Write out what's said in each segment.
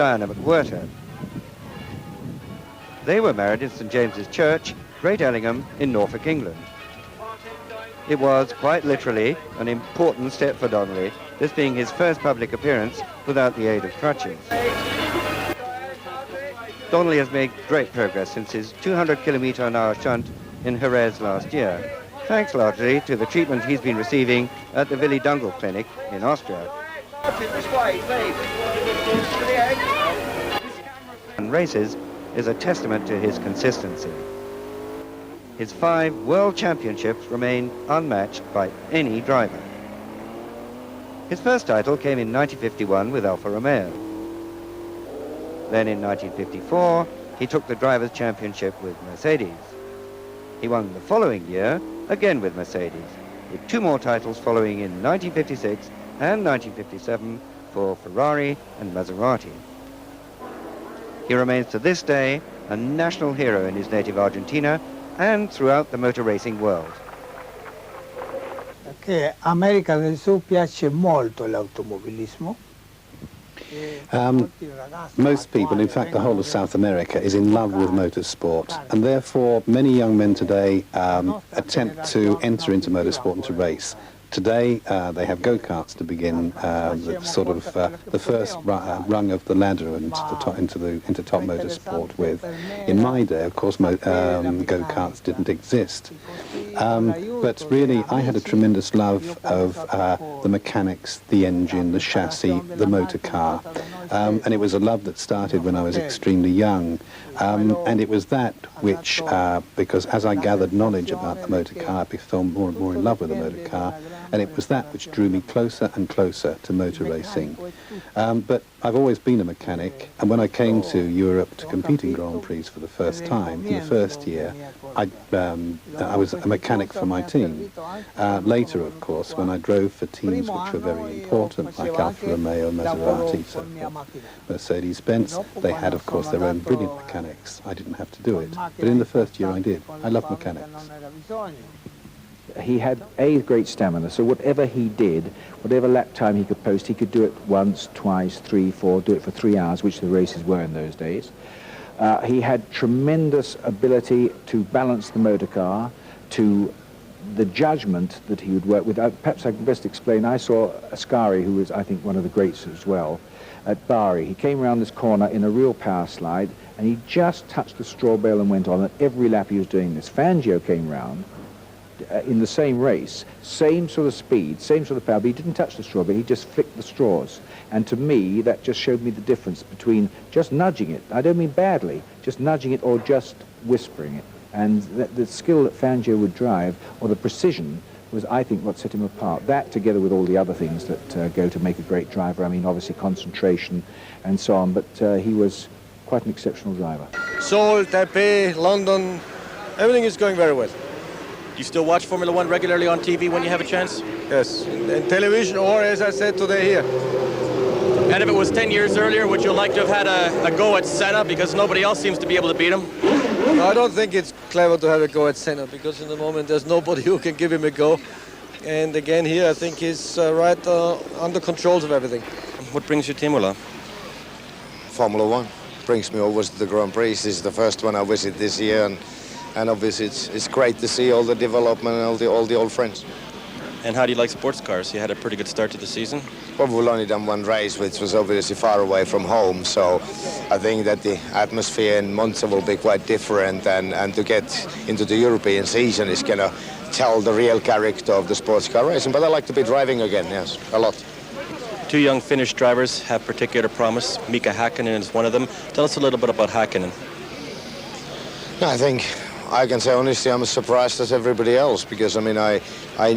Diana McWhirter. They were married in St James's Church, Great Ellingham, in Norfolk, England. It was, quite literally, an important step for Donnelly, this being his first public appearance without the aid of crutches. Donnelly has made great progress since his 200-kilometre-an-hour shunt in Jerez last year, thanks largely to the treatment he's been receiving at the Willi Dungal Clinic in Austria. And races is a testament to his consistency. His 5 world championships remain unmatched by any driver. His first title came in 1951 with Alfa Romeo. Then in 1954, he took the Drivers' Championship with Mercedes. He won the following year, again with Mercedes, with 2 more titles following in 1956 and 1957 for Ferrari and Maserati. He remains to this day a national hero in his native Argentina and throughout the motor racing world. Che America del Sud piace molto l'automobilismo. Most people, in fact the whole of South America, is in love with motorsport, and therefore many young men today attempt to enter into motorsport and to race. Today they have go-karts to begin the first rung of the ladder into top motorsport with. In my day, of course, go-karts didn't exist. But really, I had a tremendous love of the mechanics, the engine, the chassis, the motor car. And it was a love that started when I was extremely young. And it was that which, because as I gathered knowledge about the motor car, I became more and more in love with the motor car. And it was that which drew me closer and closer to motor racing. But I've always been a mechanic, and when I came to Europe to compete in Grand Prix for the first time, in the first year, I was a mechanic for my team. Later, of course, when I drove for teams which were very important, like Alfa Romeo, Maserati, so Mercedes-Benz, they had, of course, their own brilliant mechanics. I didn't have to do it. But in the first year I did. I love mechanics. He had great stamina, so whatever he did, whatever lap time he could post, he could do it once, twice, 3, 4, do it for 3 hours, which the races were in those days. He had tremendous ability to balance the motor car, to the judgment that he would work with. Perhaps I can best explain. I saw Ascari, who was, I think, one of the greats as well, at Bari. He came around this corner in a real power slide, and he just touched the straw bale and went on, and every lap he was doing this. Fangio came round in the same race, same sort of speed, same sort of power, but he didn't touch the straw, but he just flicked the straws. And to me, that just showed me the difference between just nudging it, I don't mean badly, just nudging it or just whispering it. And the skill that Fangio would drive, or the precision, was, I think, what set him apart. That, together with all the other things that go to make a great driver, I mean, obviously concentration and so on, but he was quite an exceptional driver. Seoul, Taipei, London, everything is going very well. You still watch Formula One regularly on TV when you have a chance? Yes, in television, or as I said today here. And if it was 10 years earlier, would you like to have had a go at Senna, because nobody else seems to be able to beat him? No, I don't think it's clever to have a go at Senna, because in the moment there's nobody who can give him a go. And again here, I think he's right under controls of everything. What brings you to Imola? Formula One brings me always to the Grand Prix. This is the first one I visit this year, and obviously it's great to see all the development and all the old friends. And how do you like sports cars? You had a pretty good start to the season. Well, we've only done one race, which was obviously far away from home, so I think that the atmosphere in Monza will be quite different, and to get into the European season is going to tell the real character of the sports car racing. But I like to be driving again, yes, a lot. 2 young Finnish drivers have particular promise. Mika Häkkinen is one of them. Tell us a little bit about Häkkinen. I think I can say honestly I'm as surprised as everybody else, because I mean I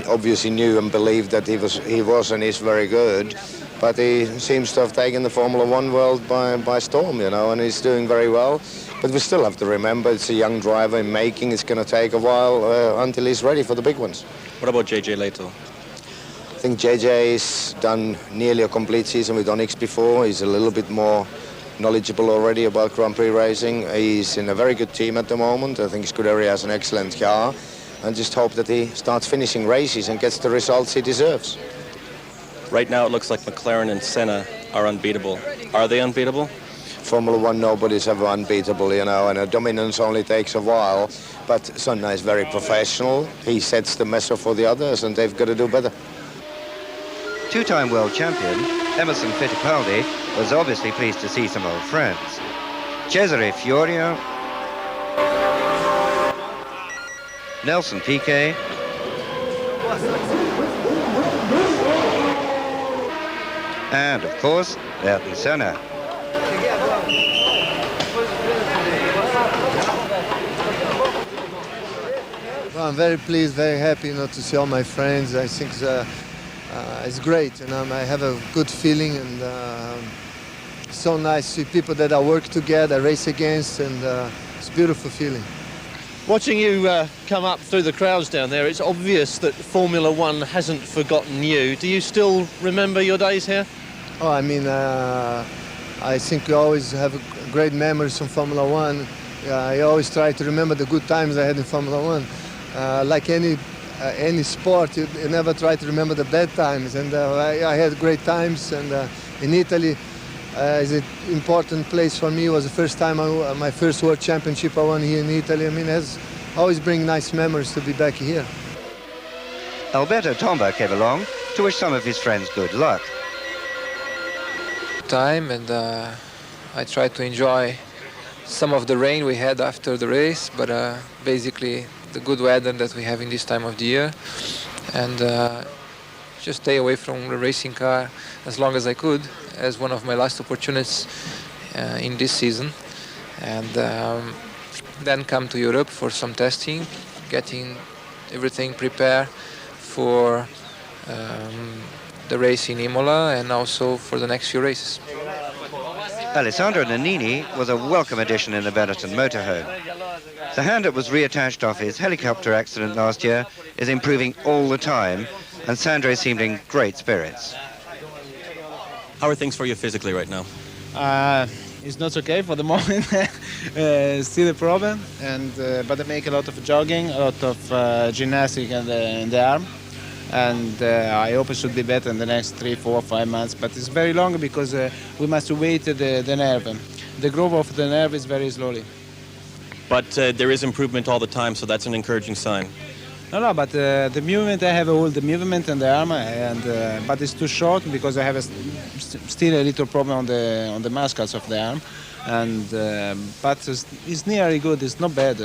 obviously knew and believed that he was and is very good, but he seems to have taken the Formula One world by storm, you know, and he's doing very well. But we still have to remember it's a young driver in making. It's going to take a while until he's ready for the big ones. What about JJ Leto? I think JJ's done nearly a complete season with Onyx before. He's a little bit more knowledgeable already about Grand Prix racing. He's in a very good team at the moment. I think Scuderia has an excellent car, and just hope that he starts finishing races and gets the results he deserves. Right now it looks like McLaren and Senna are unbeatable. Are they unbeatable? Formula One, nobody's ever unbeatable, you know, and a dominance only takes a while. But Senna is very professional. He sets the measure for the others, and they've got to do better. Two-time world champion Emerson Fittipaldi was obviously pleased to see some old friends. Cesare Fiorio, Nelson Piquet, and of course Ayrton Senna. Well, I'm very pleased, very happy, you know, to see all my friends. I think it's great, you know. I have a good feeling, and it's so nice to see people that I work together, race against, and it's a beautiful feeling. Watching you come up through the crowds down there, it's obvious that Formula One hasn't forgotten you. Do you still remember your days here? Oh, I mean, I think we always have great memories from Formula One. I always try to remember the good times I had in Formula One. Like any sport, you never try to remember the bad times. And I had great times. And in Italy is an important place for me. It was the first time, my first World Championship I won here in Italy. I mean, it has always bring nice memories to be back here. Alberto Tomba came along to wish some of his friends good luck. Time, and I tried to enjoy some of the rain we had after the race, but basically the good weather that we have in this time of the year, and just stay away from the racing car as long as I could, as one of my last opportunities in this season, and then come to Europe for some testing, getting everything prepared for the race in Imola and also for the next few races. Alessandro Nannini was a welcome addition in the Benetton motorhome. The hand that was reattached off his helicopter accident last year is improving all the time, and Sandro seemed in great spirits. How are things for you physically right now? It's not okay for the moment. Still a problem, but I make a lot of jogging, a lot of gymnastics in the arm. And I hope it should be better in the next 3, 4, 5 months. But it's very long because we must wait the nerve. The growth of the nerve is very slowly. But there is improvement all the time, so that's an encouraging sign. No, but the movement, I have all the movement in the arm, but it's too short because I have still a little problem on the muscles of the arm. But it's nearly good. It's not bad.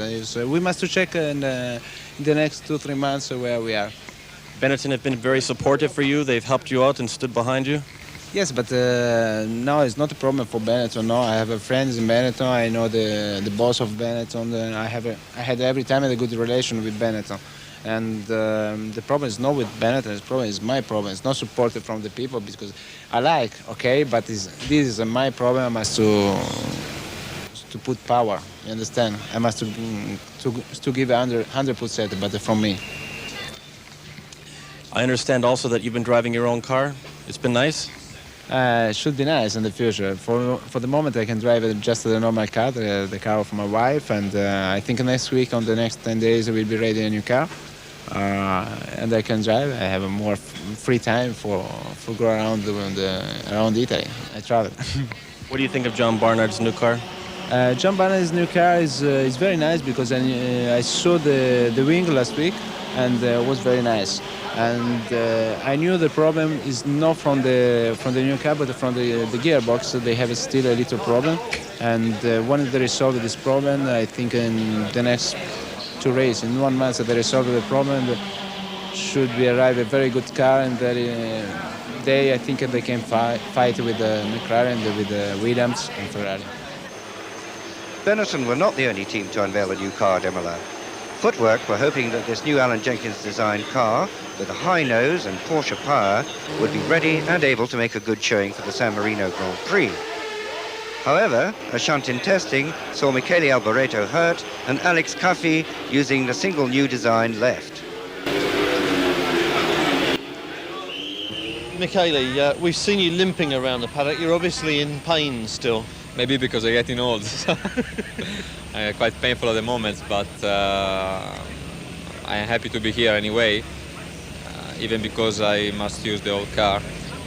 We must check in the next 2, 3 months where we are. Benetton have been very supportive for you. They've helped you out and stood behind you. Yes, but no, it's not a problem for Benetton. No, I have friends in Benetton. I know the boss of Benetton. I had every time a good relation with Benetton. And the problem is not with Benetton. The problem is my problem. It's not supported from the people because I like, okay, but this is my problem. I must to put power. You understand? I must to give 100%, but from me. I understand also that you've been driving your own car. It's been nice? It should be nice in the future. For the moment, I can drive just the normal car, the car of my wife, and I think next week, on the next 10 days, I will be ready a new car, and I can drive. I have more free time for go around around Italy. I travel. What do you think of John Barnard's new car? John Barnard's new car is very nice because I saw the wing last week, and it was very nice. And I knew the problem is not from the new car, but from the gearbox. So they have still a little problem. And when they resolve this problem, I think in the next 2 races, in 1 month, they resolve the problem. Should be arrive a very good car, and I think they can fight with McLaren, with Williams and Ferrari. Benetton were not the only team to unveil a new car at Imola. Footwork were hoping that this new Alan Jenkins designed car with a high nose and Porsche power would be ready and able to make a good showing for the San Marino Grand Prix. However, a shunt in testing saw Michele Alboreto hurt and Alex Caffi, using the single new design, left. Michele, we've seen you limping around the paddock. You're obviously in pain still. Maybe because I'm getting old. Quite painful at the moment, but I am happy to be here anyway, even because I must use the old car.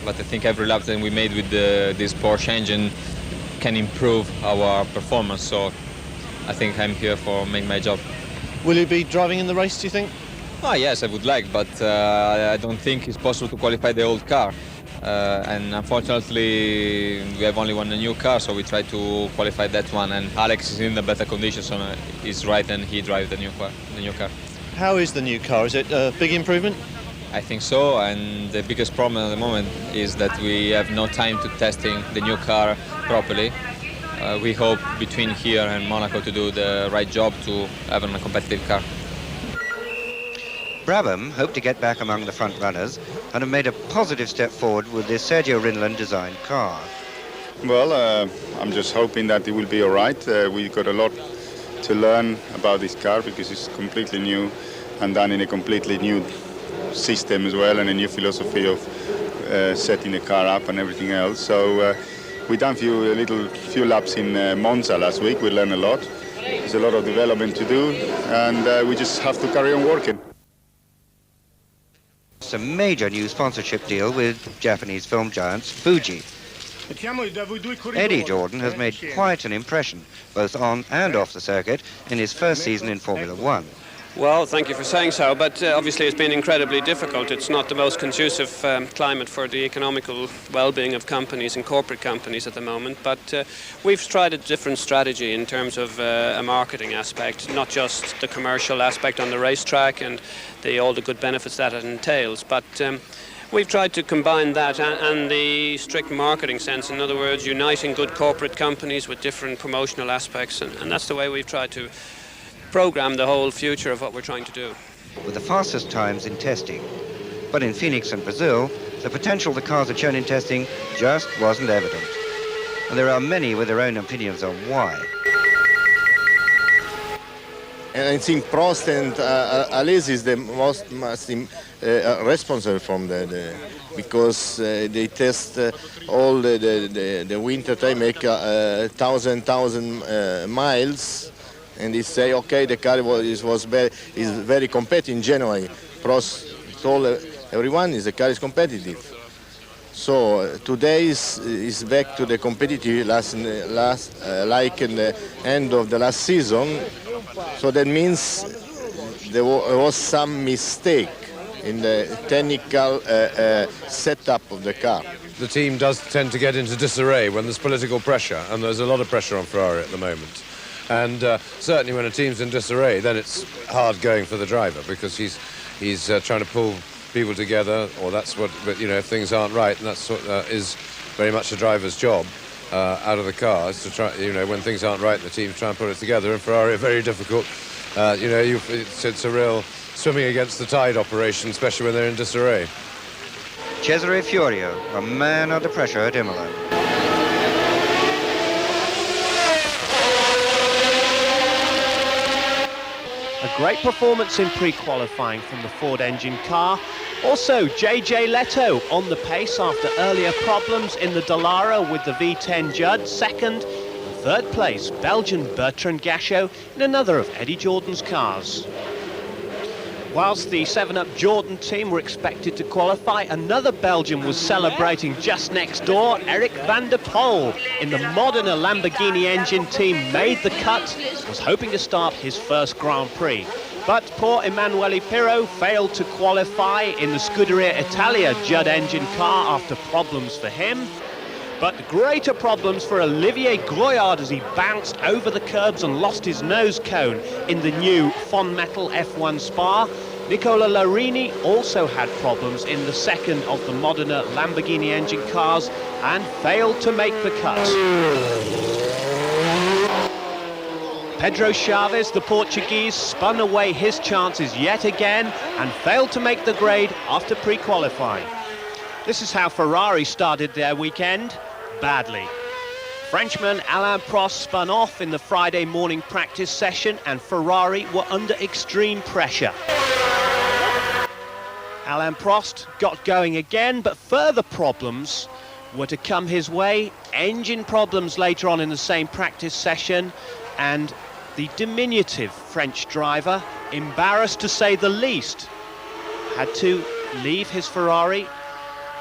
But I think every lap that we made with this Porsche engine can improve our performance. So I think I'm here for make my job. Will you be driving in the race, do you think? Oh, yes, I would like, but I don't think it's possible to qualify the old car. And unfortunately, we have only one new car, so we try to qualify that one. And Alex is in the better conditions, so he's right, and he drives the new car. How is the new car? Is it a big improvement? I think so, and the biggest problem at the moment is that we have no time to testing the new car properly. We hope between here and Monaco to do the right job to have a competitive car. Brabham hope to get back among the front runners and have made a positive step forward with this Sergio Rinland designed car. Well, I'm just hoping that it will be all right. We've got a lot to learn about this car because it's completely new and done in a completely new system as well, and a new philosophy of setting the car up and everything else. So we done a few laps in Monza last week. We learned a lot. There's a lot of development to do, and we just have to carry on working. It's a major new sponsorship deal with Japanese film giants Fuji. Eddie Jordan has made quite an impression, both on and off the circuit, in his first season in Formula One. Well, thank you for saying so, but obviously it's been incredibly difficult. It's not the most conducive climate for the economical well-being of companies and corporate companies at the moment, but we've tried a different strategy in terms of a marketing aspect, not just the commercial aspect on the racetrack and all the good benefits that it entails, but we've tried to combine that and the strict marketing sense. In other words, uniting good corporate companies with different promotional aspects, and that's the way we've tried to program the whole future of what we're trying to do. With the fastest times in testing. But in Phoenix and Brazil, the potential the cars had shown in testing just wasn't evident. And there are many with their own opinions on why. And I think Prost and Alesi is the most responsible from because they test all the winter time, make 1,000 miles. And they say, okay, the car is very competitive in January. Prost told everyone the car is competitive. So today is back to the competitive like in the end of the last season. So that means there was some mistake in the technical setup of the car. The team does tend to get into disarray when there's political pressure, and there's a lot of pressure on Ferrari at the moment. And certainly when a team's in disarray, then it's hard going for the driver because he's trying to pull people together, or that's what. But you know, if things aren't right, and that's what is very much the driver's job out of the car, is to try. You know, when things aren't right, the team try and put it together. And Ferrari are very difficult. You know, it's a real swimming against the tide operation, especially when they're in disarray. Cesare Fiorio, a man under pressure at Imola. A great performance in pre-qualifying from the Ford engine car. Also, JJ Leto on the pace after earlier problems in the Dallara with the V10 Judd. Second and third place, Belgian Bertrand Gachot in another of Eddie Jordan's cars. Whilst the 7-Up Jordan team were expected to qualify, another Belgian was celebrating just next door. Eric van der Poel in the Modena Lamborghini engine team made the cut, was hoping to start his first Grand Prix. But poor Emanuele Pirro failed to qualify in the Scuderia Italia Judd engine car after problems for him. But greater problems for Olivier Groyard as he bounced over the curbs and lost his nose cone in the new Fonmetal F1 Spa. Nicola Larini also had problems in the second of the Modena Lamborghini engine cars and failed to make the cut. Pedro Chaves, the Portuguese, spun away his chances yet again and failed to make the grade after pre-qualifying. This is how Ferrari started their weekend. Badly. Frenchman Alain Prost spun off in the Friday morning practice session and Ferrari were under extreme pressure. Alain Prost got going again, but further problems were to come his way. Engine problems later on in the same practice session, and the diminutive French driver, embarrassed to say the least, had to leave his Ferrari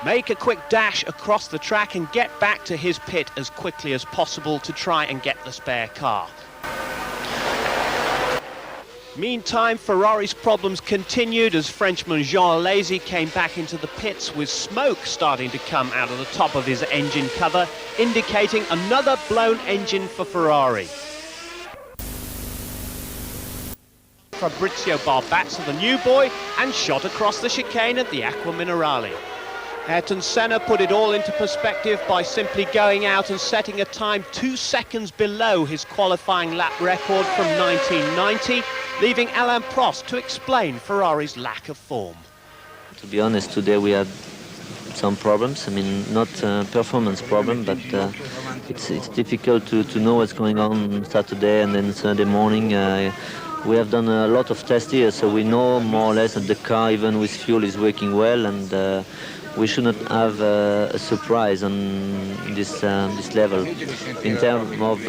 make a quick dash across the track and get back to his pit as quickly as possible to try and get the spare car. Meantime, Ferrari's problems continued as Frenchman Jean Alesi came back into the pits with smoke starting to come out of the top of his engine cover, indicating another blown engine for Ferrari. Fabrizio Barbazza, the new boy, and shot across the chicane at the Acqua Minerale. Ayrton Senna put it all into perspective by simply going out and setting a time 2 seconds below his qualifying lap record from 1990, leaving Alain Prost to explain Ferrari's lack of form. To be honest, today we had some problems. I mean, not performance problem, but it's difficult to know what's going on Saturday and then Sunday morning. We have done a lot of tests here, so we know more or less that the car, even with fuel, is working well, and we should not have a surprise on this level. In terms of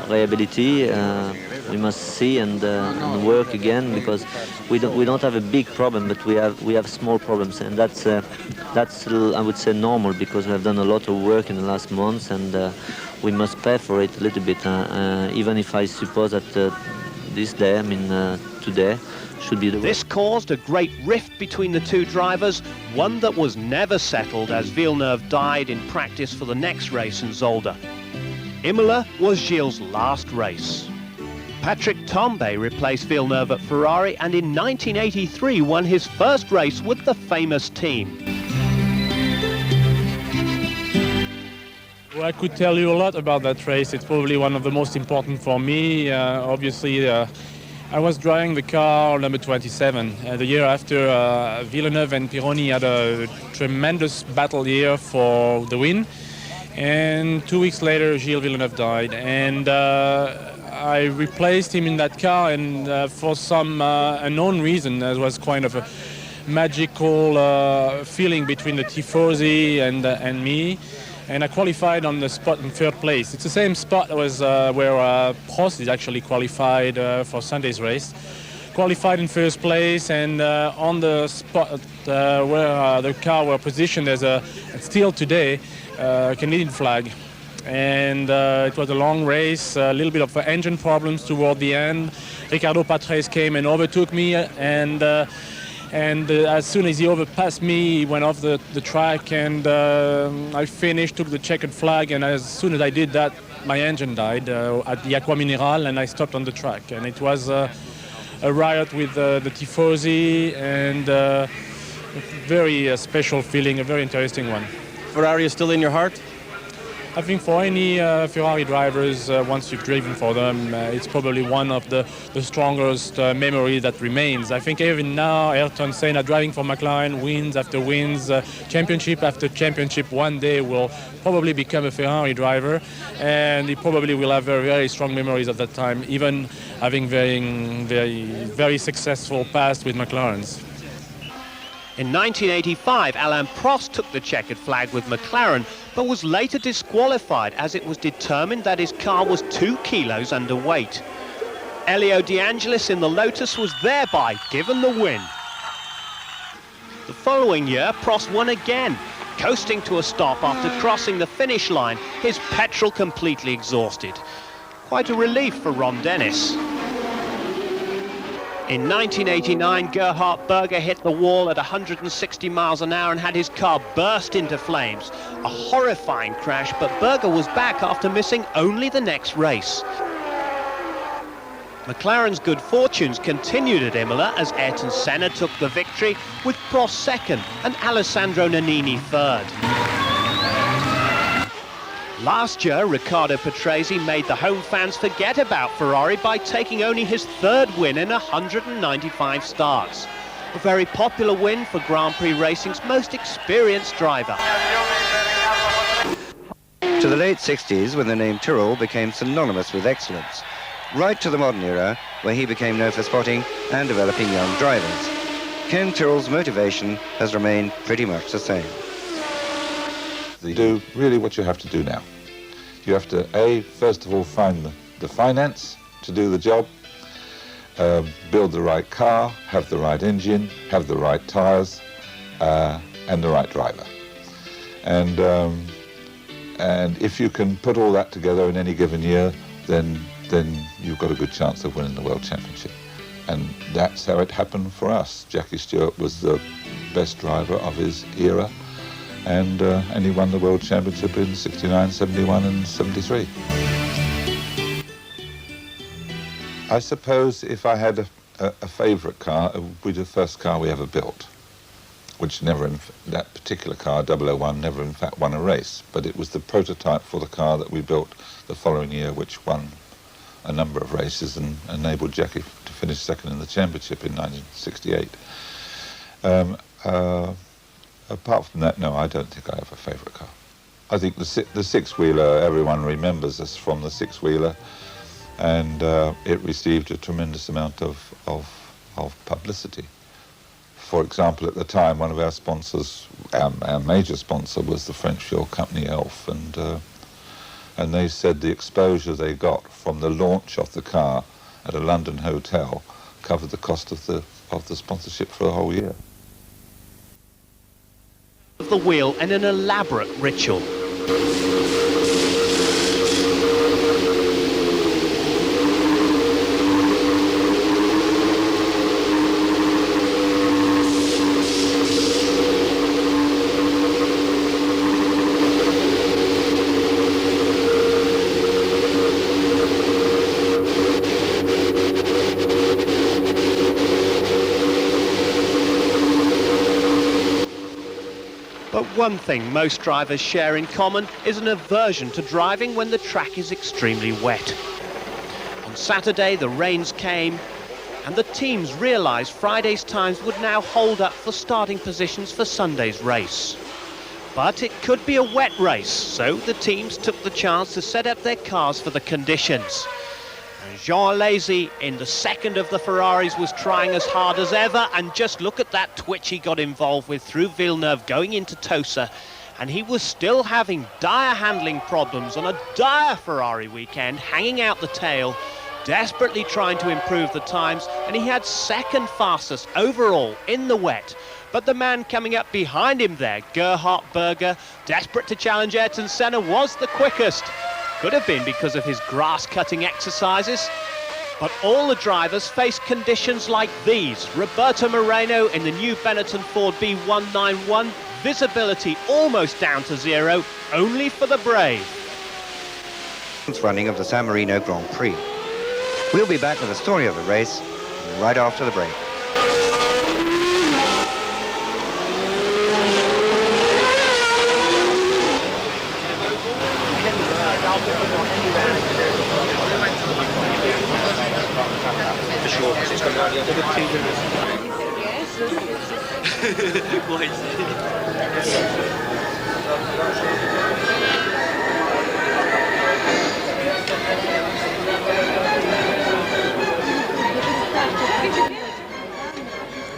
reliability, we must see and work again, because we don't have a big problem, but we have small problems, and that's I would say normal, because we have done a lot of work in the last months, and we must pay for it a little bit. Even if I suppose that this day, I mean today, should be the way. This caused a great rift between the two drivers, one that was never settled as Villeneuve died in practice for the next race in Zolder. Imola was Gilles' last race. Patrick Tambay replaced Villeneuve at Ferrari and in 1983 won his first race with the famous team. Well, I could tell you a lot about that race. It's probably one of the most important for me. Obviously, I was driving the car number 27. The year after, Villeneuve and Pironi had a tremendous battle here for the win. And 2 weeks later, Gilles Villeneuve died. And I replaced him in that car, and for some unknown reason, there was kind of a magical feeling between the Tifosi and me. And I qualified on the spot in third place. It's the same spot was where Prost is actually qualified for Sunday's race. Qualified in first place, and on the spot where the car were positioned, there's still today Canadian flag. And it was a long race, a little bit of engine problems toward the end. Ricardo Patrese came and overtook me, and as soon as he overpassed me, he went off the track, and I finished, took the checkered flag, and as soon as I did that, my engine died at the Acqua Minerale, and I stopped on the track. And it was a riot with the Tifosi, and a very special feeling, a very interesting one. Ferrari is still in your heart? I think for any Ferrari drivers, once you've driven for them, it's probably one of the strongest memories that remains. I think even now, Ayrton Senna driving for McLaren, wins after wins, championship after championship, one day will probably become a Ferrari driver, and he probably will have very, very strong memories at that time, even having very successful past with McLarens. In 1985, Alain Prost took the checkered flag with McLaren, but was later disqualified as it was determined that his car was 2 kilos underweight. Elio De Angelis in the Lotus was thereby given the win. The following year, Prost won again, coasting to a stop after crossing the finish line, his petrol completely exhausted. Quite a relief for Ron Dennis. In 1989, Gerhard Berger hit the wall at 160 miles an hour and had his car burst into flames. A horrifying crash, but Berger was back after missing only the next race. McLaren's good fortunes continued at Imola as Ayrton Senna took the victory, with Prost second and Alessandro Nannini third. Last year, Riccardo Patrese made the home fans forget about Ferrari by taking only his third win in 195 starts. A very popular win for Grand Prix racing's most experienced driver. To the late 60s, when the name Tyrrell became synonymous with excellence, right to the modern era, where he became known for spotting and developing young drivers. Ken Tyrrell's motivation has remained pretty much the same. Do really what you have to do now. You have to, first of all, find the finance to do the job, build the right car, have the right engine, have the right tyres, and the right driver. And if you can put all that together in any given year, then you've got a good chance of winning the World Championship. And that's how it happened for us. Jackie Stewart was the best driver of his era, and he won the World Championship in 69, 71 and 73. I suppose if I had a favourite car, it would be the first car we ever built, which never, that particular car, 001, never in fact won a race, but it was the prototype for the car that we built the following year, which won a number of races and enabled Jackie to finish second in the championship in 1968. Apart from that, no, I don't think I have a favourite car. I think the six-wheeler, everyone remembers us from the six-wheeler, and it received a tremendous amount of publicity. For example, at the time, one of our sponsors, our major sponsor, was the French fuel company Elf, and they said the exposure they got from the launch of the car at a London hotel covered the cost of the sponsorship for a whole year. The wheel and an elaborate ritual. But one thing most drivers share in common is an aversion to driving when the track is extremely wet. On Saturday, the rains came, and the teams realised Friday's times would now hold up for starting positions for Sunday's race. But it could be a wet race, so the teams took the chance to set up their cars for the conditions. Jean Alesi in the second of the Ferraris was trying as hard as ever, and just look at that twitch he got involved with through Villeneuve going into Tosa, and he was still having dire handling problems on a dire Ferrari weekend, hanging out the tail, desperately trying to improve the times, and he had second fastest overall in the wet. But the man coming up behind him there, Gerhard Berger, desperate to challenge Ayrton Senna, was the quickest. Could have been because of his grass-cutting exercises. But all the drivers faced conditions like these. Roberto Marino in the new Benetton Ford B191, visibility almost down to zero, only for the brave. Running of the San Marino Grand Prix. We'll be back with the story of the race right after the break.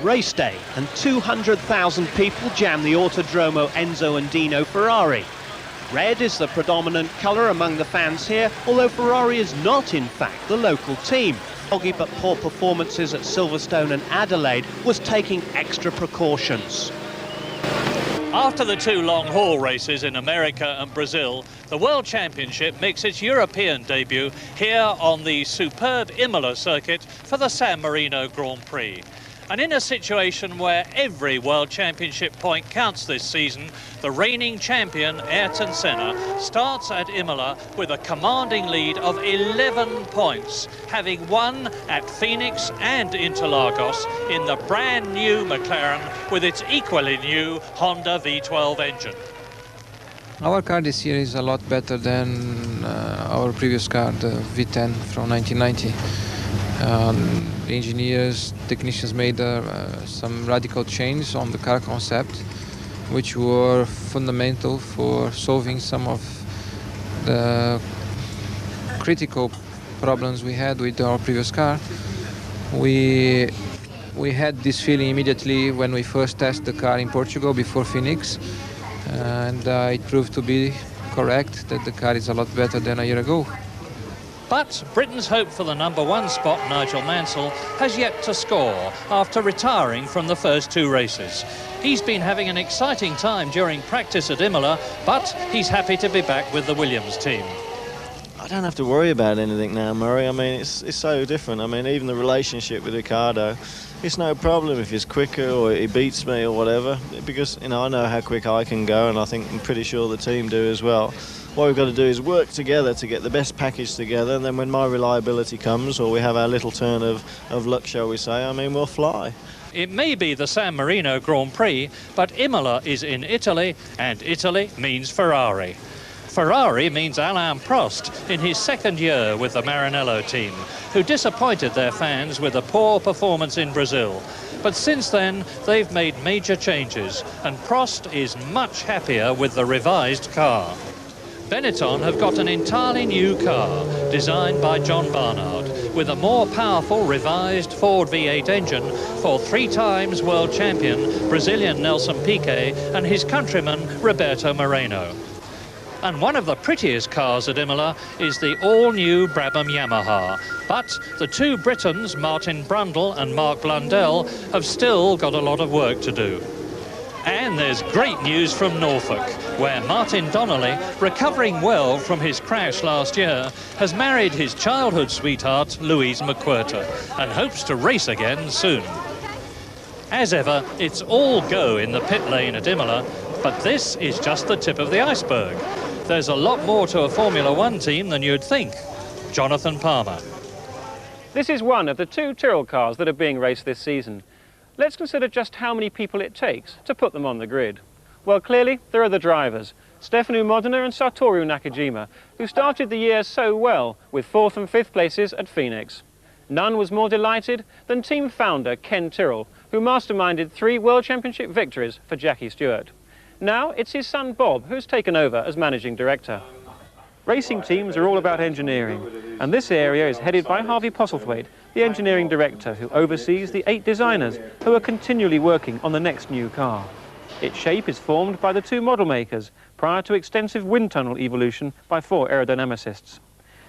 Race day, and 200,000 people jam the Autodromo Enzo and Dino Ferrari. Red is the predominant colour among the fans here, although Ferrari is not in fact the local team. Foggy but poor performances at Silverstone and Adelaide was taking extra precautions. After the two long-haul races in America and Brazil, the World Championship makes its European debut here on the superb Imola circuit for the San Marino Grand Prix. And in a situation where every World Championship point counts this season, the reigning champion Ayrton Senna starts at Imola with a commanding lead of 11 points, having won at Phoenix and Interlagos in the brand new McLaren with its equally new Honda V12 engine. Our car this year is a lot better than our previous car, the V10 from 1990. Engineers, technicians made some radical changes on the car concept, which were fundamental for solving some of the critical problems we had with our previous car. We had this feeling immediately when we first tested the car in Portugal before Phoenix, and it proved to be correct that the car is a lot better than a year ago. But Britain's hope for the #1 spot, Nigel Mansell, has yet to score after retiring from the first 2 races. He's been having an exciting time during practice at Imola, but he's happy to be back with the Williams team. I don't have to worry about anything now, Murray. I mean, it's so different. I mean, even the relationship with Ricardo, it's no problem if he's quicker or he beats me or whatever, because, you know, I know how quick I can go, and I'm pretty sure the team do as well. What we've got to do is work together to get the best package together, and then when my reliability comes, or we have our little turn of luck, shall we say, I mean, we'll fly. It may be the San Marino Grand Prix, but Imola is in Italy, and Italy means Ferrari. Ferrari means Alain Prost in his 2nd year with the Maranello team, who disappointed their fans with a poor performance in Brazil. But since then, they've made major changes, and Prost is much happier with the revised car. Benetton have got an entirely new car, designed by John Barnard, with a more powerful revised Ford V8 engine for 3 times world champion Brazilian Nelson Piquet and his countryman Roberto Marino. And one of the prettiest cars at Imola is the all-new Brabham Yamaha. But the 2 Britons, Martin Brundle and Mark Blundell, have still got a lot of work to do. And there's great news from Norfolk, where Martin Donnelly, recovering well from his crash last year, has married his childhood sweetheart, Louise McQuirter, and hopes to race again soon. As ever, it's all go in the pit lane at Imola, but this is just the tip of the iceberg. There's a lot more to a Formula One team than you'd think. Jonathan Palmer. This is one of the 2 Tyrrell cars that are being raced this season. Let's consider just how many people it takes to put them on the grid. Well, clearly, there are the drivers, Stefano Modena and Satoru Nakajima, who started the year so well with 4th and 5th places at Phoenix. None was more delighted than team founder Ken Tyrrell, who masterminded 3 World Championship victories for Jackie Stewart. Now it's his son Bob who's taken over as managing director. Racing teams are all about engineering, and this area is headed by Harvey Postlethwaite, the engineering director who oversees the 8 designers who are continually working on the next new car. Its shape is formed by the 2 model makers prior to extensive wind tunnel evolution by 4 aerodynamicists.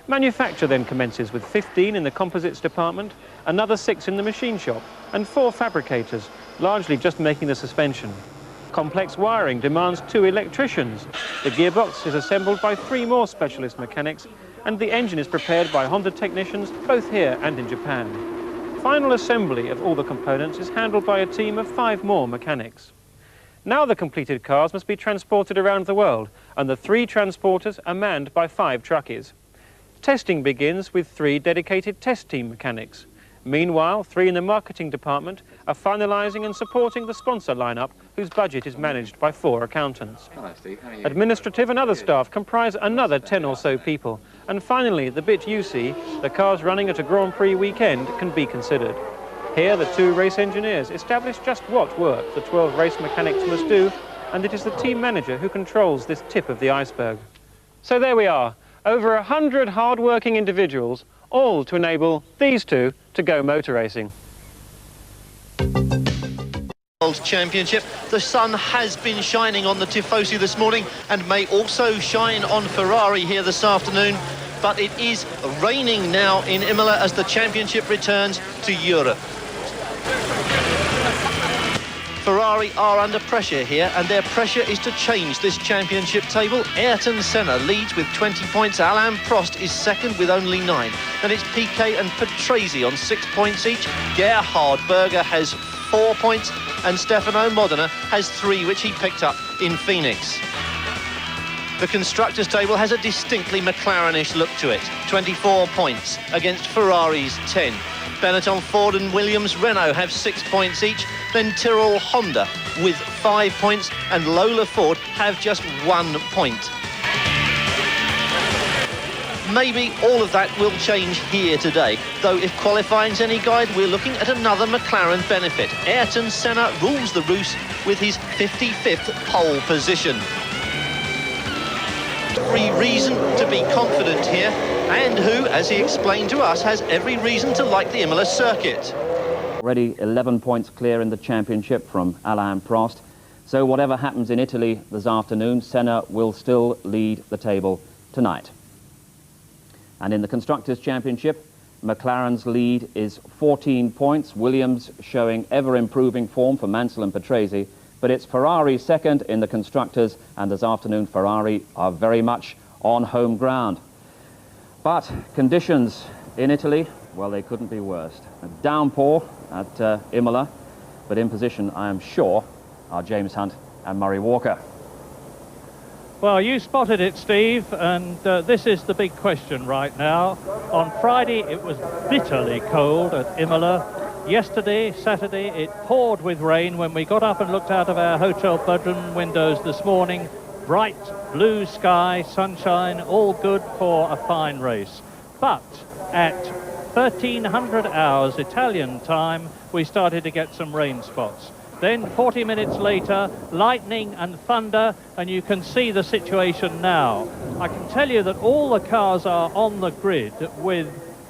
Manufacture then commences with 15 in the composites department, another 6 in the machine shop, and 4 fabricators, largely just making the suspension. Complex wiring demands 2 electricians. The gearbox is assembled by 3 more specialist mechanics, and the engine is prepared by Honda technicians both here and in Japan. Final assembly of all the components is handled by a team of 5 more mechanics. Now the completed cars must be transported around the world, and the 3 transporters are manned by 5 truckies. Testing begins with 3 dedicated test team mechanics. Meanwhile, 3 in the marketing department are finalising and supporting the sponsor lineup, whose budget is managed by 4 accountants. Administrative and other staff comprise another 10 or so people. And finally, the bit you see, the cars running at a Grand Prix weekend, can be considered. Here, the 2 race engineers establish just what work the 12 race mechanics must do, and it is the team manager who controls this tip of the iceberg. So there we are, over 100 hard-working individuals, all to enable these 2 to go motor racing. World Championship. The sun has been shining on the Tifosi this morning and may also shine on Ferrari here this afternoon, but it is raining now in Imola as the championship returns to Europe. Ferrari are under pressure here, and their pressure is to change this championship table. Ayrton Senna leads with 20 points. Alain Prost is second with only 9. Then it's Piquet and Patrese on 6 points each. Gerhard Berger has 4 points, and Stefano Modena has 3, which he picked up in Phoenix. The constructors' table has a distinctly McLarenish look to it. 24 points against Ferrari's 10. Benetton, Ford and Williams Renault have 6 points each. Then Tyrrell Honda with 5 points, and Lola Ford have just 1 point. Maybe all of that will change here today, though if qualifying's any guide, we're looking at another McLaren benefit. Ayrton Senna rules the roost with his 55th pole position. Every reason to be confident here, and who, as he explained to us, has every reason to like the Imola circuit. Already 11 points clear in the championship from Alain Prost. So whatever happens in Italy this afternoon, Senna will still lead the table tonight. And in the Constructors' Championship, McLaren's lead is 14 points. Williams showing ever-improving form for Mansell and Patrese. But it's Ferrari second in the Constructors, and this afternoon Ferrari are very much on home ground. But conditions in Italy, well, they couldn't be worse. A downpour at Imola, but in position, I am sure, are James Hunt and Murray Walker. Well, you spotted it, Steve, and this is the big question right now. On Friday, it was bitterly cold at Imola. Yesterday, Saturday, it poured with rain when we got up and looked out of our hotel bedroom windows this morning. Bright blue sky, sunshine, all good for a fine race. But at 1300 hours Italian time, we started to get some rain spots. Then 40 minutes later, lightning and thunder, and you can see the situation now. I can tell you that all the cars are on the grid with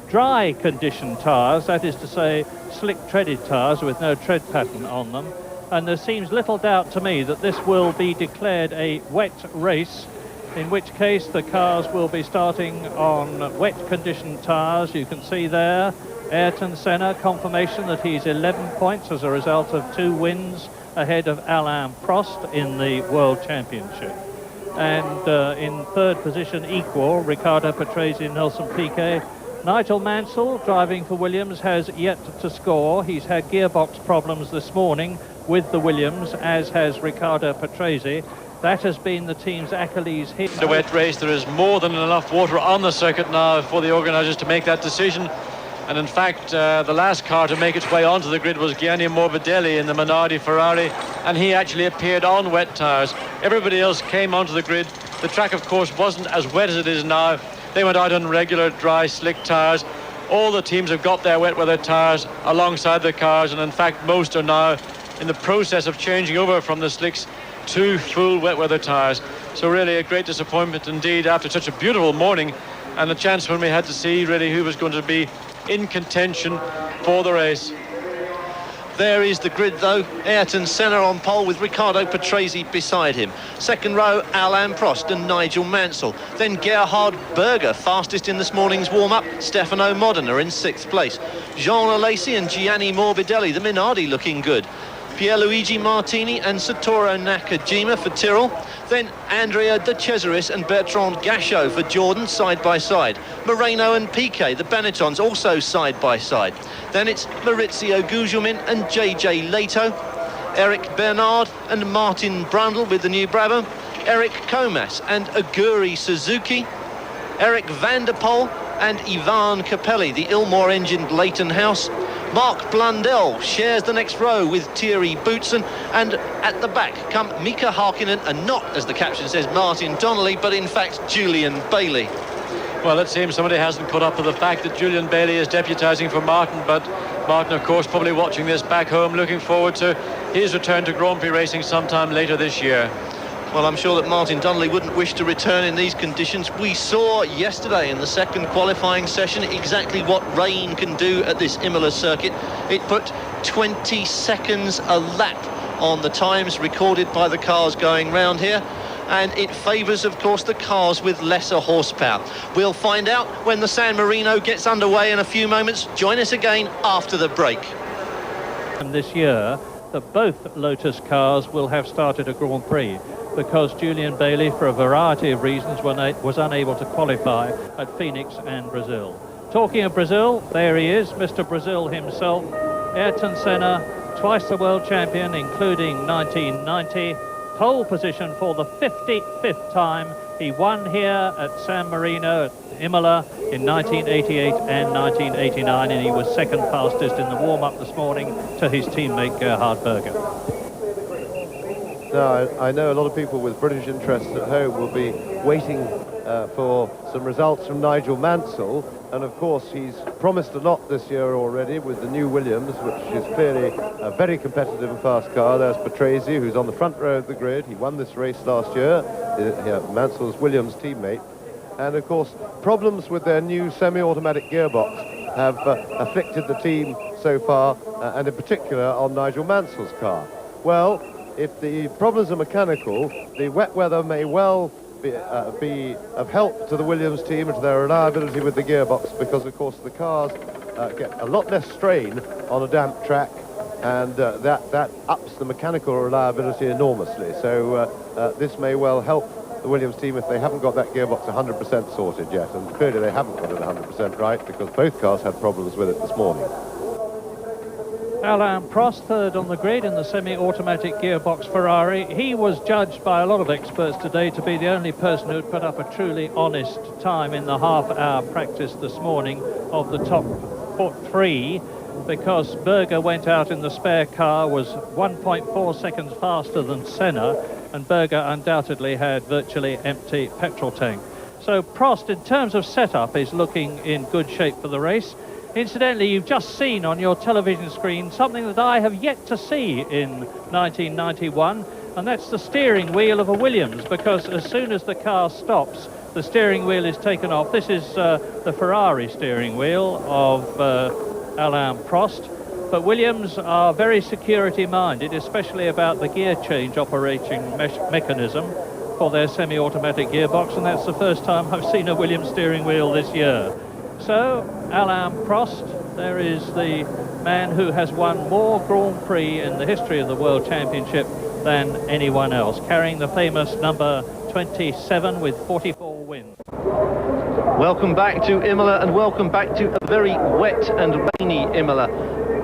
dry condition tyres, that is to say slick treaded tyres with no tread pattern on them. And there seems little doubt to me that this will be declared a wet race, in which case the cars will be starting on wet condition tyres. You can see there Ayrton Senna, confirmation that he's 11 points as a result of 2 wins ahead of Alain Prost in the World Championship. And in third position, equal, Riccardo Patrese and Nelson Piquet. Nigel Mansell, driving for Williams, has yet to score. He's had gearbox problems this morning with the Williams, as has Riccardo Patrese. That has been the team's Achilles heel. The wet race, there is more than enough water on the circuit now for the organisers to make that decision. And in fact, the last car to make its way onto the grid was Gianni Morbidelli in the Minardi Ferrari, and he actually appeared on wet tyres. Everybody else came onto the grid. The track, of course, wasn't as wet as it is now. They went out on regular, dry, slick tyres. All the teams have got their wet weather tyres alongside the cars, and in fact, most are now in the process of changing over from the slicks to full wet weather tyres. So really a great disappointment indeed after such a beautiful morning, and a chance when we had to see really who was going to be in contention for the race. There is the grid though. Ayrton Senna on pole with Riccardo Patrese beside him. Second row, Alain Prost and Nigel Mansell. Then Gerhard Berger, fastest in this morning's warm-up. Stefano Modena in 6th place. Jean Alesi and Gianni Morbidelli, the Minardi, looking good. Pierluigi Martini and Satoru Nakajima for Tyrrell. Then Andrea De Cesaris and Bertrand Gachot for Jordan, side by side. Marino and Piquet, the Benettons, also side by side. Then it's Maurizio Gugelmin and JJ Leto. Eric Bernard and Martin Brundle with the new Brabham. Eric Comas and Aguri Suzuki. Eric van der Poel and Ivan Capelli, the Ilmore-engined Leighton House. Mark Blundell shares the next row with Thierry Boutsen, and at the back come Mika Hakkinen and not, as the caption says, Martin Donnelly, but in fact Julian Bailey. Well, it seems somebody hasn't put up with the fact that Julian Bailey is deputising for Martin, but Martin, of course, probably watching this back home, looking forward to his return to Grand Prix racing sometime later this year. Well, I'm sure that Martin Donnelly wouldn't wish to return in these conditions. We saw yesterday in the second qualifying session exactly what rain can do at this Imola circuit. It put 20 seconds a lap on the times recorded by the cars going round here. And it favours, of course, the cars with lesser horsepower. We'll find out when the San Marino gets underway in a few moments. Join us again after the break. And this year, that both Lotus cars will have started a Grand Prix, because Julian Bailey, for a variety of reasons, was unable to qualify at Phoenix and Brazil. Talking of Brazil, there he is, Mr. Brazil himself, Ayrton Senna, twice the world champion, including 1990, pole position for the 55th time. He won here at San Marino, at Imola, in 1988 and 1989, and he was second fastest in the warm-up this morning to his teammate Gerhard Berger. Now, I know a lot of people with British interests at home will be waiting for some results from Nigel Mansell, and of course he's promised a lot this year already with the new Williams, which is clearly a very competitive and fast car. There's Patrese, who's on the front row of the grid. He won this race last year, Mansell's Williams teammate. And of course, problems with their new semi-automatic gearbox have afflicted the team so far, and in particular on Nigel Mansell's car. Well, if the problems are mechanical, the wet weather may well be of help to the Williams team and to their reliability with the gearbox, because of course the cars get a lot less strain on a damp track, and that ups the mechanical reliability enormously. So this may well help the Williams team if they haven't got that gearbox 100% sorted yet, and clearly they haven't got it 100% right, because both cars had problems with it this morning. Alain Prost, third on the grid in the semi-automatic gearbox Ferrari. He was judged by a lot of experts today to be the only person who had put up a truly honest time in the half-hour practice this morning of the top 3, because Berger went out in the spare car, was 1.4 seconds faster than Senna, and Berger undoubtedly had virtually empty petrol tank. So Prost, in terms of setup, is looking in good shape for the race. Incidentally, you've just seen on your television screen something that I have yet to see in 1991, and that's the steering wheel of a Williams, because as soon as the car stops, the steering wheel is taken off. This is the Ferrari steering wheel of Alain Prost, but Williams are very security-minded, especially about the gear change operating mechanism for their semi-automatic gearbox, and that's the first time I've seen a Williams steering wheel this year. So, Alain Prost, there is the man who has won more Grand Prix in the history of the World Championship than anyone else, carrying the famous number 27 with 44 wins. Welcome back to Imola, and welcome back to a very wet and rainy Imola.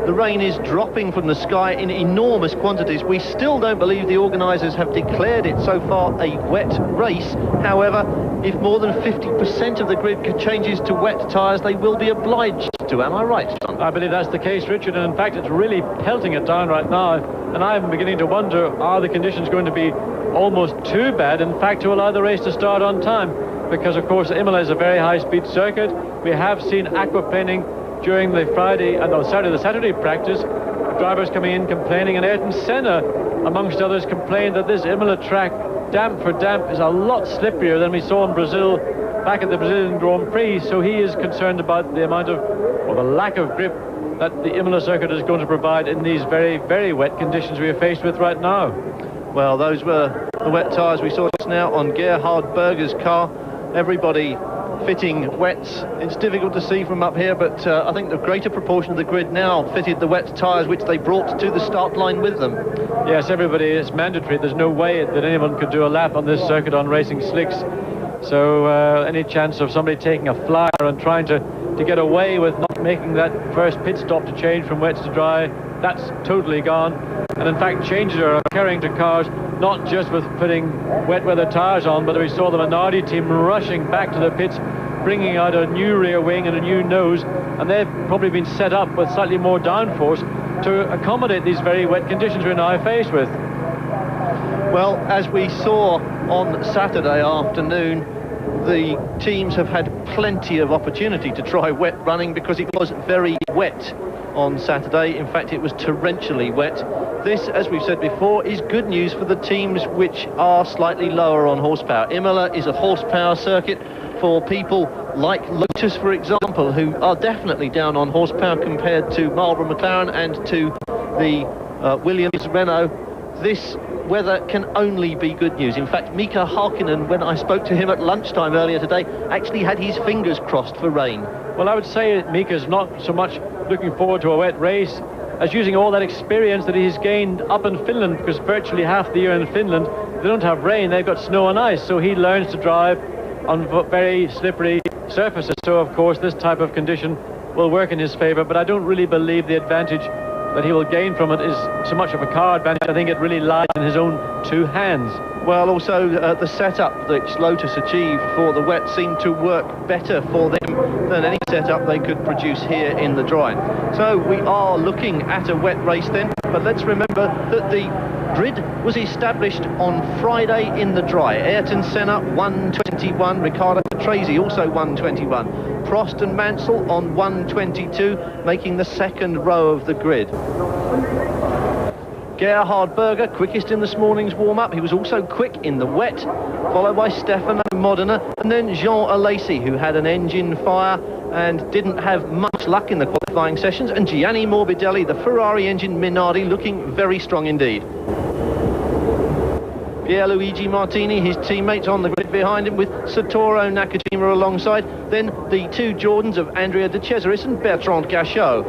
The rain is dropping from the sky in enormous quantities. We still don't believe the organisers have declared it so far a wet race. However, if more than 50% of the grid changes to wet tyres, they will be obliged to. Am I right, John? I believe that's the case, Richard, and in fact it's really pelting it down right now, and I'm beginning to wonder, are the conditions going to be almost too bad, in fact, to allow the race to start on time? Because of course Imola is a very high-speed circuit. We have seen aquaplaning during the Saturday practice, drivers coming in complaining, and Ayrton Senna, amongst others, complained that this Imola track, damp for damp, is a lot slipperier than we saw in Brazil back at the Brazilian Grand Prix, so he is concerned about the amount of, or the lack of grip that the Imola circuit is going to provide in these very, very wet conditions we are faced with right now. Well, those were the wet tyres we saw just now on Gerhard Berger's car. Everybody fitting wets. It's difficult to see from up here, but I think the greater proportion of the grid now fitted the wet tyres, which they brought to the start line with them. Yes, everybody, it's mandatory. There's no way that anyone could do a lap on this circuit on racing slicks. So any chance of somebody taking a flyer and trying to get away with not making that first pit stop to change from wet to dry, that's totally gone. And in fact, changes are occurring to cars, not just with putting wet weather tyres on, but we saw the Minardi team rushing back to the pits, bringing out a new rear wing and a new nose, and they've probably been set up with slightly more downforce to accommodate these very wet conditions we're now faced with. Well, as we saw on Saturday afternoon, the teams have had plenty of opportunity to try wet running, because it was very wet on Saturday. In fact, it was torrentially wet. This, as we've said before, is good news for the teams which are slightly lower on horsepower. Imola is a horsepower circuit for people like Lotus, for example, who are definitely down on horsepower compared to Marlboro McLaren and to the Williams Renault. This weather can only be good news. In fact, Mika Hakkinen, when I spoke to him at lunchtime earlier today, actually had his fingers crossed for rain. Well, I would say Mika's not so much looking forward to a wet race as using all that experience that he's gained up in Finland, because virtually half the year in Finland they don't have rain, they've got snow and ice, so he learns to drive on very slippery surfaces. So of course this type of condition will work in his favor, but I don't really believe the advantage that he will gain from it is so much of a car advantage. I think it really lies in his own two hands. Well, also the setup that Lotus achieved for the wet seemed to work better for them than any setup they could produce here in the dry. So we are looking at a wet race then, but let's remember that the grid was established on Friday in the dry. Ayrton Senna 121, Riccardo Patrese also 121, Prost and Mansell on 122, making the second row of the grid. Gerhard Berger, quickest in this morning's warm-up. He was also quick in the wet, followed by Stefano Modena, and then Jean Alesi, who had an engine fire and didn't have much luck in the qualifying sessions, and Gianni Morbidelli, the Ferrari engine Minardi, looking very strong indeed. Pierluigi Martini, his teammates on the grid behind him, with Satoru Nakajima alongside. Then the two Jordans of Andrea De Cesaris and Bertrand Gachot.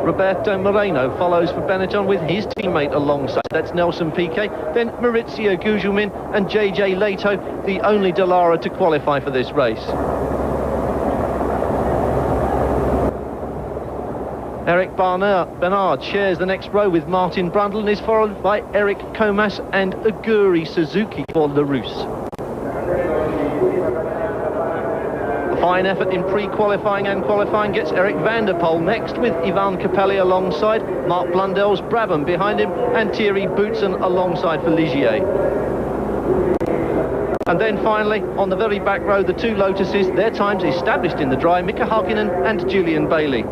Roberto Marino follows for Benetton with his teammate alongside. That's Nelson Piquet. Then Maurizio Gugelmin and JJ Leto, the only Dallara to qualify for this race. Eric Bernard shares the next row with Martin Brundle and is followed by Eric Comas and Aguri Suzuki for Larousse. A fine effort in pre-qualifying and qualifying gets Eric van der Poel next, with Ivan Capelli alongside, Mark Blundell's Brabham behind him, and Thierry Boutsen alongside for Ligier. And then finally, on the very back row, the two Lotuses, their times established in the dry, Mika Hakkinen and Julian Bailey.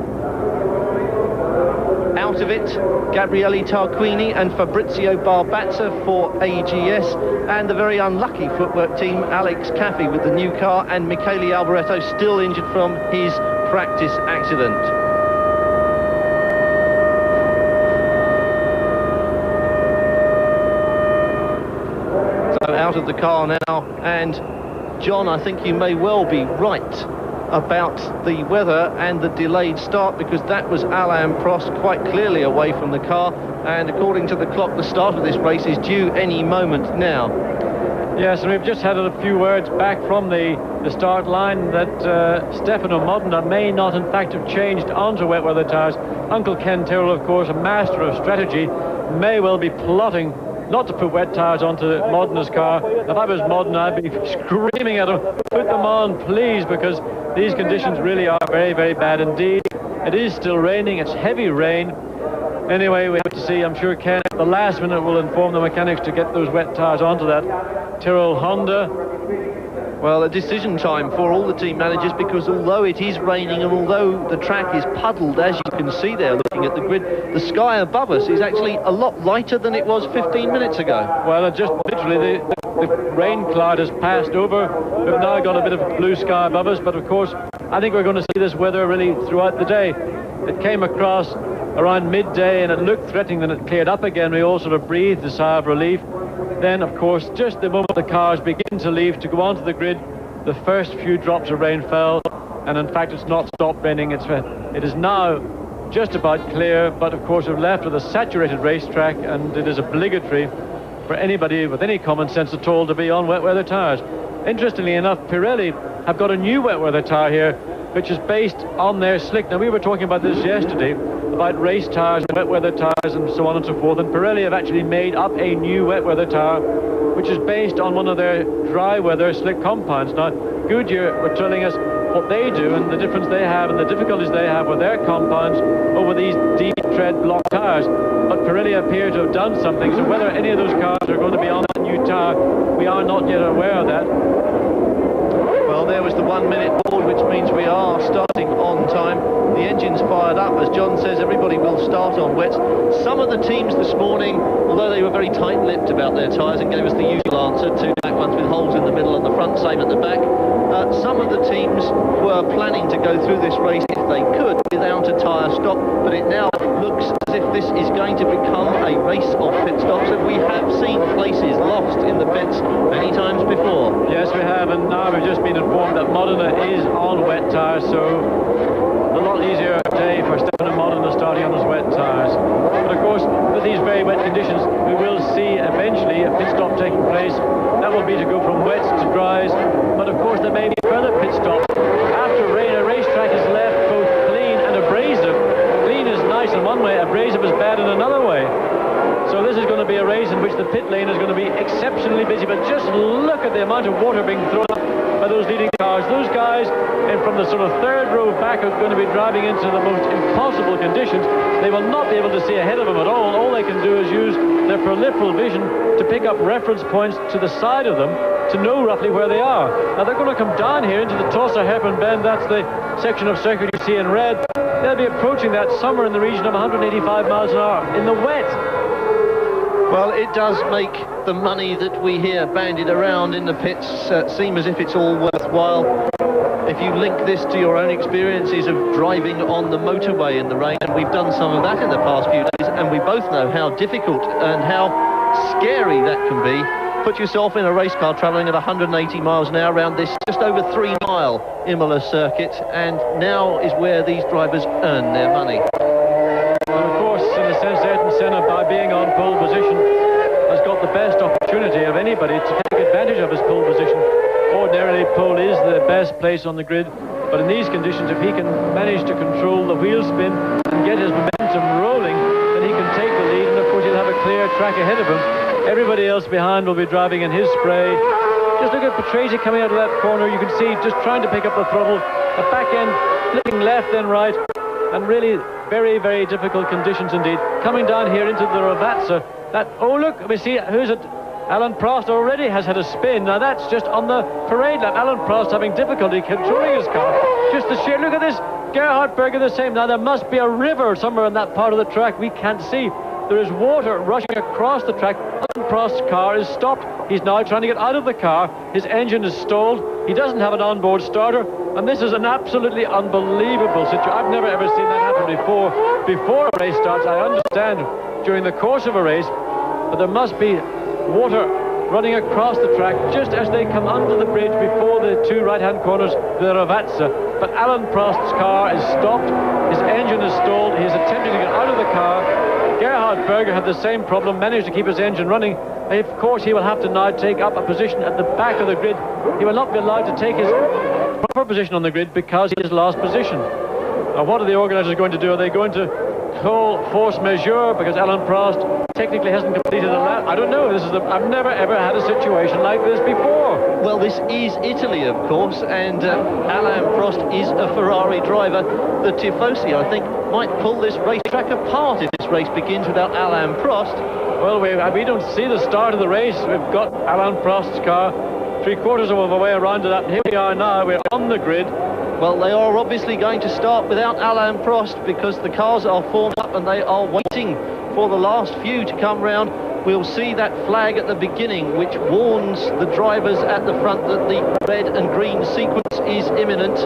Out of it, Gabriele Tarquini and Fabrizio Barbazza for AGS, and the very unlucky footwork team, Alex Caffey with the new car, and Michele Alboreto still injured from his practice accident. So out of the car now, and John, I think you may well be right about the weather and the delayed start, because that was Alain Prost quite clearly away from the car, and according to the clock, the start of this race is due any moment now. Yes, and we've just had a few words back from the start line that Stefano Modena may not in fact have changed onto wet weather tyres. Uncle Ken Tyrrell, of course, a master of strategy, may well be plotting not to put wet tyres onto Modena's car. If I was Modena, I'd be screaming at him, put them on, please, because these conditions really are very, very bad indeed. It is still raining, it's heavy rain. Anyway, we have to see, I'm sure Ken at the last minute will inform the mechanics to get those wet tyres onto that Tyrrell Honda. Well, a decision time for all the team managers, because although it is raining and although the track is puddled, as you can see there looking at the grid, the sky above us is actually a lot lighter than it was 15 minutes ago. Well, just literally the rain cloud has passed over. We've now got a bit of blue sky above us, but of course I think we're going to see this weather really throughout the day. It came across around midday and it looked threatening, then it cleared up again. We all sort of breathed a sigh of relief. Then, of course, just the moment the cars begin to leave to go onto the grid, the first few drops of rain fell, and in fact it's not stopped raining. It is now just about clear, but of course we've left with a saturated racetrack, and it is obligatory for anybody with any common sense at all to be on wet weather tyres. Interestingly enough, Pirelli have got a new wet weather tyre here, which is based on their slick. Now, we were talking about this yesterday, about race tyres and wet weather tyres and so on and so forth, and Pirelli have actually made up a new wet weather tyre, which is based on one of their dry weather slick compounds. Now, Goodyear were telling us what they do and the difference they have and the difficulties they have with their compounds over these deep tread block tyres. But Pirelli appear to have done something, so whether any of those cars are going to be on that new tyre, we are not yet aware of that. Well, there was the 1 minute board, which means we are starting on time. The engine's fired up. As John says, everybody will start on wets. Some of the teams this morning, although they were very tight-lipped about their tyres and gave us the usual answer, two back ones with holes in the middle and the front same at the back, some of the teams were planning to go through this race, if they could, without a tyre stop, but it now looks as if this is going to become a race of pit stops, and we have seen places lost in the pits many times before. Yes, we have, and now we've just been informed that Modena is on wet tyres, so a lot easier day for Stefano Modena starting on those wet tyres. But of course, with these very wet conditions, we will see eventually a pit stop taking place. That will be to go from wets to dries, but of course there may be further pit stops. After rain, a racetrack is left both clean and abrasive. Clean is nice in one way, abrasive is bad in another way. So this is going to be a race in which the pit lane is going to be exceptionally busy, but just look at the amount of water being thrown up by those leading cars. Those guys from the sort of third row back are going to be driving into the most impossible conditions. They will not be able to see ahead of them at all. All they can do is use their peripheral vision to pick up reference points to the side of them to know roughly where they are. Now they're going to come down here into the Tossa Hairpin Bend. That's the section of circuit you see in red. They'll be approaching that somewhere in the region of 185 miles an hour in the wet. Well, it does make the money that we hear bandied around in the pits seem as if it's all worthwhile. If you link this to your own experiences of driving on the motorway in the rain, and we've done some of that in the past few days, and we both know how difficult and how scary that can be. Put yourself in a race car travelling at 180 miles an hour around this just over 3-mile Imola circuit, and now is where these drivers earn their money. And of course, in a sense, Ayrton Senna, by being on pole position, has got the best opportunity of anybody to take advantage of his pole position. Ordinarily, pole is the best place on the grid, but in these conditions, if he can manage to control the wheel spin and get his momentum rolling, then he can take the lead, and of course he'll have a clear track ahead of him. Everybody else behind will be driving in his spray. Just look at Patrese coming out of that corner. You can see just trying to pick up the throttle, the back end flipping left and right, and really very, very difficult conditions indeed. Coming down here into the Ravazza, oh look, we see, who's it? Alan Prost already has had a spin. Now that's just on the parade lap. Alan Prost having difficulty controlling his car. Just the sheer, look at this. Gerhard Berger the same. Now there must be a river somewhere in that part of the track we can't see. There is water rushing across the track. Alan Prost's car is stopped. He's now trying to get out of the car. His engine is stalled. He doesn't have an onboard starter. And this is an absolutely unbelievable situation. I've never ever seen that happen before. Before a race starts, I understand during the course of a race, but there must be water running across the track just as they come under the bridge before the two right-hand corners, the Ravazza. But Alan Prost's car is stopped. His engine is stalled. He's attempting to get out of the car. Gerhard Berger had the same problem, managed to keep his engine running. Of course, he will have to now take up a position at the back of the grid. He will not be allowed to take his proper position on the grid because he has lost position. Now, what are the organisers going to do? Are they going to call force majeure because Alan Prost technically hasn't completed a lap? I don't know. I've never ever had a situation like this before. Well, this is Italy, of course, and Alain Prost is a Ferrari driver. The Tifosi, I think, might pull this racetrack apart if this race begins without Alain Prost. Well, we don't see the start of the race. We've got Alain Prost's car 3/4 of a way around it up, and here we are now. We're on the grid. Well, they are obviously going to start without Alain Prost because the cars are formed up and they are waiting for the last few to come round. We'll see that flag at the beginning which warns the drivers at the front that the red and green sequence is imminent.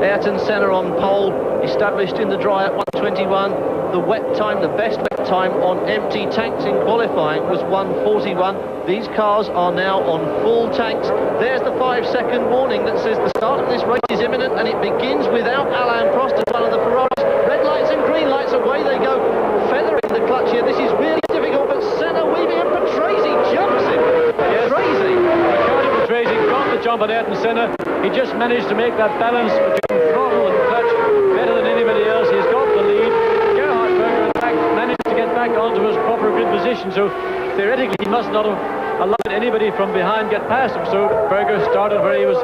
Ayrton Senna on pole, established in the dry at 1:21. The wet time, the best wet time on empty tanks in qualifying was 1:41. These cars are now on full tanks. There's the 5-second warning that says the start of this race is imminent, and it begins without Alain Prost as one of the Ferraris. Red lights and green lights, away they go, feathering the clutch here. This is really difficult, but Senna weaving and Patrese jumps him. Yes. Crazy. Riccardo Patrese got the jump on Ayrton Senna. He just managed to make that balance between throttle and clutch better than anybody else. He's got the lead. Gerhard Berger, in fact, managed to get back onto his proper grid position, so theoretically he must not have allowed anybody from behind get past him. So Berger started where he was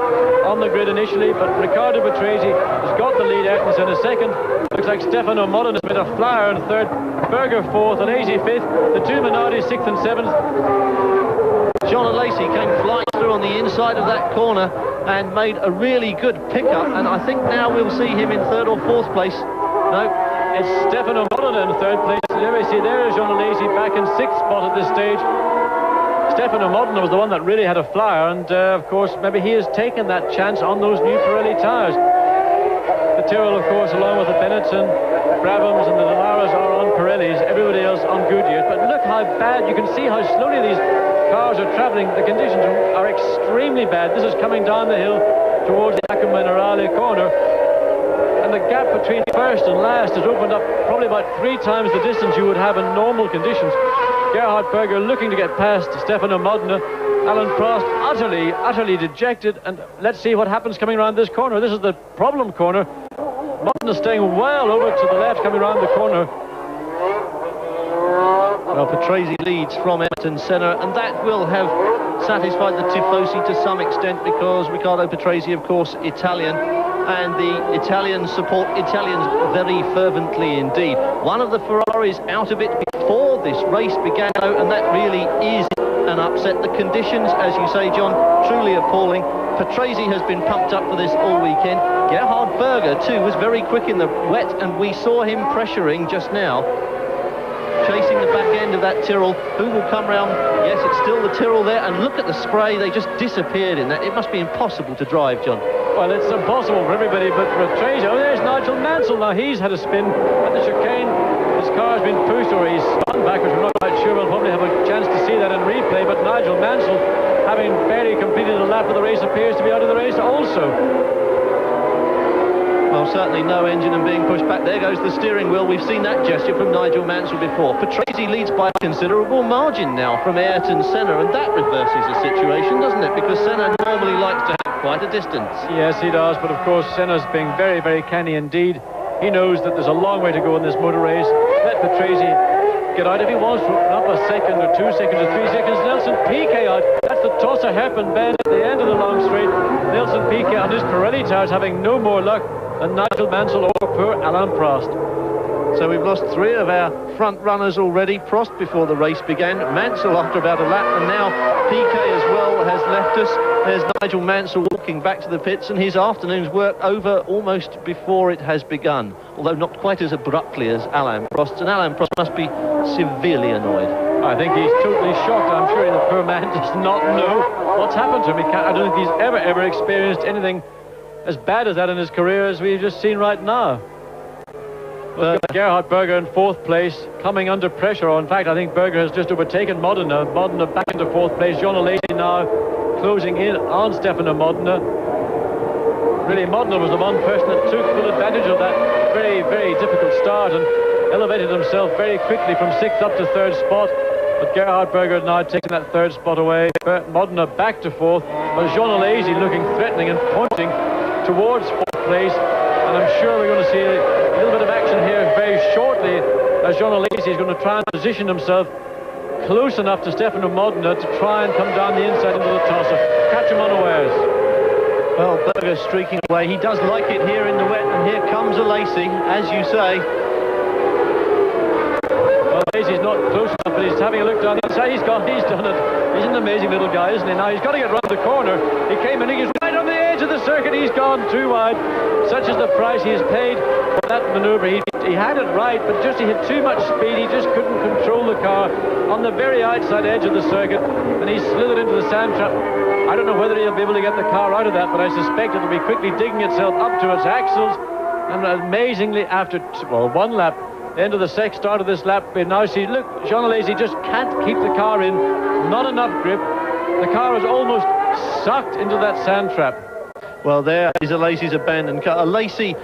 on the grid initially, but Riccardo Patrese has got the lead. Ayrton Senna second. Looks like Stefano Modena has made a flyer in third. Berger fourth and Azy fifth. The two Minardi 6th and 7th. John Lacey came flying through on the inside of that corner and made a really good pickup, and I think now we'll see him in third or fourth place. No, it's Stefano Modena in third place. There we see there is John Lacey back in 6th spot at this stage. Stefano Modena was the one that really had a flyer, and of course maybe he has taken that chance on those new Pirelli tyres. The Tyrrell, of course, along with the Benetton, Brabhams and the Dalaras are on Pirellis, everybody else on Goodyears. But look how bad, you can see how slowly these cars are travelling. The conditions are extremely bad. This is coming down the hill towards the Acqua Minerale corner, and the gap between first and last has opened up probably about 3 times the distance you would have in normal conditions. Gerhard Berger looking to get past Stefano Modena. Alan Prost utterly dejected, and let's see what happens coming around this corner. This is the problem corner. Modena staying well over to the left coming around the corner. Well, Patrese leads from Ayrton Senna, and that will have satisfied the Tifosi to some extent because Riccardo Patrese, of course, Italian, and the Italians support Italians very fervently indeed. One of the Ferraris out of it before this race began, and that really is an upset. The conditions, as you say, John, truly appalling. Patrese has been pumped up for this all weekend. Gerhard Berger, too, was very quick in the wet, and we saw him pressuring just now. chasing the back end of that Tyrrell. Who will come round? Yes, it's still the Tyrrell there, and look at the spray. They just disappeared in that. It must be impossible to drive, John. Well, it's impossible for everybody but for Tracy. Oh, there's Nigel Mansell. Now, he's had a spin at the chicane. His car's been pushed, or he's spun backwards. We're not quite sure. We'll probably have a chance to see that in replay. But Nigel Mansell, having barely completed a lap of the race, appears to be out of the race also. Well, certainly no engine and being pushed back. There goes the steering wheel. We've seen that gesture from Nigel Mansell before. Patrese leads by a considerable margin now from Ayrton Senna, and that reverses the situation, doesn't it? Because Senna normally likes to have quite a distance. Yes, he does, but of course Senna's being very, very canny indeed. He knows that there's a long way to go in this motor race. Let Patrese get out if he wants for up a second or 2 seconds or 3 seconds. Nelson Piquet out. That's the tosser hairpin bend at the end of the long straight. Nelson Piquet on his Pirelli tires having no more luck than Nigel Mansell or poor Alain Prost. So we've lost 3 of our front runners already. Prost before the race began, Mansell after about a lap, and now Piquet as well has left us. There's Nigel Mansell walking back to the pits, and his afternoon's work over almost before it has begun, although not quite as abruptly as Alain Prost, and Alain Prost must be severely annoyed. I think he's totally shocked. I'm sure the poor man does not know what's happened to him. I don't think he's ever experienced anything as bad as that in his career as we've just seen right now. Gerhard Berger in 4th place, coming under pressure. Or in fact, I think Berger has just overtaken Modena. Modena back into 4th place. John O'Leary now closing in on Stefano Modena. Really, Modena was the one person that took full advantage of that very, very difficult start and elevated himself very quickly from 6th up to 3rd spot. But Gerhard Berger now taking that 3rd spot away. Modena back to 4th. But Jean Alesi looking threatening and pointing towards 4th place. And I'm sure we're going to see a little bit of action here very shortly, as Jean Alesi is going to try and position himself close enough to Stefano Modena to try and come down the inside into the tosser. Catch him unawares. Well, Berger streaking away. He does like it here in the wet, and here comes Alesi, as you say. Well, Alesi's not close enough, but he's having a look down the inside. He's done it. He's an amazing little guy, isn't he? Now he's got to get round the corner. He came in, he's right on the edge of the circuit. He's gone too wide. Such is the price he has paid for that manoeuvre. He had it right, but just he had too much speed. He just couldn't control the car on the very outside edge of the circuit, and he slithered into the sand trap. I don't know whether he'll be able to get the car out of that, but I suspect it'll be quickly digging itself up to its axles. And amazingly, after one lap, the end of the start of this lap, we now see, look, Jean Alesi just can't keep the car in. Not enough grip. The car is almost sucked into that sand trap. Well, there is Alesi's abandoned car. Alesi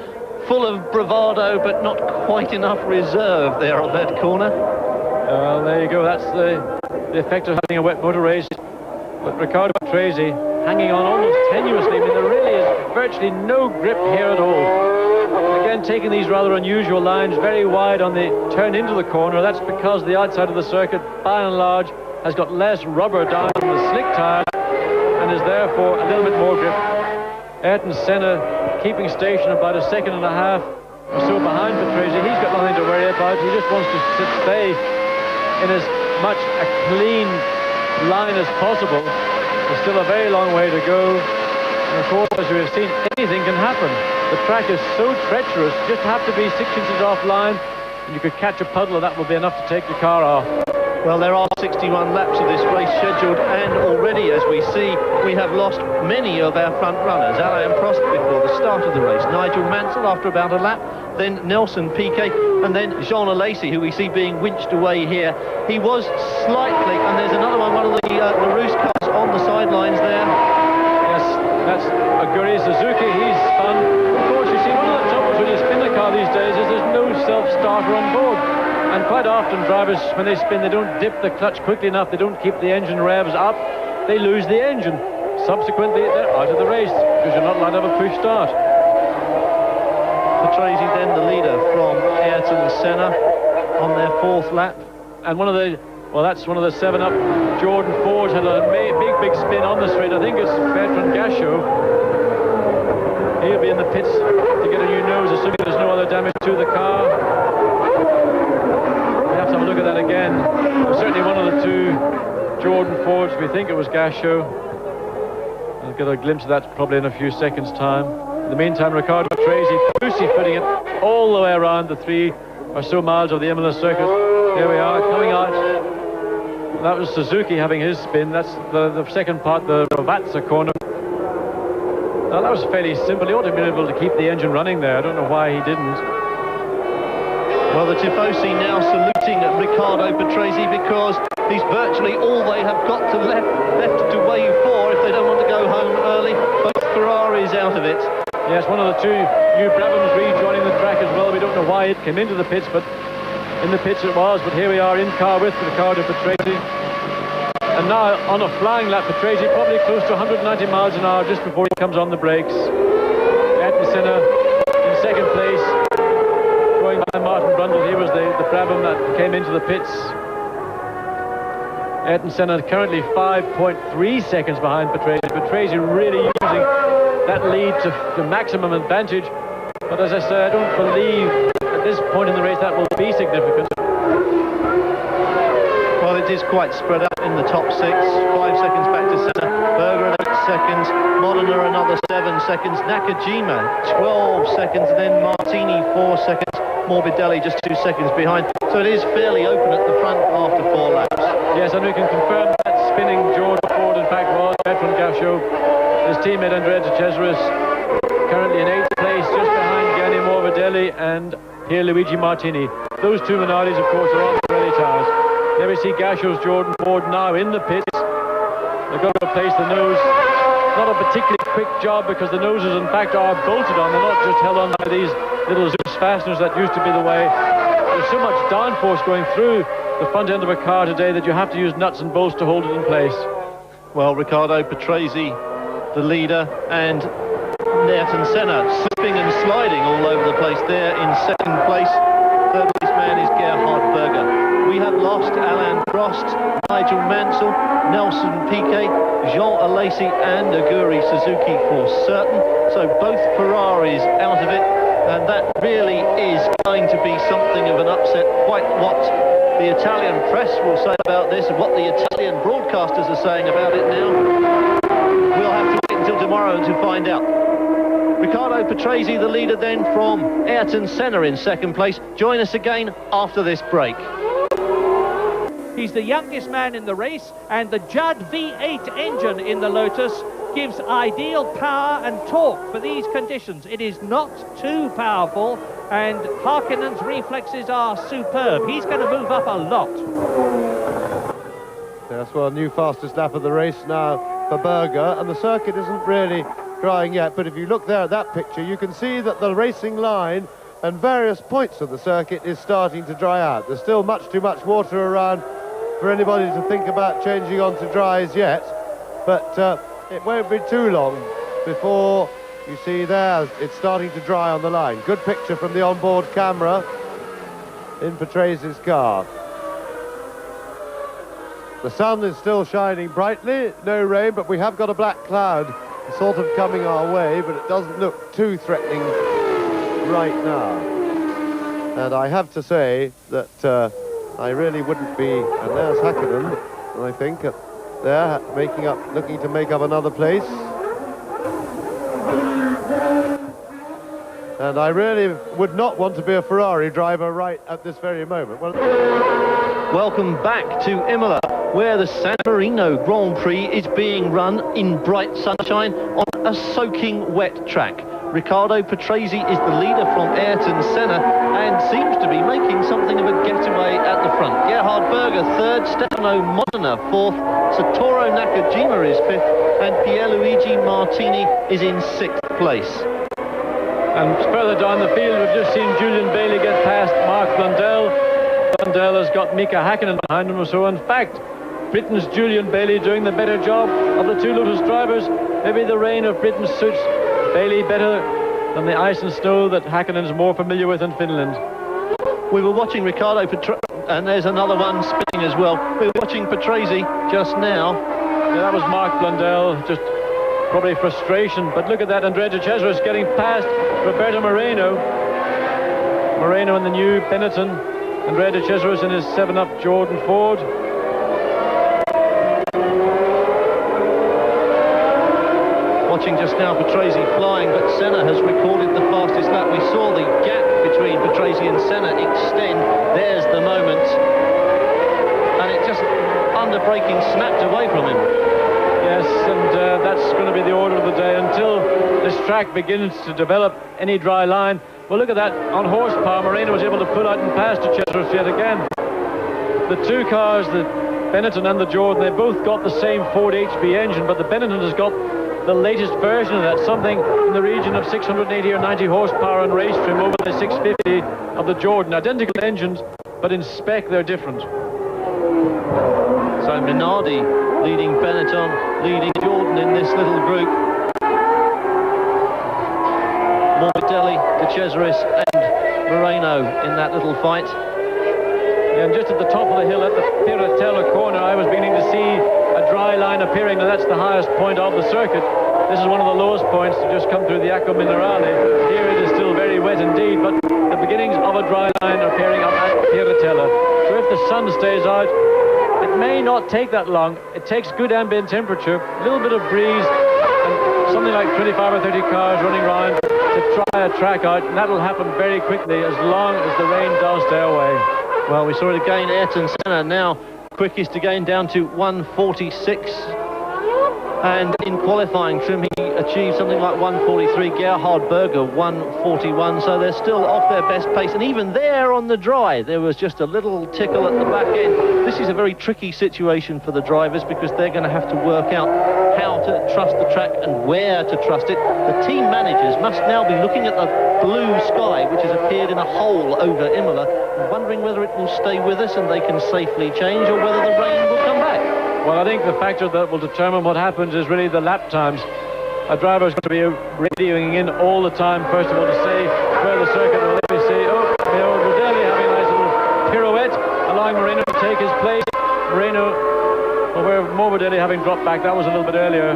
full of bravado, but not quite enough reserve there on that corner. Well, there you go. That's the effect of having a wet motor race. But Riccardo Patrese hanging on almost tenuously. I mean, there really is virtually no grip here at all. Again, taking these rather unusual lines very wide on the turn into the corner. That's because the outside of the circuit, by and large, has got less rubber down on the slick tires and is therefore a little bit more grip. Ayrton Senna keeping station about 1.5 seconds or so behind Patrese. He's got nothing to worry about. He just wants to stay in as much a clean line as possible. There's still a very long way to go. And of course, as we have seen, anything can happen. The track is so treacherous, you just have to be 6 inches offline, and you could catch a puddle, and that will be enough to take your car off. Well, there are 61 laps of this race scheduled, and already, as we see, we have lost many of our front runners. Alain Prost before the start of the race, Nigel Mansell after about a lap, then Nelson Piquet, and then Jean Alesi, who we see being winched away here. He was slightly, and there's another one of the LaRousse cars on the sidelines there. Yes, that's Aguri Suzuki. He's spun. Of course, you see, one of the troubles when you spin the car these days is there's no self-starter on board. And quite often drivers, when they spin, they don't dip the clutch quickly enough, they don't keep the engine revs up, they lose the engine. Subsequently, they're out of the race because you're not allowed to have a push start. Patrese then the leader from Ayrton Senna on their 4th lap. And that's one of the 7-up. Jordan Ford had a big spin on the straight. I think it's Bertrand Gachot. He'll be in the pits to get a new nose, assuming there's no other damage to the car. We have to have a look at that again. Certainly one of the 2 Jordan Fords. We think it was Gachot. We'll get a glimpse of that probably in a few seconds' time. In the meantime, Riccardo Patrese pussyfooting it all the way around the 3 or so miles of the Imola circuit. Here we are, coming out. That was Suzuki having his spin. That's the second part, the Vatsa corner. Now, that was fairly simple. He ought to have been able to keep the engine running there. I don't know why he didn't. Well, the Tifosi now saluting Riccardo Patrese because he's virtually all they have got to left to wave for if they don't want to go home early. Both Ferraris out of it. Yes, one of the two new Brabhams rejoining the track as well. We don't know why it came into the pits, but in the pits it was. But here we are in car with Riccardo Patrese. And now on a flying lap, Patrese probably close to 190 miles an hour just before he comes on the brakes. Ayrton Senna in second place, going by Martin Brundle. He was the Brabham that came into the pits. Ayrton Senna currently 5.3 seconds behind Patrese. Patrese really using that lead to maximum advantage. But as I say, I don't believe at this point in the race that will be significant. Well, it is quite spread out in the top 6. 5 seconds back to Senna. Berger at 8 seconds. Modena another 7 seconds. Nakajima 12 seconds. And then Martini 4 seconds. Morbidelli just 2 seconds behind. So it is fairly open at the front after 4 laps. Yes, and we can confirm that spinning George Ford, in fact, was Bertrand Gachot. His teammate Andrea De Cesaris currently in 8th place, just behind Gianni Morbidelli and Pierluigi Martini. Those two Minardis, of course, are on the rally tires. There we see Gachot's Jordan Ford now in the pits. They've got to replace the nose. Not a particularly quick job because the noses, in fact, are bolted on. They're not just held on by these little Zeus fasteners that used to be the way. There's so much downforce going through the front end of a car today that you have to use nuts and bolts to hold it in place. Well, Riccardo Patrese, the leader, and Ayrton Senna slipping and sliding all over the place there in second place. Third place man is Gerhard Berger. We have lost Alain Prost, Nigel Mansell, Nelson Piquet, Jean Alesi and Aguri Suzuki for certain. So both Ferraris out of it, and that really is going to be something of an upset. Quite what the Italian press will say about this and what the Italian broadcasters are saying about it now. We'll have to wait until tomorrow to find out. Riccardo Patrese, the leader then from Ayrton Senna in second place. Join us again after this break. He's the youngest man in the race, and the Judd V8 engine in the Lotus gives ideal power and torque for these conditions. It is not too powerful, and Harkkonen's reflexes are superb. He's going to move up a lot. Yes, well, new fastest lap of the race now for Berger, and the circuit isn't really drying yet, but if you look there at that picture, you can see that the racing line and various points of the circuit is starting to dry out. There's still much too much water around for anybody to think about changing on to dries yet, but it won't be too long before you see there it's starting to dry on the line. Good picture from the onboard camera in Patrese's car. The sun is still shining brightly, no rain, but we have got a black cloud sort of coming our way, but it doesn't look too threatening right now. And I have to say that I really wouldn't be, and there's Häkkinen, I think, there looking to make up another place. And I really would not want to be a Ferrari driver right at this very moment. Welcome back to Imola, where the San Marino Grand Prix is being run in bright sunshine on a soaking wet track. Riccardo Patrese is the leader from Ayrton Senna and seems to be making something of a getaway at the front. Gerhard Berger third, Stefano Modena fourth, Satoru Nakajima is fifth, and Pierluigi Martini is in sixth place. And further down the field, we've just seen Julian Bailey get past Mark Blundell. Blundell has got Mika Häkkinen behind him, so in fact, Britain's Julian Bailey doing the better job of the two Lotus drivers. Maybe the rain of Britain suits Bailey better than the ice and snow that Häkkinen is more familiar with in Finland. We were watching Riccardo Patrese, and there's another one spinning as well. We were watching Patrese just now. Yeah, that was Mark Blundell, just probably frustration, but look at that, Andrea De Cesaris getting past Roberto Marino. Marino in the new Benetton, Andrea De Cesaris in his 7-Up Jordan Ford. What watching just now Patrese flying, but Senna has recorded the fastest lap. We saw the gap between Patrese and Senna extend. There's the moment. And it just, under braking, snapped away from him. Yes, and that's going to be the order of the day until this track begins to develop any dry line. Well, look at that. On horsepower, Marino was able to pull out and pass to Chesros yet again. The two cars, the Benetton and the Jordan, they both got the same Ford HB engine, but the Benetton has got the latest version of that, something in the region of 680 or 90 horsepower and race trim over the 650 of the Jordan. Identical engines, but in spec they're different. So Minardi leading Benetton, leading Jordan in this little group. Morbidelli, De Cesaris and Marino in that little fight. Yeah, and just at the top of the hill at the Piratella corner, I was beginning to see a dry line appearing. Now that's the highest point of the circuit. This is one of the lowest points to just come through the Acqua Minerale. Here it is still very wet indeed, but the beginnings of a dry line are appearing up at Piratella. So if the sun stays out, it may not take that long. It takes good ambient temperature, a little bit of breeze, and something like 25 or 30 cars running around to try a track out, and that'll happen very quickly as long as the rain does stay away. Well, we saw it again. Ayrton Senna now quickest again, down to 1:46. And in qualifying trim, he achieved something like 1:43. Gerhard Berger 1:41. So they're still off their best pace. And even there on the dry, there was just a little tickle at the back end. This is a very tricky situation for the drivers because they're going to have to work out how to trust the track and where to trust it. The team managers must now be looking at the blue sky, which has appeared in a hole over Imola, and wondering whether it will stay with us and they can safely change, or whether the rain will come back. Well, I think the factor that will determine what happens is really the lap times. A driver is going to be radioing in all the time, first of all, to say where the circuit will. Let me see. Oh, Morbidelli having a nice little pirouette, allowing Marino to take his place. Marino, well, where Morbidelli having dropped back, that was a little bit earlier.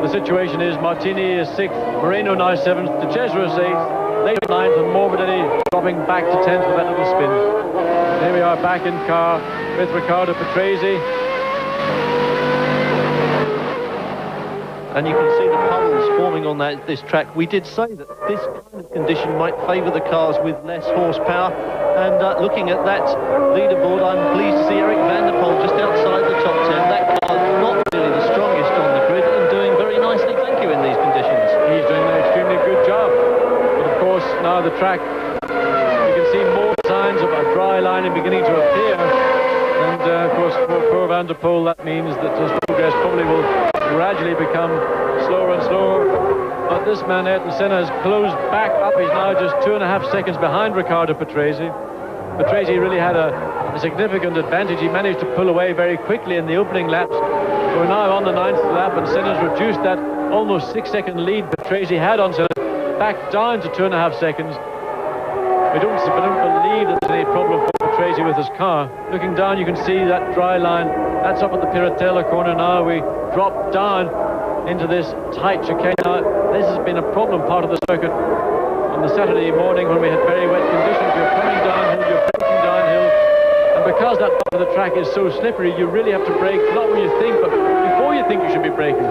The situation is Martini is 6th, Marino now 7th, De Cesaris 8th, late 9th, and Morbidelli dropping back to 10th with that little spin. Here we are back in car with Riccardo Patrese. And you can see the puddles forming on this track. We did say that this kind of condition might favour the cars with less horsepower. And looking at that leaderboard, I'm pleased to see Eric van der Poel just outside the top 10. That car not really the strongest on the grid and doing very nicely, thank you, in these conditions. He's doing an extremely good job. But of course, now the track, you can see more signs of a dry line beginning to appear. And of course, for poor van der Poel, that means that his progress probably will gradually become slower and slower. But this man, Ayrton Senna, has closed back up. He's now just 2.5 seconds behind Riccardo Patrese. Patrese really had a significant advantage. He managed to pull away very quickly in the opening laps. We're now on the 9th lap, and Senna's reduced that almost 6-second lead Patrese had on Senna back down to 2.5 seconds. We don't believe that there's any problem for Patrese with his car. Looking down, you can see that dry line. That's up at the Piratella corner now. We drop down into this tight chicane. Now, this has been a problem part of the circuit on the Saturday morning when we had very wet conditions. You're coming downhill, you're braking downhill, and because that part of the track is so slippery, you really have to brake, not when you think, but before you think you should be braking.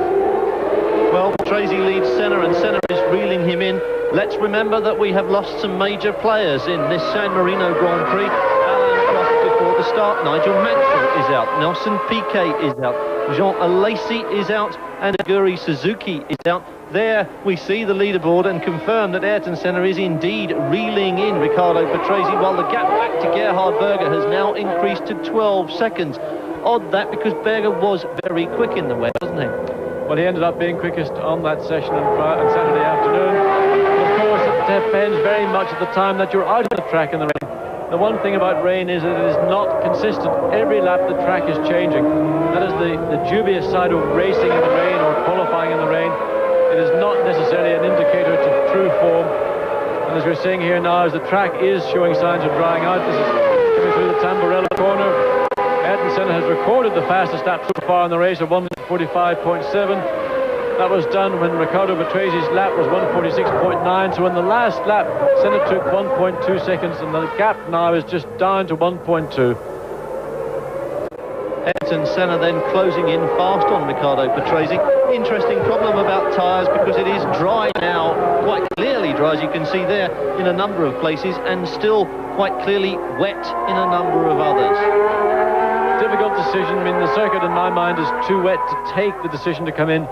Well, Patrese leads Senna, and Senna is reeling him in. Let's remember that we have lost some major players in this San Marino Grand Prix. Alain Prost before the start. Nigel Mansell is out. Nelson Piquet is out. Jean Alesi is out. And Aguri Suzuki is out. There we see the leaderboard and confirm that Ayrton Senna is indeed reeling in Riccardo Patrese, while the gap back to Gerhard Berger has now increased to 12 seconds. Odd that, because Berger was very quick in the wet, wasn't he? Well, he ended up being quickest on that session on Saturday afternoon. Of course, it depends very much at the time that you're out on the track in the rain. The one thing about rain is that it is not consistent. Every lap the track is changing. That is the dubious side of racing in the rain or qualifying in the rain. It is not necessarily an indicator to true form. And as we're seeing here now, as the track is showing signs of drying out, this is coming through the Tamburello corner. Ayrton Senna has recorded the fastest lap so far in the race of 1:45.7. That was done when Riccardo Patrese's lap was 1:46.9. So in the last lap, Senna took 1.2 seconds, and the gap now is just down to 1.2. Ayrton Senna then closing in fast on Riccardo Patrese. Interesting problem about tyres because it is dry now, quite clearly dry, as you can see there in a number of places, and still quite clearly wet in a number of others. Difficult decision. I mean, the circuit in my mind is too wet to take the decision to come in,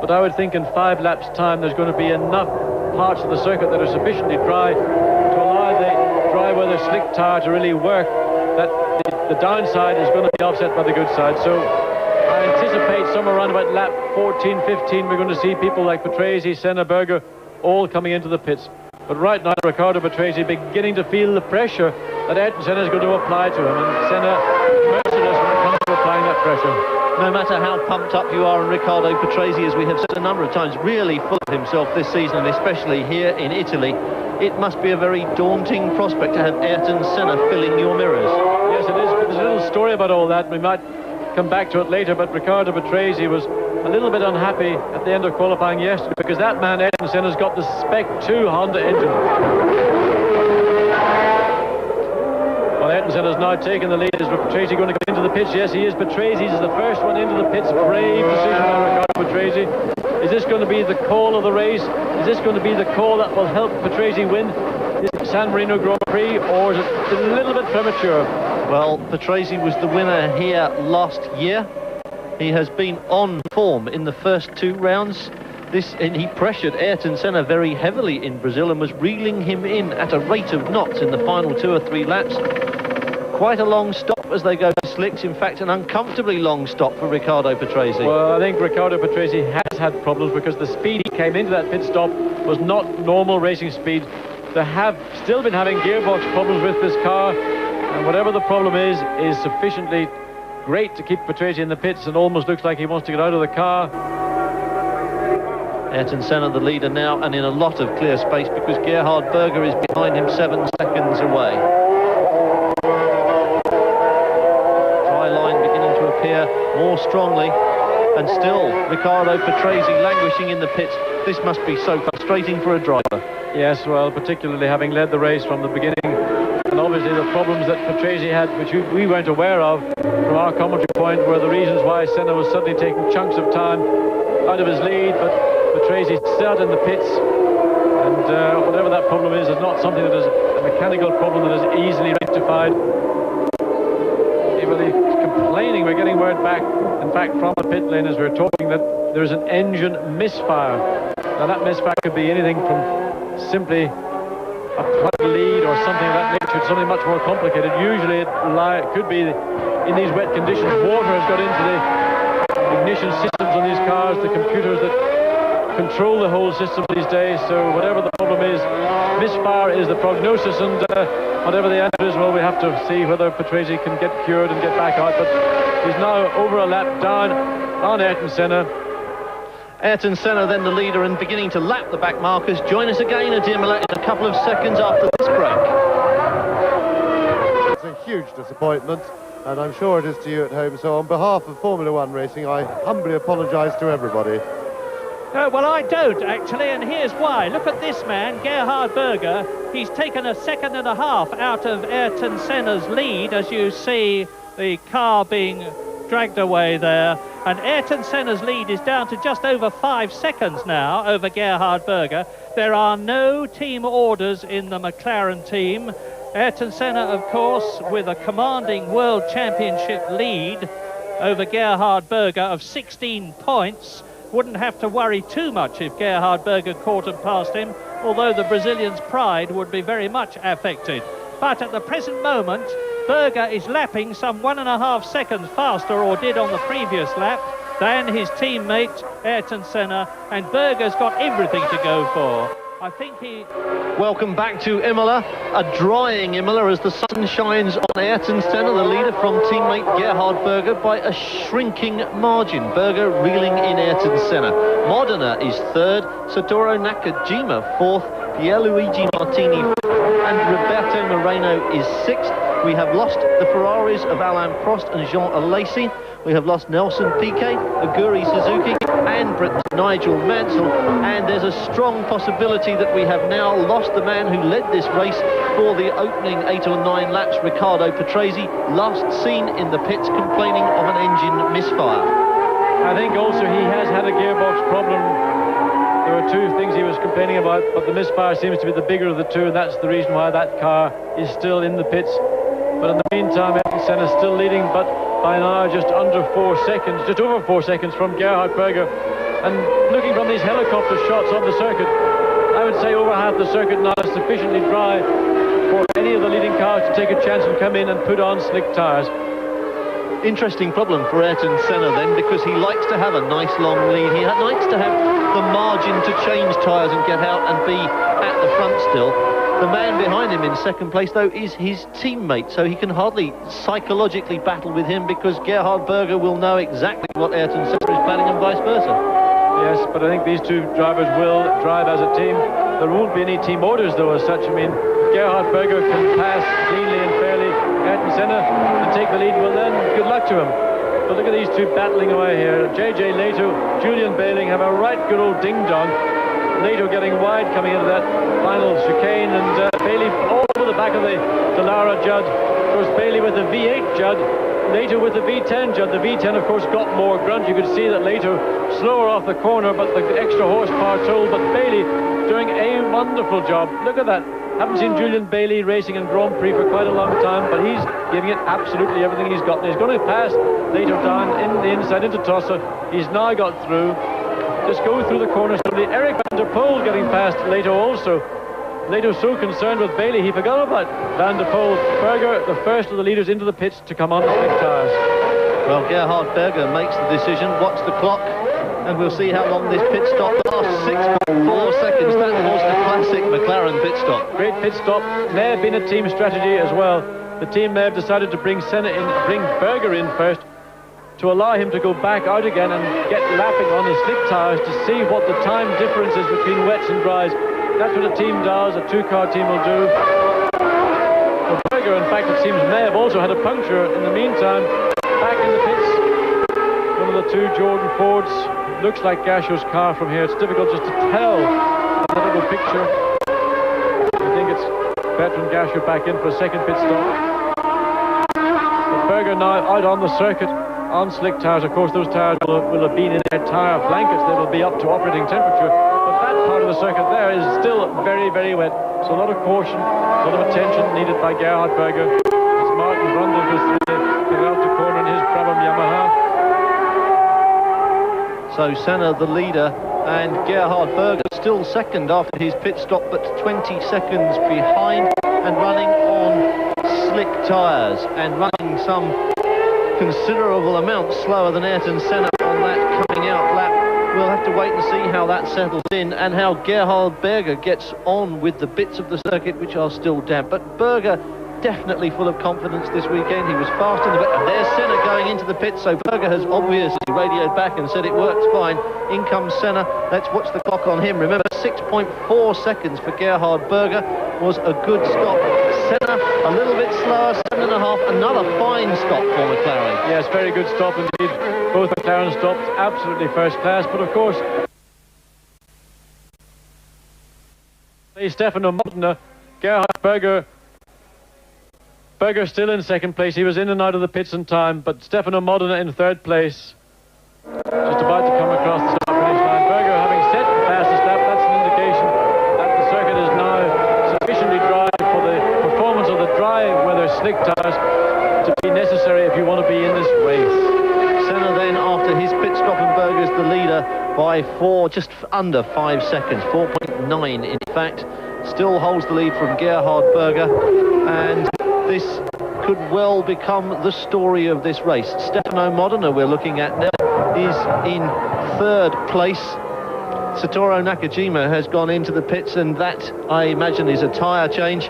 but I would think in 5 laps time there's going to be enough parts of the circuit that are sufficiently dry to allow the dry weather slick tyre to really work, that the downside is going to be offset by the good side. So I anticipate somewhere around about lap 14, 15 we're going to see people like Patrese, Senna, Berger all coming into the pits. But right now Riccardo Patrese beginning to feel the pressure that Ayrton Senna is going to apply to him, and Senna merciless when it comes to applying that pressure. No matter how pumped up you are, and Riccardo Patrese, as we have said a number of times, really full of himself this season, and especially here in Italy, it must be a very daunting prospect to have Ayrton Senna filling your mirrors. Yes, it is. But there's a little story about all that. We might come back to it later, but Riccardo Patrese was a little bit unhappy at the end of qualifying yesterday because that man, Ayrton Senna, has got the Spec 2 Honda engine. Well, Ayrton Senna has now taken the lead. Is Patrese going to get into the pits? Yes, he is. Patrese is the first one into the pits. Brave decision by Riccardo Patrese. Is this going to be the call of the race? Is this going to be the call that will help Patrese win this San Marino Grand Prix, or is it a little bit premature? Well, Patrese was the winner here last year. He has been on form in the first 2 rounds. And he pressured Ayrton Senna very heavily in Brazil and was reeling him in at a rate of knots in the final 2 or 3 laps. Quite a long stop as they go to slicks. In fact, an uncomfortably long stop for Riccardo Patrese. Well, I think Riccardo Patrese has had problems because the speed he came into that pit stop was not normal racing speed. They have still been having gearbox problems with this car, and whatever the problem is sufficiently great to keep Patrese in the pits, and almost looks like he wants to get out of the car. Ayrton Senna the leader now, and in a lot of clear space because Gerhard Berger is behind him 7 seconds away. Dry line beginning to appear more strongly, and still Riccardo Patrese languishing in the pits. This must be so frustrating for a driver. Yes, well, particularly having led the race from the beginning, and obviously the problems that Patrese had, which we weren't aware of from our commentary point, were the reasons why Senna was suddenly taking chunks of time out of his lead, but Patrese still in the pits, and whatever that problem is not something that is a mechanical problem that is easily rectified. He's complaining, we're getting word back, in fact, from the pit lane as we're talking, that there's an engine misfire. Now that misfire could be anything from simply a plug lead or something of that nature. It's something much more complicated. Usually it could be in these wet conditions, water has got into the ignition systems on these cars, the computers that control the whole system these days. So whatever the problem is, misfire is the prognosis, and whatever the answer is, well, we have to see whether Patrese can get cured and get back out. But he's now over a lap down on Ayrton Senna. Ayrton Senna then the leader and beginning to lap the back markers. Join us again at Imola in a couple of seconds after this break. It's a huge disappointment, and I'm sure it is to you at home. So on behalf of Formula One racing, I humbly apologise to everybody. Well, I don't, actually, and here's why. Look at this man, Gerhard Berger. He's taken a 1.5 seconds out of Ayrton Senna's lead, as you see the car being dragged away there. And Ayrton Senna's lead is down to just over 5 seconds now over Gerhard Berger. There are no team orders in the McLaren team. Ayrton Senna, of course, with a commanding World Championship lead over Gerhard Berger of 16 points. Wouldn't have to worry too much if Gerhard Berger caught and passed him, although the Brazilian's pride would be very much affected. But at the present moment, Berger is lapping some 1.5 seconds faster, or did on the previous lap, than his teammate Ayrton Senna, and Berger's got everything to go for. I think he... Welcome back to Imola, a drying Imola as the sun shines on Ayrton Senna, the leader, from teammate Gerhard Berger by a shrinking margin. Berger reeling in Ayrton Senna. Modena is third, Satoru Nakajima fourth, Pierluigi Martini fifth, and Roberto Marino is sixth. We have lost the Ferraris of Alain Prost and Jean Alesi. We have lost Nelson Piquet, Aguri Suzuki and Britain Nigel Mansell, and there's a strong possibility that we have now lost the man who led this race for the opening 8 or 9 laps, Riccardo Patrese, last seen in the pits complaining of an engine misfire. I think also he has had a gearbox problem. There are 2 things he was complaining about, but the misfire seems to be the bigger of the 2, and that's the reason why that car is still in the pits. But in the meantime, Ayrton Senna is still leading, but by now just under 4 seconds, just over 4 seconds from Gerhard Berger. And looking from these helicopter shots on the circuit, I would say over half the circuit now is sufficiently dry for any of the leading cars to take a chance and come in and put on slick tyres. Interesting problem for Ayrton Senna then, because he likes to have a nice long lead. He likes to have the margin to change tyres and get out and be at the front still. The man behind him in second place, though, is his teammate, so he can hardly psychologically battle with him, because Gerhard Berger will know exactly what Ayrton Senna is planning and vice versa. Yes, but I think these 2 drivers will drive as a team. There won't be any team orders, though, as such. I mean, Gerhard Berger can pass cleanly and fairly Ayrton Senna and take the lead. Well, then, good luck to him. But look at these 2 battling away here. JJ Leto, Julian Bayling have a right good old ding-dong. Leto getting wide coming into that final chicane, and Bailey all over the back of the Dallara Judd. Of course, Bailey with the V8 Judd, Leto with the V10 Judd. The V10, of course, got more grunt. You could see that Leto slower off the corner, but the extra horsepower told. But Bailey doing a wonderful job. Look at that. Haven't seen Julian Bailey racing in Grand Prix for quite a long time, but he's giving it absolutely everything he's got. And he's going to pass Leto down in the inside into Tossa. He's now got through. Just go through the corner slowly. Eric van der Poel getting past Leto also. Leto's so concerned with Bailey, he forgot about Van der Poel. Berger, the first of the leaders into the pits to come on the slick tyres. Well, Gerhard Berger makes the decision. Watch the clock, and we'll see how long this pit stop lasts. 6.4 seconds. That was the classic McLaren pit stop. Great pit stop. May have been a team strategy as well. The team may have decided to bring Senna in, bring Berger in first, to allow him to go back out again and get lapping on the slick tyres to see what the time difference is between wets and dries. That's what a team does, a 2-car team will do. Well, Berger, in fact, it seems, may have also had a puncture in the meantime. Back in the pits, one of the 2 Jordan Fords. Looks like Gasho's car from here. It's difficult just to tell from the little picture. I think it's Bertrand Gasho back in for a second pit stop. But Berger now out on the circuit on slick tyres. Of course, those tyres will have been in their tyre blankets. They will be up to operating temperature. But that part of the circuit there is still very, very wet. So a lot of caution, a lot of attention needed by Gerhard Berger. As Martin Brundle goes through the Peralta corner in his Brabham Yamaha. So Senna the leader, and Gerhard Berger still second after his pit stop, but 20 seconds behind and running on slick tyres and running some considerable amount slower than Ayrton Senna on that coming out lap. We'll have to wait and see how that settles in and how Gerhard Berger gets on with the bits of the circuit which are still damp. But Berger definitely full of confidence this weekend. He was fast in the bit, and there's Senna going into the pit, so Berger has obviously radioed back and said it works fine. In comes Senna. Let's watch the clock on him. Remember, 6.4 seconds for Gerhard Berger was a good stop. Senna a little bit slower, 7.5. Another fine stop for McLaren. Yes, very good stop indeed. Both McLaren stopped absolutely first class, but of course Stefano Modena, Gerhard Berger still in second place. He was in and out of the pits in time, but Stefano Modena in third place, just about to come across the start finish line. Berger having set the fastest lap. That's an indication that the circuit is now sufficiently dry for the performance of the dry weather slick tyres to be necessary if you want to be in this race. Senna then, after his pit stop, and Berger's the leader by just under 5 seconds, 4.9 in fact. Still holds the lead from Gerhard Berger, and this could well become the story of this race. Stefano Modena, we're looking at now, is in third place. Satoru Nakajima has gone into the pits, and that, I imagine, is a tyre change.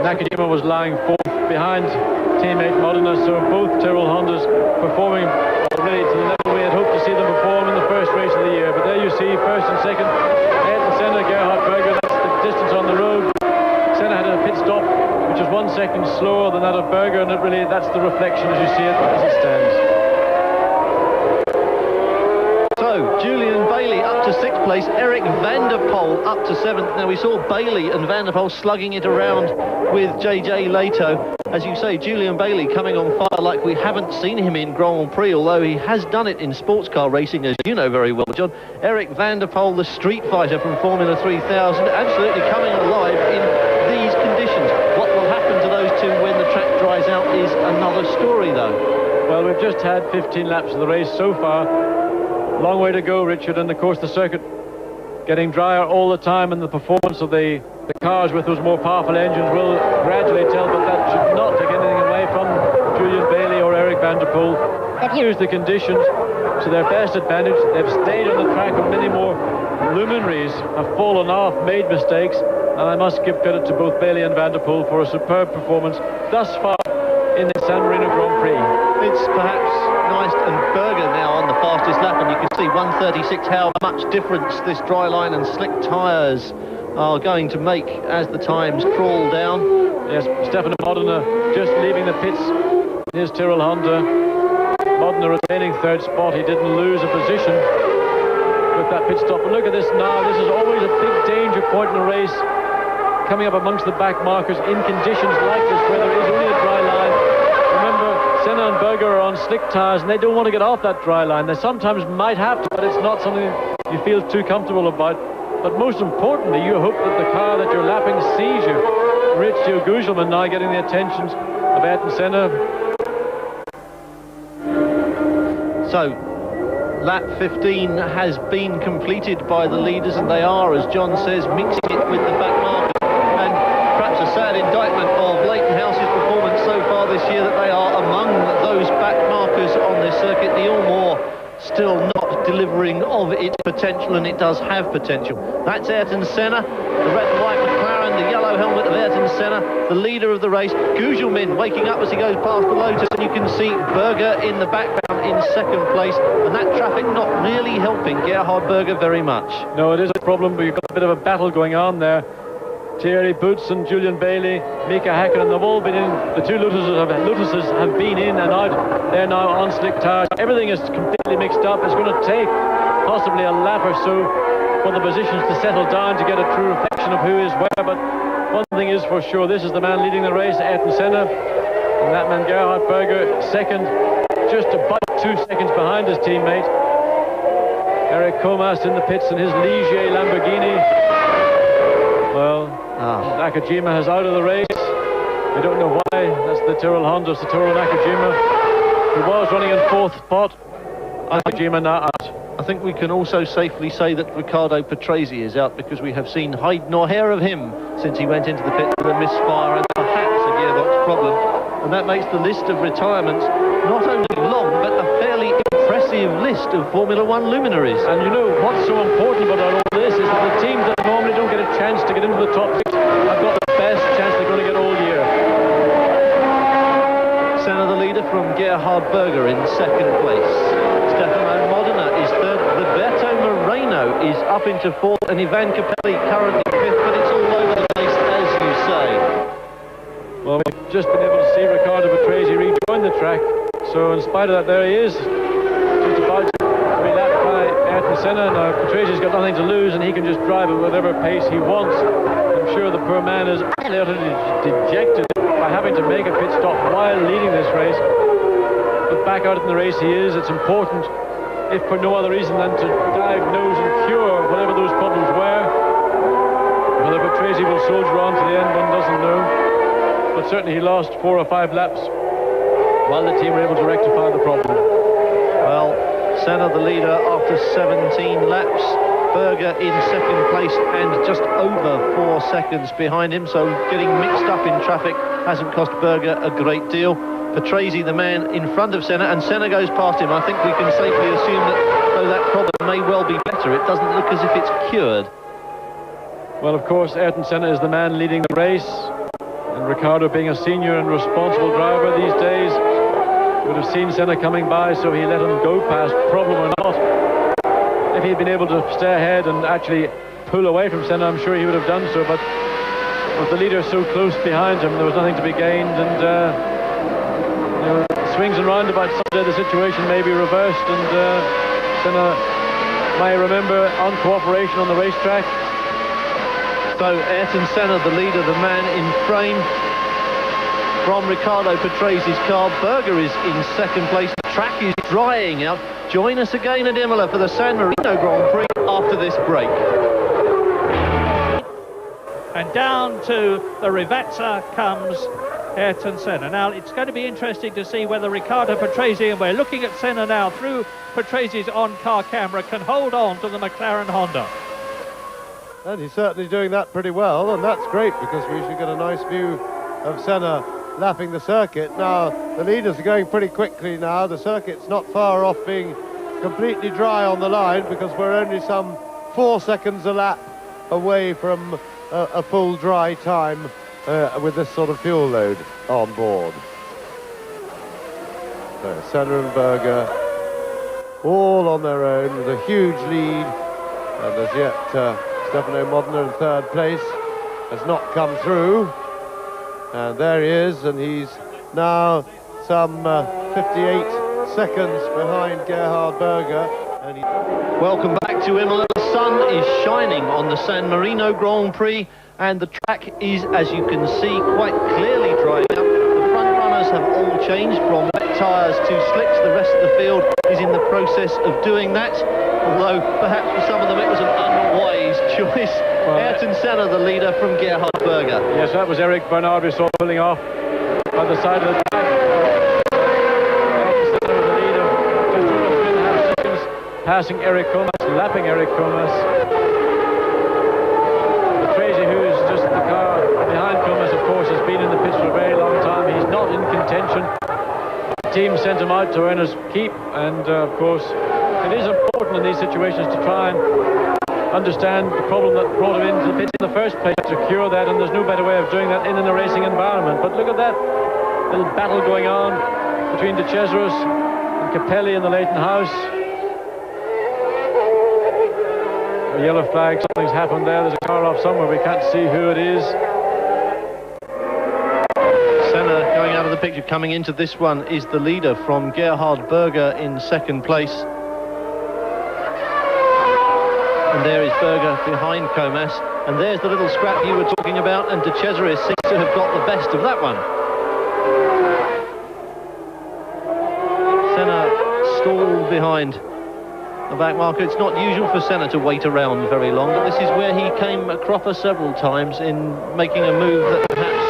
Nakajima was lying fourth behind teammate Modena, so both Tyrrell Hondas performing already to the level we had hoped to see them perform in the first race of the year. But there you see, first and second, Ayrton Senna, Gerhard Berger. That's the distance on the road. Senna had a pit stop which is 1 second slower than that of Berger, and that's the reflection as you see it as it stands. So Julian 6th place. Eric van der Poel up to 7th. Now, we saw Bailey and Van der Poel slugging it around with JJ Leto. As you say, Julian Bailey coming on fire like we haven't seen him in Grand Prix, although he has done it in sports car racing, as you know very well, John. Eric van der Poel, the street fighter from Formula 3000, absolutely coming alive in these conditions. What will happen to those two when the track dries out is another story, though. Well, we've just had 15 laps of the race so far. Long way to go, Richard, and of course the circuit getting drier all the time, and the performance of the cars with those more powerful engines will gradually tell, but that should not take anything away from Julian Bailey or Eric van der Poel. Have used the conditions to their best advantage. They've stayed on the track, and many more luminaries have fallen off, made mistakes, and I must give credit to both Bailey and van der Poel for a superb performance thus far in the San Marino Grand Prix. It's perhaps Neist and Berger now on the fastest lap, and you can see 1:36 how much difference this dry line and slick tyres are going to make as the times crawl down. Yes, Stefano Modena just leaving the pits. Here's Tyrrell Honda. Modena retaining 3rd spot. He didn't lose a position with that pit stop. But look at this now. This is always a big danger point in a race, coming up amongst the back markers in conditions like this where there is only a dry line. Remember, Senna and Berger are on slick tyres, and they don't want to get off that dry line. They sometimes might have to, but it's not something you feel too comfortable about. But most importantly, you hope that the car that you're lapping sees you. Maurizio Gugelmin now getting the attentions of Ayrton Senna. So, lap 15 has been completed by the leaders, and they are, as John says, mixing it with the back markers. And perhaps a sad indictment of Leighton House's performance so far this year, that they are among those back markers on this circuit. The All-More still not delivering of its potential, and it does have potential. That's Ayrton Senna, the red and white McLaren, the yellow helmet of Ayrton Senna, the leader of the race. Gugelmin waking up as he goes past the Lotus, and you can see Berger in the background in 2nd place, and that traffic not really helping Gerhard Berger very much. No, it is a problem, but you've got a bit of a battle going on there. Thierry Boots and Julian Bailey, Mika Häkkinen, they've all been in. The two Lotuses have been in and out. They're now on slick tyres. Everything is completely mixed up. It's going to take possibly a lap or so for the positions to settle down to get a true reflection of who is where. But one thing is for sure, this is the man leading the race, Ayrton Senna, and that man Gerhard Berger 2nd, just about 2 seconds behind his teammate. Eric Comas in the pits in his Ligier Lamborghini. Well, Nakajima has out of the race. I don't know why. That's the Tyrrell Honda, Satoru Nakajima, who was running in 4th spot. Nakajima now out. I think we can also safely say that Riccardo Patrese is out, because we have seen hide nor hair of him since he went into the pit with a misfire and perhaps a gearbox problem. And that makes the list of retirements not only long, but a fairly impressive list of Formula One luminaries. And you know what's so important about all this is that the teams that normally don't get a chance to get into the top 6 have got the best chance they're going to get all year. Senna the leader from Gerhard Berger in 2nd place. Stefano Modena is 3rd. Roberto Marino is up into 4th, and Ivan Capelli currently 5th, but it's all over the place, as you say. Well, we've just been able to see Riccardo Patrese rejoin the track, so in spite of that, there he is, just about to be lapped by Ayrton Senna. Now, Patrese's got nothing to lose, and he can just drive at whatever pace he wants. I'm sure the poor man is utterly dejected by having to make a pit stop while leading this race. But back out in the race he is. It's important, if for no other reason than to diagnose and cure whatever those problems were. Whether Patrese will soldier on to the end, one doesn't know. But certainly he lost 4 or 5 laps while the team were able to rectify the problem. Well, Senna the leader after 17 laps. Berger in 2nd place and just over 4 seconds behind him, so getting mixed up in traffic hasn't cost Berger a great deal. Patrese the man in front of Senna, and Senna goes past him. I think we can safely assume that though that problem may well be better, it doesn't look as if it's cured. Well, of course, Ayrton Senna is the man leading the race, and Riccardo, being a senior and responsible driver these days, would have seen Senna coming by, so he let him go past, problem or not. If he'd been able to stay ahead and actually pull away from Senna, I'm sure he would have done so, but with the leader so close behind him, there was nothing to be gained, and you know, swings and roundabouts, someday the situation may be reversed, and Senna may remember uncooperation on the racetrack. So Ayrton Senna, the leader, the man in frame from Riccardo Patresi's car. Berger is in second place. The track is drying out. Join us again at Imola for the San Marino Grand Prix after this break. And down to the Rivazza comes Ayrton Senna. Now, it's going to be interesting to see whether Riccardo Patresi, and we're looking at Senna now through Patresi's on-car camera, can hold on to the McLaren Honda. And he's certainly doing that pretty well, and that's great because we should get a nice view of Senna lapping the circuit. Now, the leaders are going pretty quickly now. The circuit's not far off being completely dry on the line because we're only some 4 seconds a lap away from a full dry time with this sort of fuel load on board. So Senna and Berger all on their own with a huge lead, and as yet Stefano Modena in third place has not come through, and there he is, and he's now some 58 seconds behind Gerhard Berger. And Welcome back to Imola. The sun is shining on the San Marino Grand Prix, and the track is, as you can see, quite clearly drying out. The front runners have all changed from wet tyres to slicks. The rest of the field is in the process of doing that, although perhaps for some of them it was an unwise choice. Well, Ayrton Senna, the leader, from Gerhard Berger. Yes, that was Eric Bernard we saw pulling off by the side of the track. Ayrton Senna with the lead of just over 3.5 seconds, passing Eric Comas, lapping Eric Comas. Patresi, who's just the car behind Comas, of course, has been in the pits for a very long time. He's not in contention. The team sent him out to earn his keep, and of course it is important in these situations to try and understand the problem that brought him into the pits in the first place, to cure that, and there's no better way of doing that in a racing environment. But look at that little battle going on between De Cesaris and Capelli in the Leighton House. A yellow flag, something's happened there. There's a car off somewhere, we can't see who it is. Senna going out of the picture. Coming into this one is the leader from Gerhard Berger in second place. And there is Berger behind Comas. And there's the little scrap you were talking about, and De Cesaris seems to have got the best of that one. Senna stalled behind the back marker. It's not usual for Senna to wait around very long, but this is where he came a cropper several times in making a move that perhaps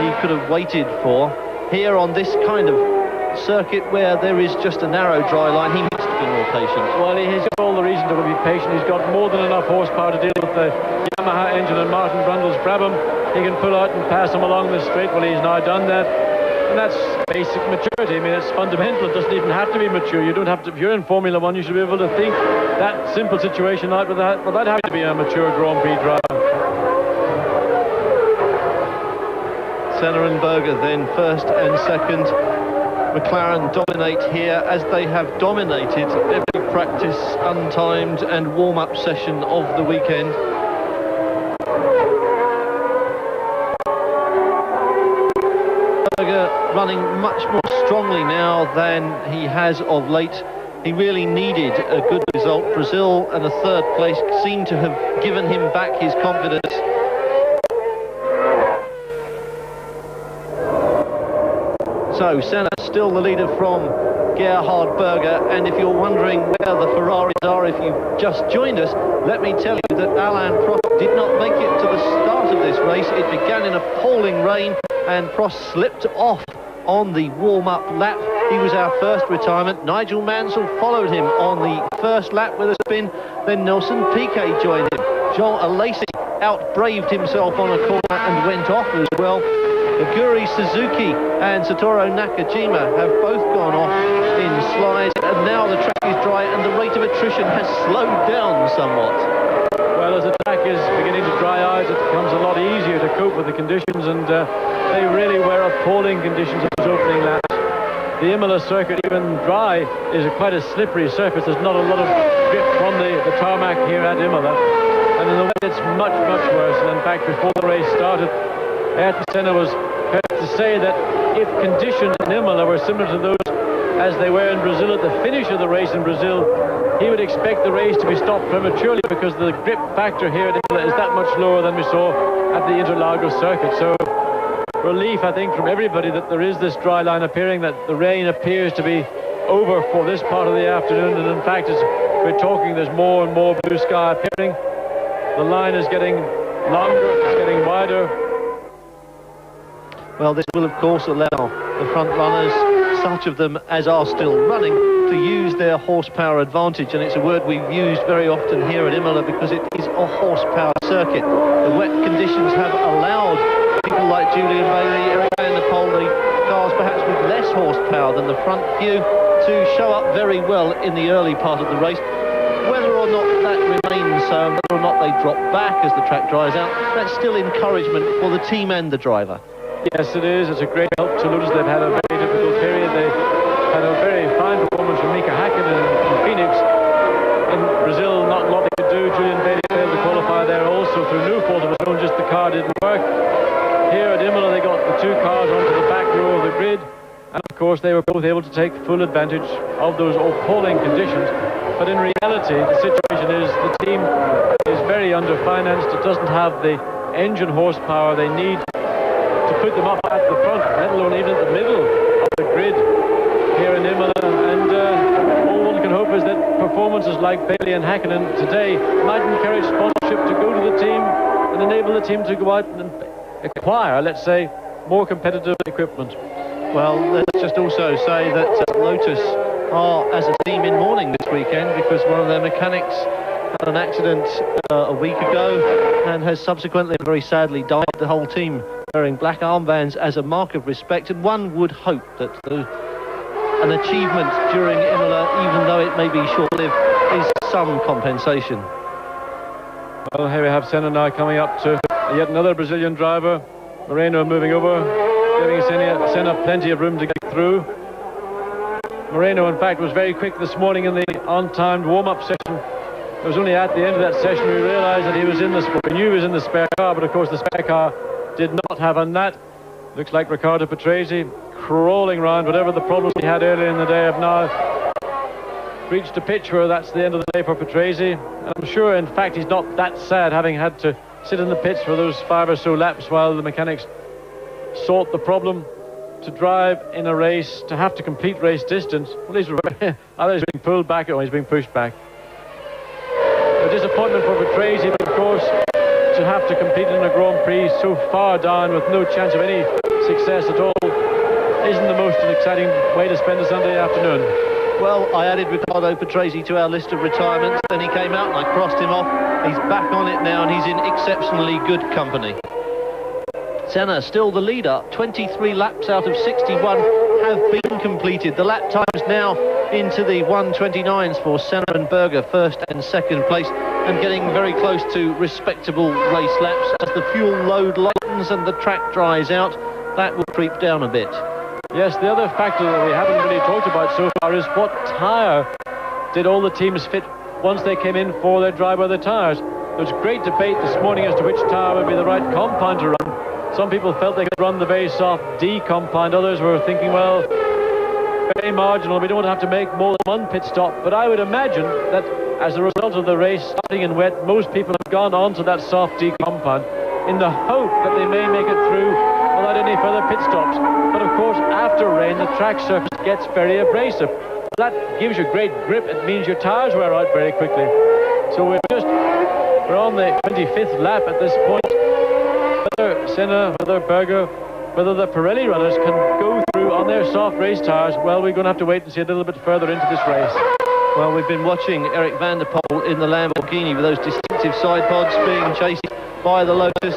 he could have waited for. Here on this kind of circuit where there is just a narrow dry line, he must be more patient. Well, he's got all the reason to be patient. He's got more than enough horsepower to deal with the Yamaha engine and Martin Brundle's Brabham. He can pull out and pass them along the straight. Well, he's now done that. And that's basic maturity. I mean, it's fundamental. It doesn't even have to be mature. You don't have to. If you're in Formula One, you should be able to think that simple situation out without having to be a mature Grand Prix driver. Senna and Berger then first and second. McLaren dominate here, as they have dominated every practice, untimed and warm-up session of the weekend. Berger running much more strongly now than he has of late. He really needed a good result. Brazil and a third place seem to have given him back his confidence. So Senna still the leader from Gerhard Berger, and if you're wondering where the Ferraris are, if you've just joined us, let me tell you that Alain Prost did not make it to the start of this race. It began in a pouring rain, and Prost slipped off on the warm-up lap. He was our first retirement. Nigel Mansell followed him on the first lap with a spin, then Nelson Piquet joined him. Jean Alesi out-braved himself on a corner and went off as well. Aguri Suzuki and Satoru Nakajima have both gone off in slides, and now the track is dry and the rate of attrition has slowed down somewhat. Well, as the track is beginning to dry out, it becomes a lot easier to cope with the conditions, and they really were appalling conditions of those opening laps. The Imola circuit, even dry, is quite a slippery surface. There's not a lot of grip from the tarmac here at Imola, and in the way it's much, much worse. And in fact, before the race started, Ayrton Senna was heard to say that if conditions in Imola were similar to those as they were in Brazil at the finish of the race in Brazil, he would expect the race to be stopped prematurely because the grip factor here at Imola is that much lower than we saw at the Interlagos circuit. So relief, I think, from everybody that there is this dry line appearing, that the rain appears to be over for this part of the afternoon, and in fact, as we're talking, there's more and more blue sky appearing. The line is getting longer, it's getting wider. Well, this will of course allow the front runners, such of them as are still running, to use their horsepower advantage, and it's a word we've used very often here at Imola because it is a horsepower circuit. The wet conditions have allowed people like Julian Bailey, Eric van der Poel, the cars perhaps with less horsepower than the front few, to show up very well in the early part of the race. Whether or not that remains so, whether or not they drop back as the track dries out, that's still encouragement for the team and the driver. Yes, it is. It's a great help to Lotus. They've had a very difficult period. They had a very fine performance from Mika Häkkinen in Phoenix. In Brazil, not a lot they could do. Julian Bailey failed to qualify there also through no fault of his own, just the car didn't work. Here at Imola, they got the two cars onto the back row of the grid. And of course, they were both able to take full advantage of those appalling conditions. But in reality, the situation is the team is very under-financed. It doesn't have the engine horsepower they need to put them up at the front, let alone even at the middle of the grid here in Imola. And all one can hope is that performances like Bailey and Häkkinen today might encourage sponsorship to go to the team and enable the team to go out and acquire, let's say, more competitive equipment. Well, let's just also say that Lotus are, as a team, in mourning this weekend because one of their mechanics had an accident a week ago and has subsequently very sadly died. The whole team wearing black armbands as a mark of respect, and one would hope that an achievement during Imola, even though it may be short-lived, is some compensation. Well, here we have Senna now coming up to yet another Brazilian driver. Marino moving over, giving Senna plenty of room to get through. Marino, in fact, was very quick this morning in the on-timed warm-up session. It was only at the end of that session we realised that he was in we knew he was in the spare car, but of course the spare car did not have a nut. Looks like Riccardo Patrese crawling around. Whatever the problems he had earlier in the day have now reached a pitch where that's the end of the day for Patrese. And I'm sure, in fact, he's not that sad having had to sit in the pits for those 5 or so laps while the mechanics sort the problem. To drive in a race, to have to complete race distance, well, either he's being pulled back or he's being pushed back. A disappointment for Patrese, but of course, to have to compete in a Grand Prix so far down with no chance of any success at all isn't the most exciting way to spend a Sunday afternoon. Well, I added Riccardo Patrese to our list of retirements, then he came out and I crossed him off. He's back on it now and he's in exceptionally good company. Senna still the leader. 23 laps out of 61 have been completed. The lap times now into the 1:29s for Senna and Berger, first and second place, and getting very close to respectable race laps. As the fuel load lightens and the track dries out, that will creep down a bit. Yes, the other factor that we haven't really talked about so far is what tyre did all the teams fit once they came in for their dry weather tyres. There was great debate this morning as to which tyre would be the right compound to run. Some people felt they could run the very soft D compound. Others were thinking, well, very marginal. We don't have to make more than one pit stop. But I would imagine that as a result of the race starting in wet, most people have gone on to that soft D compound in the hope that they may make it through without any further pit stops. But of course, after rain, the track surface gets very abrasive. That gives you great grip. It means your tyres wear out very quickly. So we're on the 25th lap at this point. Whether Senna, whether Berger, whether the Pirelli runners can go through on their soft race tyres, well, we're going to have to wait and see a little bit further into this race. Well, we've been watching Eric van der Poel in the Lamborghini with those distinctive side pods being chased by the Lotus,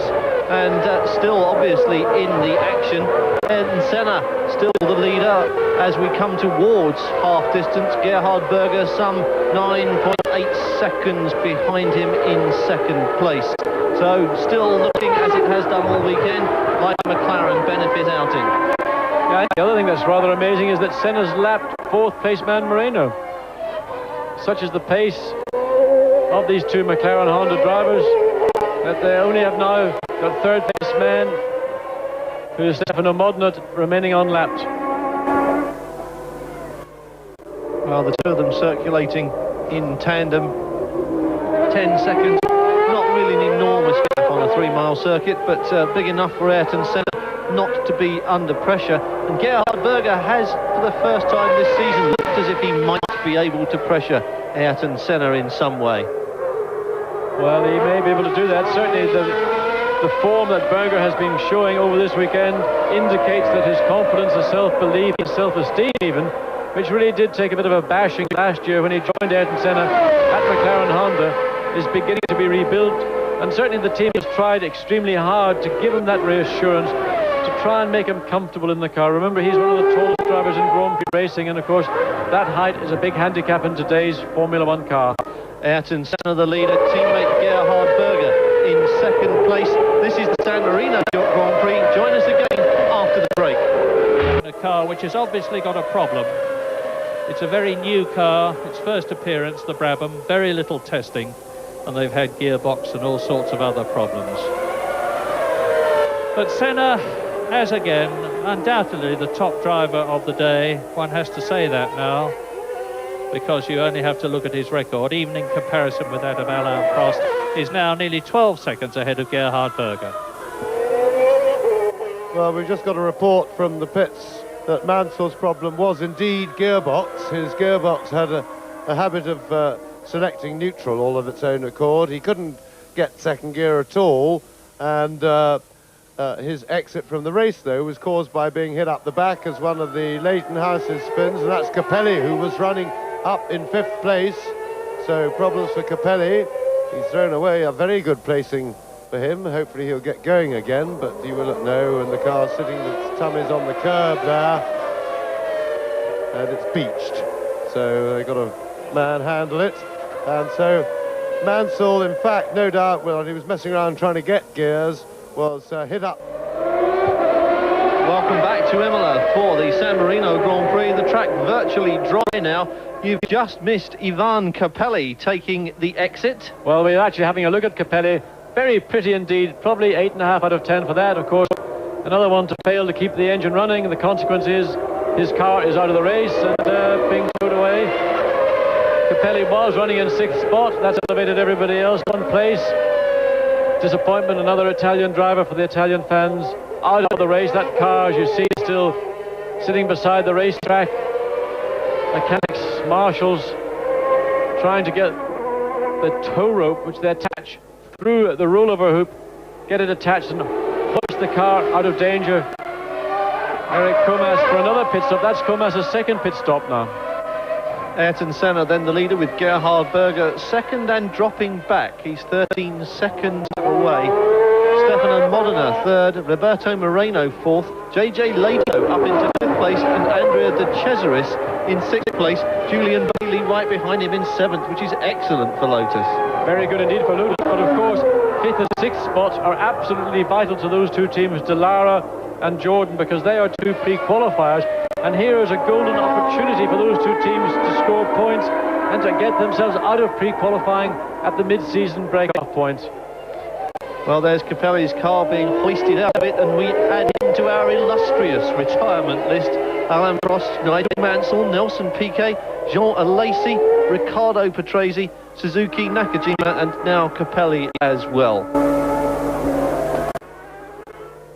and still obviously in the action. And Senna still the leader as we come towards half distance. Gerhard Berger some 9.8 seconds behind him in second place. So still looking, as it has done all weekend, like a McLaren benefit outing. Yeah, the other thing that's rather amazing is that Senna's lapped fourth place man Marino. Such is the pace of these two McLaren Honda drivers that they only have now got third place man, who is Stefano Modena, remaining unlapped. Well, the two of them circulating in tandem. 10 seconds, not really an enormous gap on a 3-mile circuit, but big enough for Ayrton Senna not to be under pressure. And Gerhard Berger has, for the first time this season, looked as if he might be able to pressure Ayrton Senna in some way. Well, he may be able to do that. Certainly the form that Berger has been showing over this weekend indicates that his confidence, his self-belief, his self-esteem even, which really did take a bit of a bashing last year when he joined Ayrton Senna at McLaren Honda, is beginning to be rebuilt. And certainly the team has tried extremely hard to give him that reassurance, to try and make him comfortable in the car. Remember, he's one of the tallest drivers in Grand Prix racing, and of course that height is a big handicap in today's Formula One car. Ayrton Senna the leader, teammate Gerhard Berger in second place. This is the San Marino Grand Prix. Join us again after the break. A car which has obviously got a problem. It's a very new car, its first appearance, the Brabham, very little testing, and they've had gearbox and all sorts of other problems. But Senna, as again, undoubtedly the top driver of the day. One has to say that now, because you only have to look at his record. Even in comparison with that of Alain Prost, he's now nearly 12 seconds ahead of Gerhard Berger. Well, we've just got a report from the pits that Mansell's problem was indeed gearbox. His gearbox had a habit of selecting neutral all of its own accord. He couldn't get second gear at all, and his exit from the race, though, was caused by being hit up the back as one of the Leighton House's spins, and that's Capelli, who was running up in 5th place. So problems for Capelli. He's thrown away a very good placing for him. Hopefully he'll get going again, but you will not know, and the car's sitting, its tummies on the curb there, and it's beached. So they've got to manhandle it. And so Mansell, in fact, no doubt, well, he was messing around trying to get gears, was hit up. Welcome back to Imola for the San Marino Grand Prix. The track virtually dry now. You've just missed Ivan Capelli taking the exit. Well, we're actually having a look at Capelli. Very pretty indeed, probably 8.5 out of 10 for that. Of course, another one to fail to keep the engine running. The consequence is his car is out of the race and being towed away. Capelli was running in 6th spot. That's elevated everybody else 1 place. Disappointment, another Italian driver for the Italian fans out of the race. That car, as you see, is still sitting beside the racetrack. Mechanics, marshals, trying to get the tow rope, which they attach through the rollover hoop, get it attached and push the car out of danger. Eric Comas for another pit stop. That's Comas' second pit stop now. Ayrton Senna then the leader with Gerhard Berger second and dropping back. He's 13 seconds away. Stefano Modena third, Roberto Marino fourth, JJ Leto up into 5th place, and Andrea De Cesaris in 6th place. Julian Bailey right behind him in 7th, which is excellent for Lotus. Very good indeed for Lotus, but of course 5th and 6th spots are absolutely vital to those two teams, Dallara and Jordan, because they are 2 pre-qualifiers, and here is a golden opportunity for those 2 teams to score points and to get themselves out of pre-qualifying at the mid-season break-off points. Well, there's Capelli's car being hoisted out of it, and we add him to our illustrious retirement list. Alain Prost, Nigel Mansell, Nelson Piquet, Jean Alesi, Riccardo Patrese, Suzuki Nakajima, and now Capelli as well.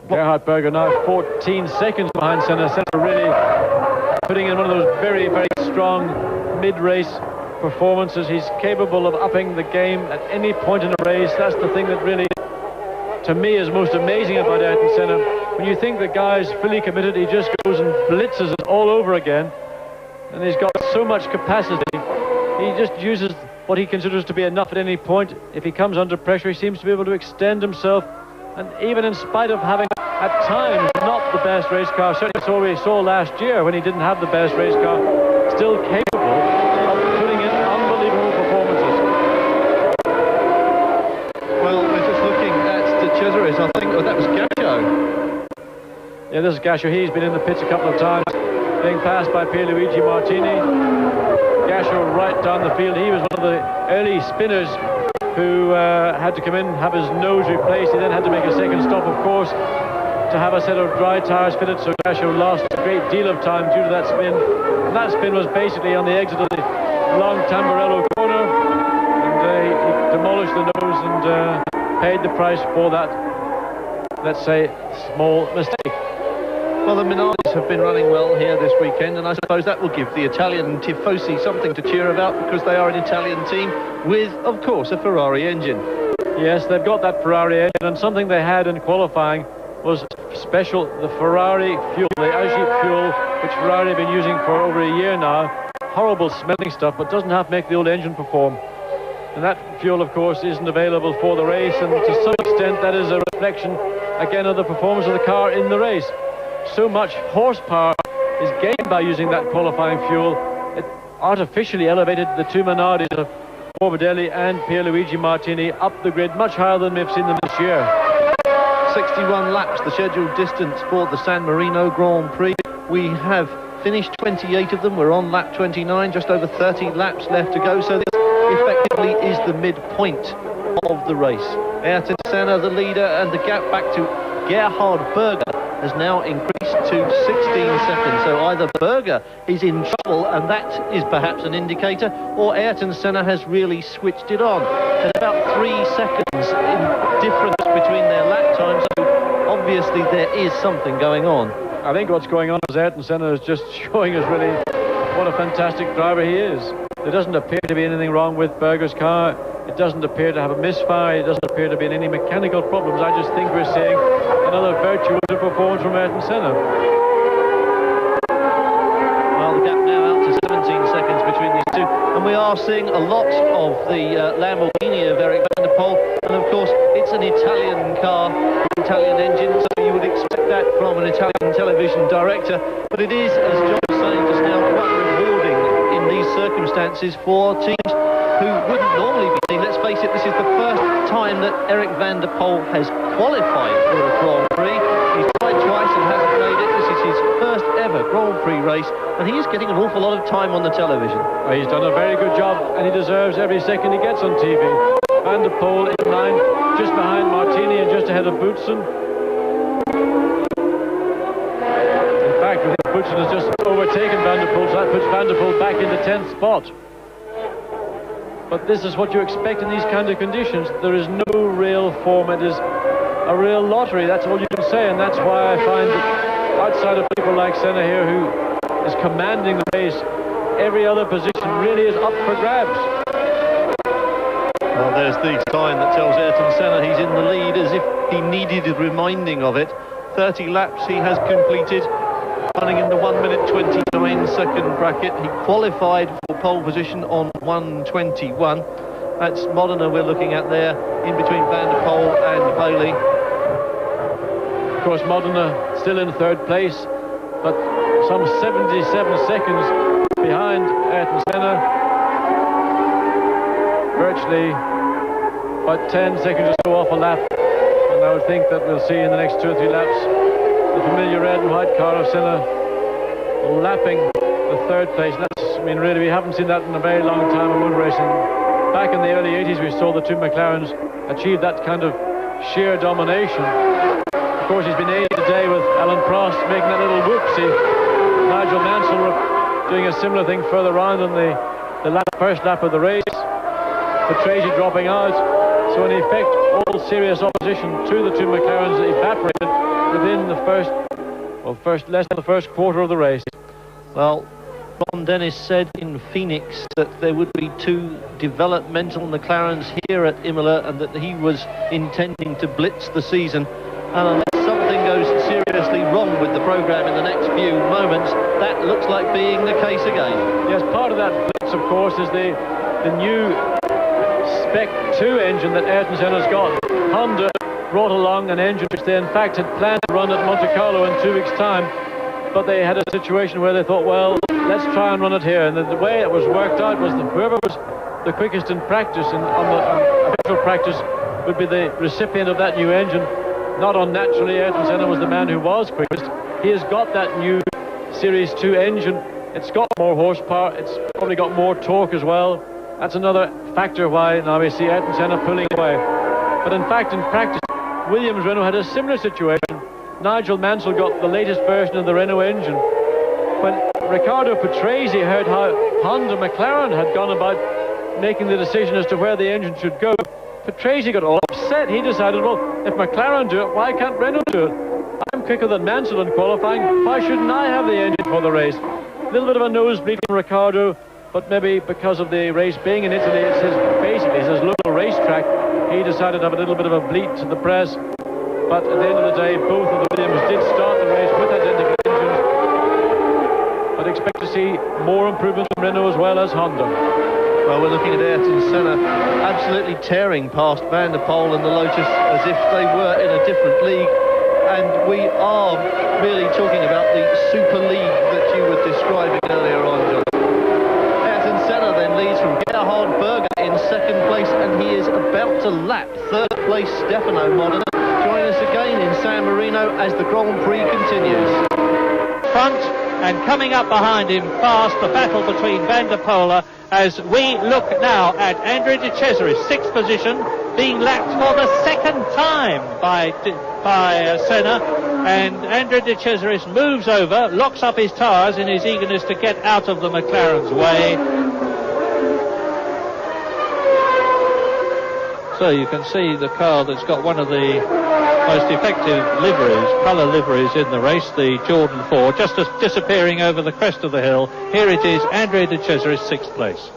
Gerhard Berger now 14 seconds behind Senna. Senna really putting in one of those very, very strong mid-race performances. He's capable of upping the game at any point in a race. That's the thing that really, to me, is most amazing about Ayrton Senna. When you think the guy's fully committed, he just goes and blitzes it all over again. And he's got so much capacity. He just uses what he considers to be enough at any point. If he comes under pressure, he seems to be able to extend himself. And even in spite of having, at times, not the best race car, certainly so we saw last year when he didn't have the best race car, still capable of putting in unbelievable performances. Well, we're just looking at De Cesaris, I think. Oh, that was Gasho. Yeah, this is Gasho. He's been in the pits a couple of times, being passed by Pierluigi Martini. Gasho right down the field. He was one of the early spinners who had to come in, have his nose replaced. He then had to make a second stop, of course, to have a set of dry tyres fitted, so Gasho lost a great deal of time due to that spin. And that spin was basically on the exit of the long Tamburello corner, and he demolished the nose and paid the price for that, let's say, small mistake. Well, the Minardis have been running well here this weekend, and I suppose that will give the Italian tifosi something to cheer about, because they are an Italian team with, of course, a Ferrari engine. Yes, they've got that Ferrari engine, and something they had in qualifying was special, the Ferrari fuel, the Agip fuel, which Ferrari have been using for over a year now. Horrible smelling stuff, but doesn't have to make the old engine perform. And that fuel, of course, isn't available for the race, and to some extent that is a reflection, again, of the performance of the car in the race. So much horsepower is gained by using that qualifying fuel. It artificially elevated the two Minardis of Morbidelli and Pierluigi Martini up the grid much higher than we've seen them this year. 61 laps, the scheduled distance for the San Marino Grand Prix. We have finished 28 of them. We're on lap 29, just over 30 laps left to go. So this effectively is the midpoint of the race. Ayrton Senna, the leader, and the gap back to Gerhard Berger has now increased to 16 seconds. So either Berger is in trouble, and that is perhaps an indicator, or Ayrton Senna has really switched it on. There's about 3 seconds in difference between their lap times, so obviously there is something going on. I think what's going on is Ayrton Senna is just showing us really what a fantastic driver he is. There doesn't appear to be anything wrong with Berger's car. It doesn't appear to have a misfire. It doesn't appear to be in any mechanical problems. I just think we're seeing another virtuoso performance from Ayrton Senna. Well, the gap now out to 17 seconds between these two, and we are seeing a lot of the Lamborghini of Eric van der Poel, and of course it's an Italian car, Italian engine, so you would expect that from an Italian television director, but it is, as John was saying just now, quite rewarding in these circumstances for teams who wouldn't normally be seen. Let's face it, this is the first time that Eric van der Poel has qualified for a Grand Prix. He's tried twice and hasn't made it. This is his first ever Grand Prix race, and he is getting an awful lot of time on the television. Well, he's done a very good job, and he deserves every second he gets on TV. Van der Poel in line, just behind Martini and just ahead of Boutsen. In fact, we think Boutsen has just overtaken Van der Poel, so that puts Van der Poel back in the 10th spot. But this is what you expect in these kind of conditions. There is no real form. It is a real lottery. That's all you can say, and that's why I find that outside of people like Senna here, who is commanding the race, every other position really is up for grabs. Well, there's the sign that tells Ayrton Senna he's in the lead, as if he needed a reminding of it. 30 laps he has completed, running in the 1 minute 29 second bracket. He qualified for pole position on 1:21. That's Modena we're looking at there, in between Van der Poel and Bailey. Of course, Modena still in third place, but some 77 seconds behind Ayrton Senna. Virtually about 10 seconds or so off a lap, and I would think that we'll see in the next 2 or 3 laps the familiar red and white car of Senna lapping the third place. That's, I mean, really, we haven't seen that in a very long time in motor racing. Back in the early 80s, we saw the two McLarens achieve that kind of sheer domination. Of course, he's been aided today with Alan Prost making that little whoopsie. Nigel Mansell doing a similar thing further on in the first lap of the race. Patrese dropping out. So in effect, all serious opposition to the two McLarens evaporated within the less than the first quarter of the race. Well, Ron Dennis said in Phoenix that there would be 2 developmental McLarens here at Imola, and that he was intending to blitz the season. And unless something goes seriously wrong with the programme in the next few moments, that looks like being the case again. Yes, part of that blitz, of course, is the new Spec 2 engine that Ayrton Senna's got. Honda brought along an engine which they in fact had planned to run at Monte Carlo in 2 weeks' time, but they had a situation where they thought, well, let's try and run it here. And the way it was worked out was that whoever was the quickest in practice, on official practice, would be the recipient of that new engine. Not unnaturally, Ayrton Senna was the man who was quickest. He has got that new Series 2 engine. It's got more horsepower. It's probably got more torque as well. That's another factor why now we see Ayrton Senna pulling away. But in fact, in practice, Williams Renault had a similar situation. Nigel Mansell got the latest version of the Renault engine. When Riccardo Patrese heard how Honda McLaren had gone about making the decision as to where the engine should go, Patrese got all upset. He decided, well, if McLaren do it, why can't Renault do it? I'm quicker than Mansell in qualifying. Why shouldn't I have the engine for the race? A little bit of a nosebleed from Riccardo, but maybe because of the race being in Italy, it's basically his local racetrack. He decided to have a little bit of a bleat to the press. But at the end of the day, both of the Williams did start the race with identical engines. But expect to see more improvement from Renault as well as Honda. Well, we're looking at Ayrton Senna absolutely tearing past Van der Poel and the Lotus as if they were in a different league. And we are really talking about the Super League that you were describing earlier on, John. Ayrton Senna then leads from Gerhard Berger in second place, and he is about to lap third place Stefano Modena. Join us again in San Marino as the Grand Prix continues. Front and coming up behind him fast, the battle between Van der Poel, as we look now at Andre de Cesaris, 6th position, being lapped for the second time by Senna, and Andre de Cesaris moves over, locks up his tyres in his eagerness to get out of the McLaren's way. So you can see the car that's got one of the most effective liveries, colour liveries in the race, the Jordan 4, just disappearing over the crest of the hill. Here it is, Andre de Cesaris, 6th place.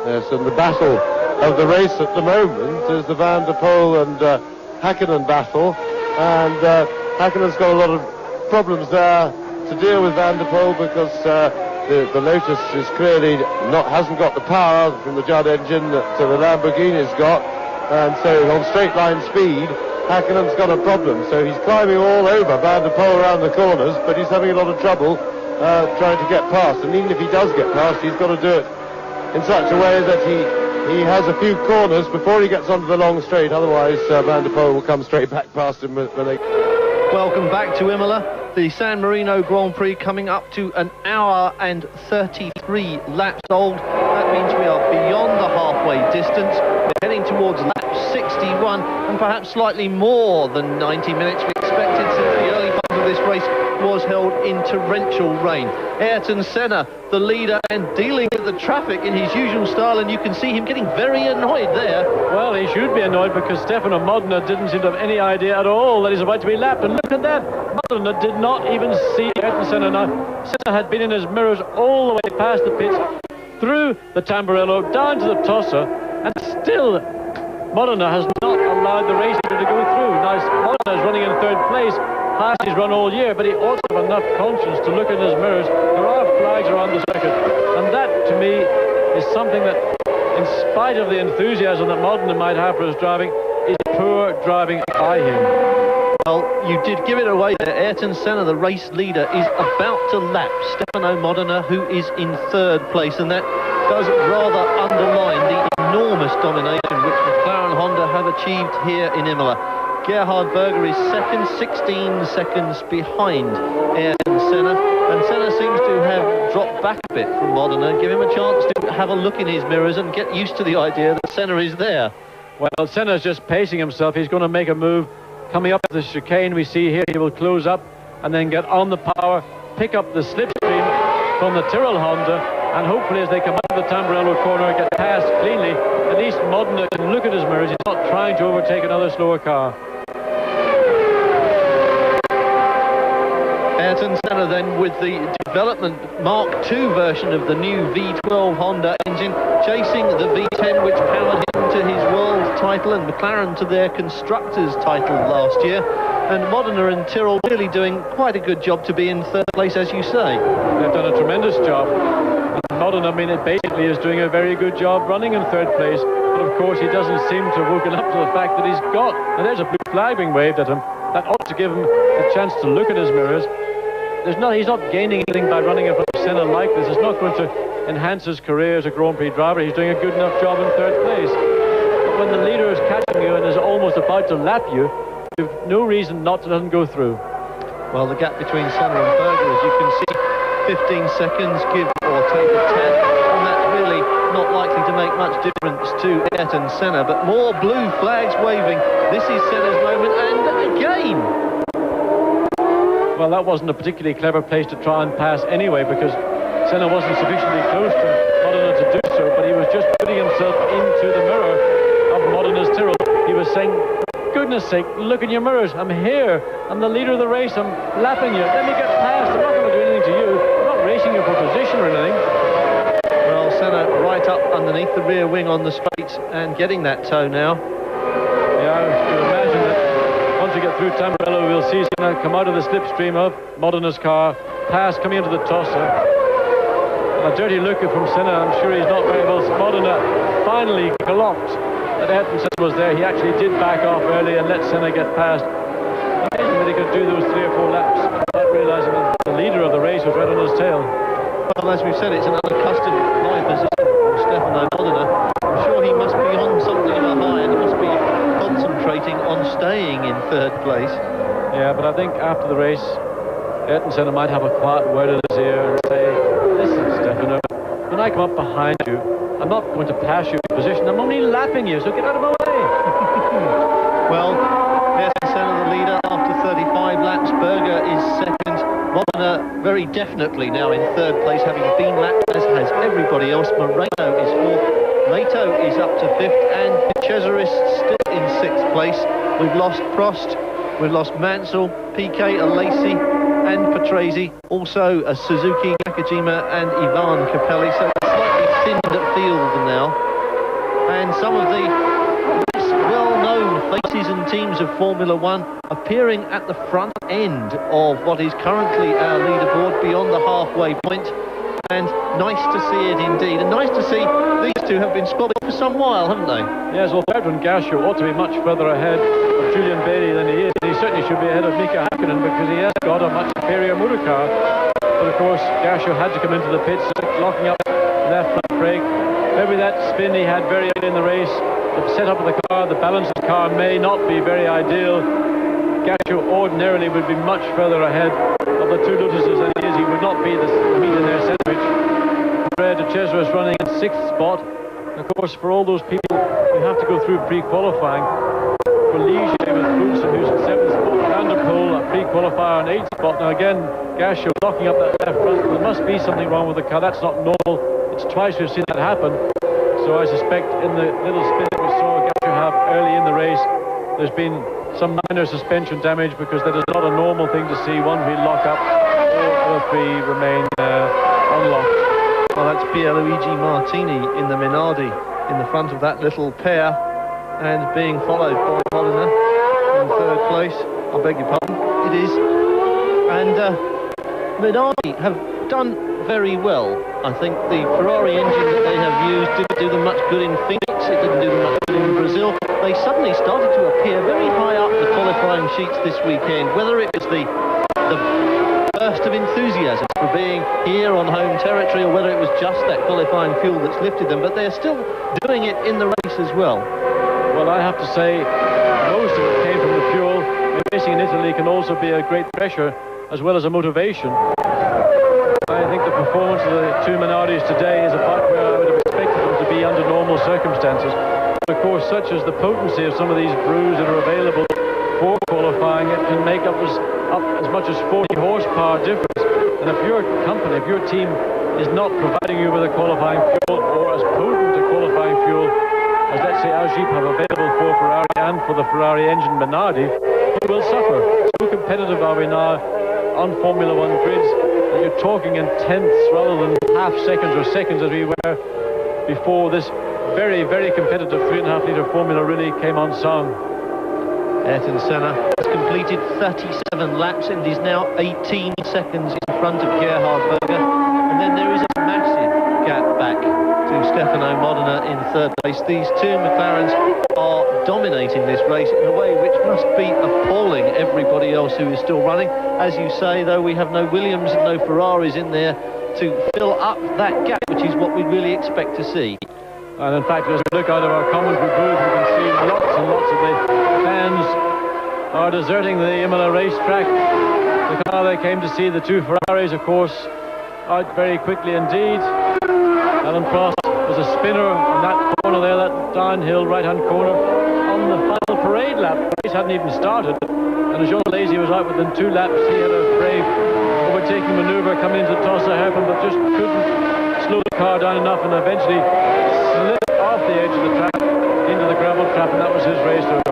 Yes, and the battle of the race at the moment is the Van der Poel and Hakkinen battle, and Hakkinen's got a lot of problems there to deal with Van der Poel because the Lotus is clearly hasn't got the power from the Judd engine that the Lamborghini's got, and so on straight line speed Hakkinen's got a problem, so he's climbing all over Van der Poel around the corners, but he's having a lot of trouble trying to get past, and even if he does get past, he's got to do it in such a way that he has a few corners before he gets onto the long straight, otherwise Van der Poel will come straight back past him when they... Welcome back to Imola. The San Marino Grand Prix coming up to an hour and 33 laps old. That means we are beyond the halfway distance. We're heading towards lap 61 and perhaps slightly more than 90 minutes we expected since the early part of this race was held in torrential rain. Ayrton Senna, the leader, and dealing with the traffic in his usual style, and you can see him getting very annoyed there. Well, he should be annoyed because Stefano Modena didn't seem to have any idea at all that he's about to be lapped, and look at that, Modena did not even see Ayrton Senna. Now, Senna had been in his mirrors all the way past the pits, through the Tamburello, down to the Tossa, and still Modena has not allowed the race leader to go through. Now, Modena is running in third place, highest he's run all year, but he also has enough conscience to look in his mirrors. There are flags around the circuit, and that, to me, is something that, in spite of the enthusiasm that Modena might have for his driving, is poor driving by him. Well, you did give it away there. Ayrton Senna, the race leader, is about to lap Stefano Modena, who is in third place, and that does rather underline the enormous domination which McLaren Honda have achieved here in Imola. Gerhard Berger is second, 16 seconds behind Ayrton Senna, and Senna seems to have dropped back a bit from Modena. Give him a chance to have a look in his mirrors and get used to the idea that Senna is there. Well, Senna's just pacing himself. He's going to make a move. Coming up the chicane, we see here he will close up and then get on the power, pick up the slipstream from the Tyrrell Honda, and hopefully as they come out of the Tamburello corner, get past cleanly. At least Modena can look at his mirrors. He's not trying to overtake another slower car. Ayrton Senna then with the development Mark II version of the new V12 Honda engine, chasing the V10 which powered him to his world title and McLaren to their constructors title last year. And Modena and Tyrrell really doing quite a good job to be in third place, as you say. They've done a tremendous job. And Modena, I mean, it basically is doing a very good job running in third place. But of course he doesn't seem to have woken up to the fact that he's got, and there's a blue flag being waved at him. That ought to give him a chance to look at his mirrors. He's not gaining anything by running in front of Senna like this. It's not going to enhance his career as a Grand Prix driver. He's doing a good enough job in third place. But when the leader is catching you and is almost about to lap you, you've no reason not to let him go through. Well, the gap between Senna and Berger, as you can see, 15 seconds, give or take a tad, and that's really not likely to make much difference to Ayrton Senna. But more blue flags waving. This is Senna's moment, and again, Well, that wasn't a particularly clever place to try and pass anyway, because Senna wasn't sufficiently close to Modena to do so, but he was just putting himself into the mirror of Modena's Tyrrell. He was saying, goodness sake, look in your mirrors, I'm here, I'm the leader of the race, I'm lapping you, let me get past, I'm not going to do anything to you, I'm not racing you for position or anything. Well, Senna right up underneath the rear wing on the straight and getting that toe now. Yeah, you imagine that once we get through Tamburello, we'll see Senna come out of the slipstream of Modena's car, pass coming into the tosser. A dirty look from Senna, I'm sure he's not very well. Modena finally clocked that Ayrton Senna was there. He actually did back off early and let Senna get past. Amazing that he could do those 3 or 4 laps without realising that the leader of the race was right on his tail. Well, as we've said, it's an unaccustomed high position for Stefano Modena. I'm sure he must be on something of a high and he must be concentrating on staying in 3rd place. Yeah, but I think after the race, Ayrton Senna might have a quiet word in his ear and say, listen, Stefano, when I come up behind you, I'm not going to pass you in position. I'm only lapping you, so get out of my way. Well, Ayrton Senna the leader after 35 laps. Berger is 2nd. Modena very definitely now in 3rd place, having been lapped, as has everybody else. Marino is 4th. Leto is up to 5th, and Cesaris still in 6th place. We've lost Prost, we've lost Mansell, Piquet, Alesi, and Patrese, also a Suzuki, Nakajima and Ivan Capelli, so it's slightly thinned field now. And some of the less well-known faces and teams of Formula One appearing at the front end of what is currently our leaderboard beyond the halfway point. And nice to see it indeed, and nice to see these two have been squabbling for some while, haven't they? Yes, well, Bertrand Gachot ought to be much further ahead of Julian Bailey than he is. He certainly should be ahead of Mika Hakkinen because he has got a much superior motor car. But of course, Gachot had to come into the pits, locking up left front brake. Maybe that spin he had very early in the race, the setup of the car, the balance of the car may not be very ideal. Gachot ordinarily would be much further ahead of the 2 Lotuses than he is. He would not be the meat in their sandwich. Fred de Cesaris running in 6th spot. Of course, for all those people who have to go through pre-qualifying, for Ligier with Poulsen, who's in 7th spot, Vanderpool, a pre-qualifier on 8th spot. Now again, Gachot locking up that left front. There must be something wrong with the car. That's not normal. It's twice we've seen that happen. So I suspect in the little spin that we saw Gachot have early in the race, there's been some minor suspension damage, because that is not a normal thing to see one wheel lock up or other 3 remain unlocked. Well, that's Pierluigi Martini in the Minardi in the front of that little pair, and being followed by Modena in 3rd place. I beg your pardon, it is. And Minardi have done very well. I think the Ferrari engine that they have used didn't do them much good in Phoenix, it didn't do them much good in Brazil. They suddenly started to appear very high up the qualifying sheets this weekend, whether it was the burst of enthusiasm for being here on home territory, or whether it was just that qualifying fuel that's lifted them, but they're still doing it in the race as well. Well, I have to say, most of it came from the fuel. Racing in Italy can also be a great pressure as well as a motivation. I think the performance of the 2 Minardis today is about where I would have expected them to be under normal circumstances. But of course, such as the potency of some of these brews that are available for qualifying, it can make up as much as 40 horsepower difference. And if your company, if your team is not providing you with a qualifying fuel, or as potent a qualifying fuel as, let's say, Jeep have available for Ferrari and for the Ferrari engine Minardi, you will suffer. So competitive are we now on Formula One grids that you're talking in tenths rather than half seconds or seconds as we were before this very, very competitive 3.5 litre formula really came on song. Ayrton Senna has completed 37 laps and is now 18 seconds in front of Gerhard Berger. And then there is a massive gap back to Stefano Modena in 3rd place. These 2 McLarens are dominating this race in a way which must be appalling everybody else who is still running. As you say, though, we have no Williams and no Ferraris in there to fill up that gap, which is what we really expect to see. And in fact, as we look out of our commentary booth, we can see lots and lots of the fans are deserting the Imola racetrack. The car they came to see, the 2 Ferraris, of course, out very quickly indeed. Alan Prost was a spinner on that corner there, that downhill right-hand corner, on the final parade lap. The race hadn't even started. And Jean Lazy was out within 2 laps. He had a brave overtaking manoeuvre coming into the toss of hairpin, but just couldn't slow the car down enough, and eventually slid off the edge of the track into the gravel trap, and that was his race over.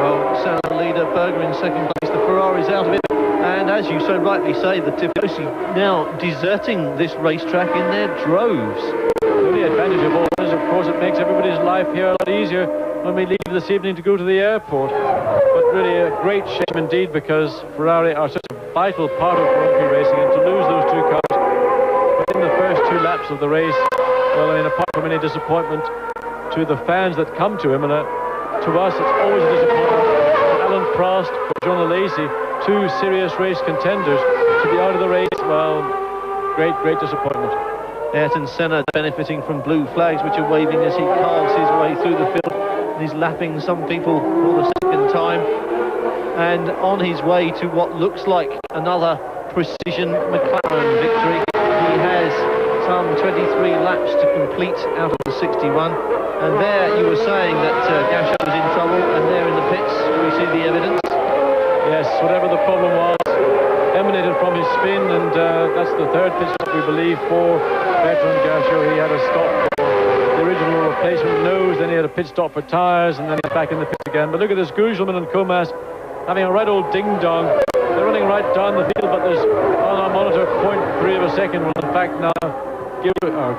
Well, Senna leader, Berger in second place. The Ferrari's out of it. And as you so rightly say, the Tifosi now deserting this racetrack in their droves. The only advantage of all this, of course, it makes everybody's life here a lot easier when we leave this evening to go to the airport. But really a great shame indeed, because Ferrari are such a vital part of Grand Prix racing, and to lose those 2 cars within the first 2 laps of the race, well, I mean, apart from any disappointment to the fans that come to Imola, to us it's always a disappointment. Alan Prost, John Alesi, 2 serious race contenders, to be out of the race, well, great disappointment. Ayrton Senna benefiting from blue flags which are waving as he carves his way through the field. He's lapping some people for the second time, and on his way to what looks like another precision McLaren victory. He has some 23 laps to complete out of the 61, and there you were saying that Gachot was in trouble, and there in the pits we see the evidence. Yes, whatever the problem was emanated from his spin, and that's the 3rd pit stop, we believe, for Bertrand Gachot. He had a stop for the original replacement nose, then he had a pit stop for tyres, and then he's back in the pits again. But look at this, Gugelmin and Comas having a right old ding-dong. They're running right down the field, but there's on our monitor 0.3 of a second. Well, in fact, now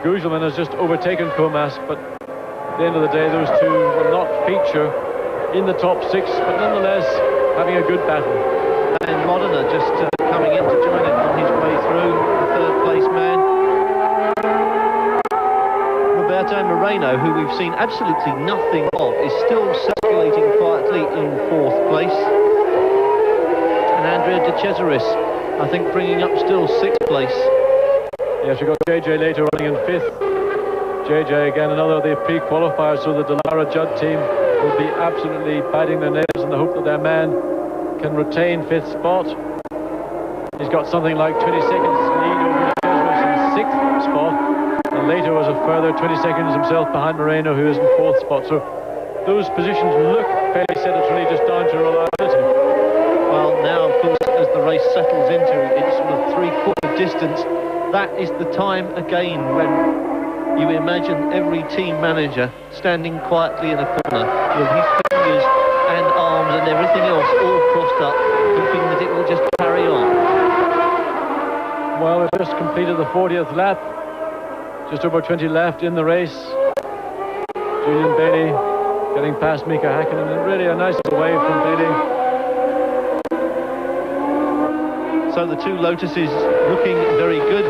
Gugelmin has just overtaken Comas, but at the end of the day, those 2 will not feature in the top 6, but nonetheless having a good battle. And Modena just coming in to join it on his way through, the 3rd place man. Roberto Moreno, who we've seen absolutely nothing of, is still circulating quietly in 4th place. And Andrea De Cesaris, I think, bringing up still 6th place. Yes, we've got JJ later running in 5th. JJ again, another of the pre-qualifiers, so the Dallara Judd team will be absolutely biting their nails in the hope that their man can retain 5th spot. He's got something like 20 seconds lead over De Cesaris in 6th spot, and later was a further 20 seconds himself behind Marino, who is in 4th spot. So those positions look fairly set. It's really just down to reliability. Well, now of course, as the race settles into its sort of 3/4 distance, that is the time again when you imagine every team manager standing quietly in a corner with his fingers and arms and everything else all crossed up, hoping that it will just carry on. Well, we've just completed the 40th lap. Just over 20 left in the race. Julian Bailey getting past Mika Häkkinen, and really a nice little wave from Bailey. So the 2 Lotuses looking very good.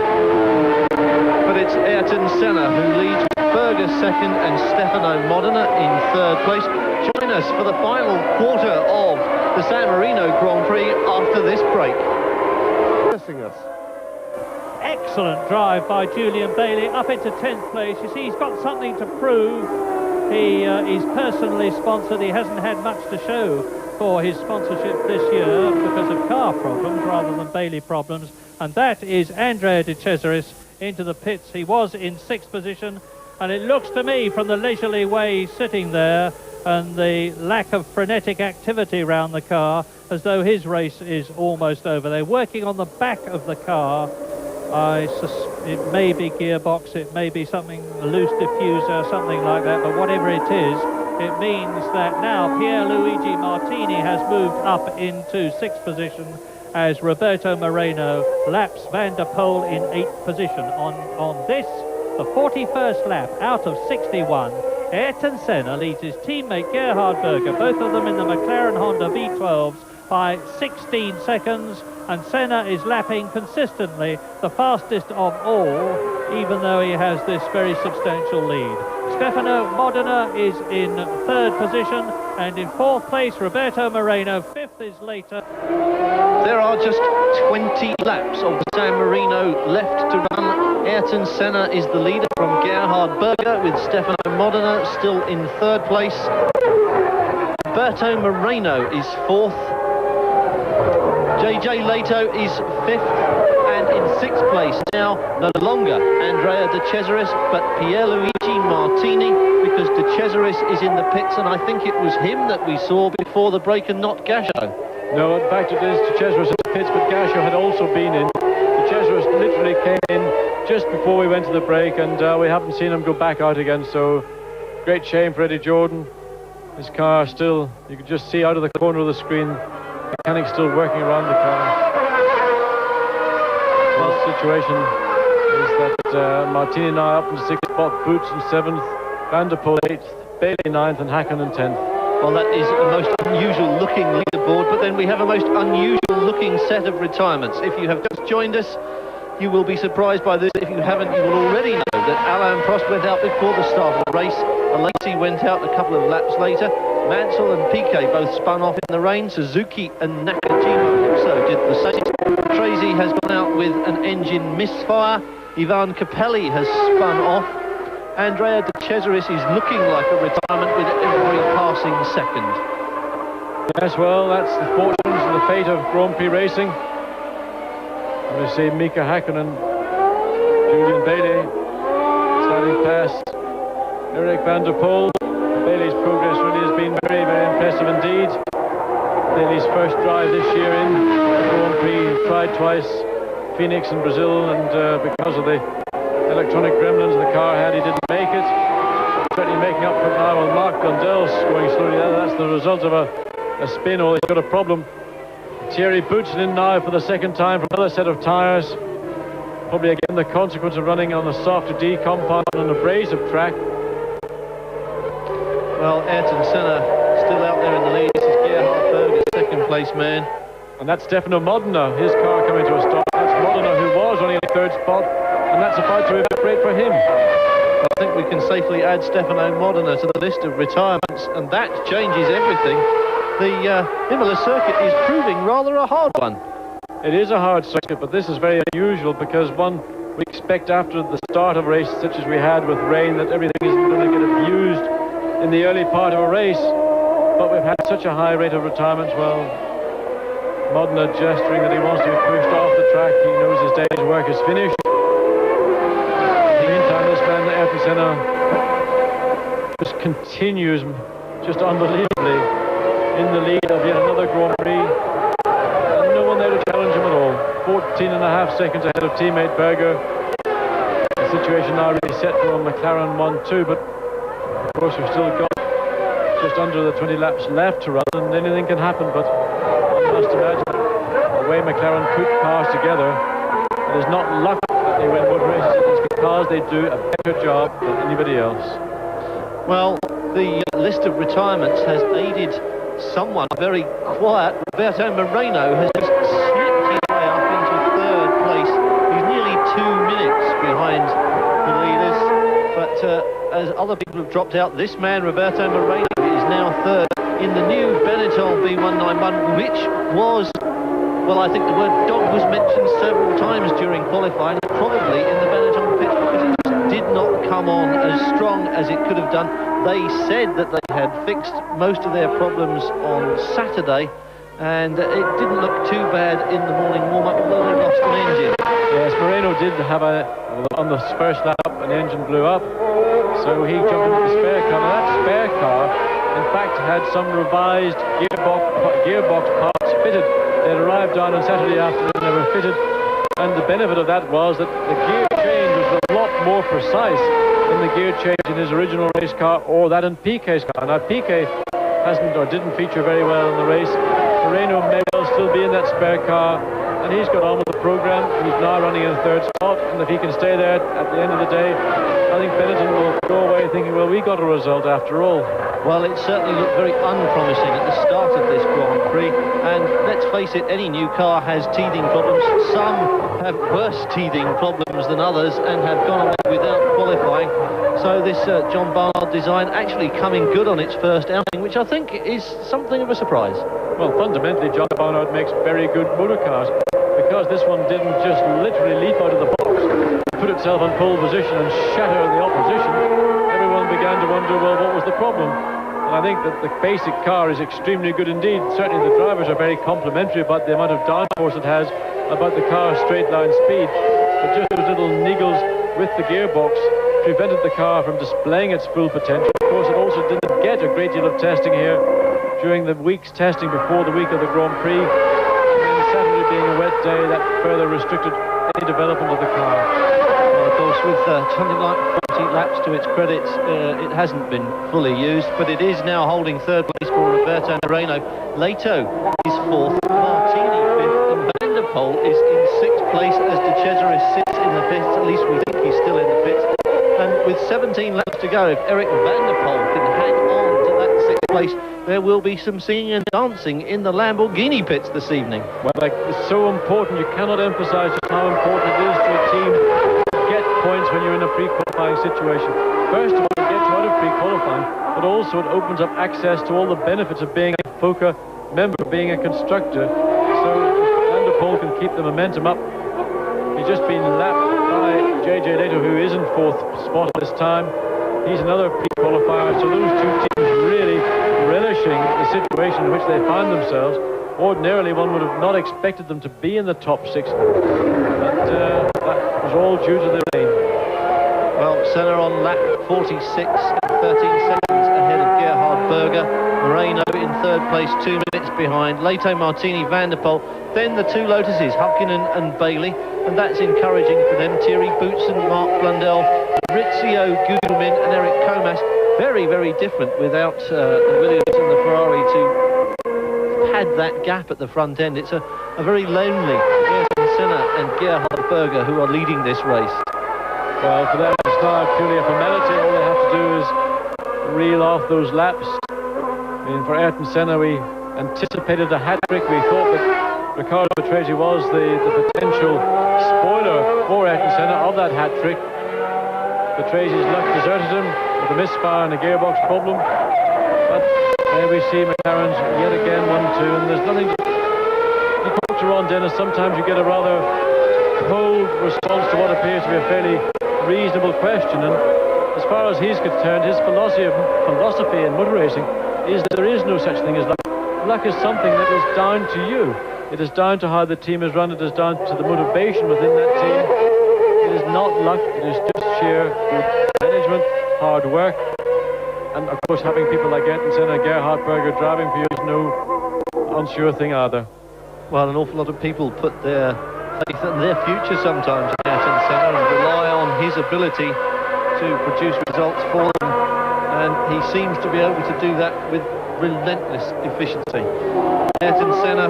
But it's Ayrton Senna who leads with Berger 2nd and Stefano Modena in 3rd place. Join us for the final quarter of the San Marino Grand Prix after this break. Excellent drive by Julian Bailey up into 10th place. You see, he's got something to prove. He is personally sponsored. He hasn't had much to show for his sponsorship this year because of car problems rather than Bailey problems. And that is Andrea De Cesaris into the pits. He was in 6th position, and it looks to me from the leisurely way he's sitting there and the lack of frenetic activity around the car as though his race is almost over. They're working on the back of the car. It may be gearbox, it may be something, a loose diffuser, something like that, but whatever it is, it means that now Pierluigi Martini has moved up into 6th position as Roberto Moreno laps Van der Poel in 8th position. On this, the 41st lap out of 61, Ayrton Senna leads his teammate Gerhard Berger, both of them in the McLaren Honda V12s, by 16 seconds, and Senna is lapping consistently the fastest of all, even though he has this very substantial lead. Stefano Modena is in 3rd position, and in 4th place Roberto Moreno. 5th is later. There are just 20 laps of the San Marino left to run. Ayrton Senna is the leader from Gerhard Berger, with Stefano Modena still in 3rd place. Roberto Moreno is 4th. JJ Leto is 5th, and in 6th place now, no longer Andrea De Cesaris, but Pierluigi Martini, because De Cesaris is in the pits, and I think it was him that we saw before the break and not Gachot. No, in fact it is De Cesaris in the pits, but Gasho had also been in. De Cesaris literally came in just before we went to the break, and we haven't seen him go back out again, so great shame for Eddie Jordan. His car still, you can just see out of the corner of the screen, mechanics still working around the car. Well, the situation is that Martini now up in 6th spot, Boots in 7th, Van der Poel 8th, Bailey 9th, and Hakkinen in 10th. Well, that is a most unusual looking leaderboard, but then we have a most unusual looking set of retirements. If you have just joined us, you will be surprised by this. If you haven't, you will already know that Alain Prost went out before the start of the race. Alesi went out a couple of laps later. Mansell and Piquet both spun off in the rain. Suzuki and Nakajima also did the same. Tracy has gone out with an engine misfire. Ivan Capelli has spun off. Andrea De Cesaris is looking like a retirement with every passing second. Yes, well, that's the fortunes and the fate of Grand Prix racing. We see Mika Hakkinen, Julian Bailey, starting past Eric van der Poel. Bailey's progress really has been very, very impressive indeed. Bailey's first drive this year in the Grand Prix, tried twice, Phoenix in Brazil, and because of the electronic gremlins the car had, he didn't make it. Certainly making up for it now with Mark Gondel's going slowly there. That's the result of a spin, or he's got a problem. Thierry Boutsen in now for the second time for another set of tyres. Probably again the consequence of running on a soft D compound on an abrasive track. Well, Ayrton Senna still out there in the lead. This is Gerhard Berger, second place man. And that's Stefano Modena, his car coming to a stop. That's Modena, who was only in the 3rd spot, and that's about to evaporate for him. I think we can safely add Stefano Modena to the list of retirements, and that changes everything. The Imola circuit is proving rather a hard one. It is a hard circuit, but this is very unusual because we expect after the start of a race such as we had with rain that everything isn't going to get abused in the early part of a race. But we've had such a high rate of retirements. Well, Modena gesturing that he wants to be pushed off the track. He knows his day's work is finished. In the meantime, this man, Ayrton Senna, just continues just unbelievably in the lead of yet another Grand Prix, and no one there to challenge him at all. 14.5 seconds ahead of teammate Berger. The situation now really set for McLaren 1-2, but of course we've still got just under the 20 laps left to run, and anything can happen. But one must imagine the way McLaren put cars together, it is not luck that they win motor races, it is because they do a better job than anybody else. Well, the list of retirements has aided someone very quiet. Roberto Marino has just slipped his way up into 3rd place. He's nearly 2 minutes behind the leaders, but as other people have dropped out, this man, Roberto Marino, is now 3rd in the new Benetton B191, which was, well, I think the word dog was mentioned several times during qualifying, probably in the Benetton pits, because it just did not come on as strong as it could have done. They said that they had fixed most of their problems on Saturday, and it didn't look too bad in the morning warm-up, although they lost an engine. Yes, Marino did have on the first lap, an engine blew up, so he jumped into the spare car. Now that spare car, in fact, had some revised gearbox parts fitted. They had arrived down on Saturday afternoon, they were fitted, and the benefit of that was that the gear change was a lot more precise than the gear change in his original race car or that in Piquet's car. Now Piquet hasn't or didn't feature very well in the race. Marino may well still be in that spare car, and he's got on with the program. He's now running in 3rd spot, and if he can stay there at the end of the day, I think Benetton will go away thinking, well, we got a result after all. Well, it certainly looked very unpromising at the start of this Grand Prix, and let's face it, any new car has teething problems. Some have worse teething problems than others and have gone away without qualifying. So this John Barnard design actually coming good on its first outing, which I think is something of a surprise. Well, fundamentally, John Barnard makes very good motor cars, because this one didn't just literally leap out of the box, put itself on pole position and shatter the opposition. Everyone began to wonder, well, what was the problem? And I think that the basic car is extremely good indeed. Certainly the drivers are very complimentary about the amount of downforce it has, about the car's straight line speed. But just those little niggles with the gearbox prevented the car from displaying its full potential. Of course, it also didn't get a great deal of testing here during the week's testing before the week of the Grand Prix. And Saturday being a wet day, that further restricted any development of the car. Well, of course, with something like 40 laps to its credit, it hasn't been fully used, but it is now holding third place for Roberto Marino. Leto is fourth, Martini fifth, and Van der Poel is in sixth place as De Cesaris sits in the pits. At least we think he's still in the pits. And with 17 laps to go, if Eric Van der Poel can hang on to that sixth place, there will be some singing and dancing in the Lamborghini pits this evening. Well, it's so important. You cannot emphasize just how important it is to a team to get points when you're in a pre-qualifying situation. First of all, it gets you out of pre-qualifying, but also it opens up access to all the benefits of being a FOCA member, being a constructor. So Van der Poel can keep the momentum up. He's just been lapped by JJ Leto, who is in fourth spot this time. He's another pre-qualifier, so those two teams really relishing the situation in which they find themselves. Ordinarily, one would have not expected them to be in the top six, but that was all due to the rain. Well, Senna on lap 46, 13 seconds ahead of Gerhard Berger. Moreno in third place, 2 minutes behind. Leto, Martini, Van der Poel. Then the two Lotuses, Hupkinen and Bailey, and that's encouraging for them. Thierry Boutsen, Mark Blundell, Maurizio Gugelmin and Eric Comas. Very, very different without the Williams and the Ferrari to pad that gap at the front end. It's a very lonely Ayrton Senna and Gerhard Berger who are leading this race. Well, for them it's now purely a formality. All they have to do is reel off those laps. I mean, for Ayrton Senna, we anticipated a hat-trick. We thought that Riccardo Patrese was the potential spoiler for Ayrton Senna of that hat-trick. Patrase's luck deserted him with a misfire and a gearbox problem. But there we see McLaren's yet again 1-2, and there's nothing to... You talk to Ron Dennis, sometimes you get a rather cold response to what appears to be a fairly reasonable question, and as far as he's concerned, his philosophy in motor racing is that there is no such thing as luck. Luck is something that is down to you. It is down to how the team is run. It is down to the motivation within that team. It is not luck. It is just sheer good management, hard work, and of course having people like Ayrton Senna and Gerhard Berger driving for you is no unsure thing either. Well, an awful lot of people put their faith in their future sometimes in Ayrton Senna and rely on his ability to produce results for them, and he seems to be able to do that with relentless efficiency. Ayrton Senna,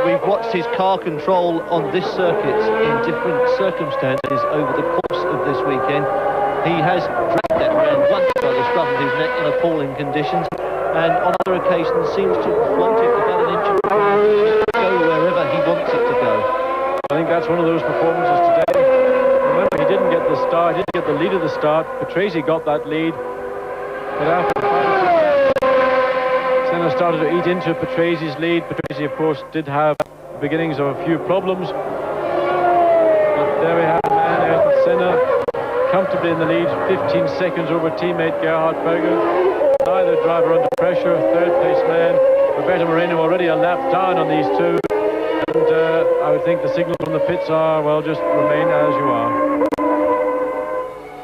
we've watched his car control on this circuit in different circumstances over the course of this weekend. He has dragged that around once by the scruff of his neck in appalling conditions, and on other occasions seems to float it about an inch of to go wherever he wants it to go. I think that's one of those performances today. Remember, he didn't get the start, he didn't get the lead at the start. Patrese got that lead, but after 5 or 6 laps, Senna started to eat into Patrese's lead. Patrese, of course, did have the beginnings of a few problems, but there we have the man, Ayrton Senna, comfortably in the lead, 15 seconds over teammate Gerhard Berger. Neither driver under pressure, third place man. Roberto Marino already a lap down on these two. And I would think the signals from the pits are, well, just remain as you are.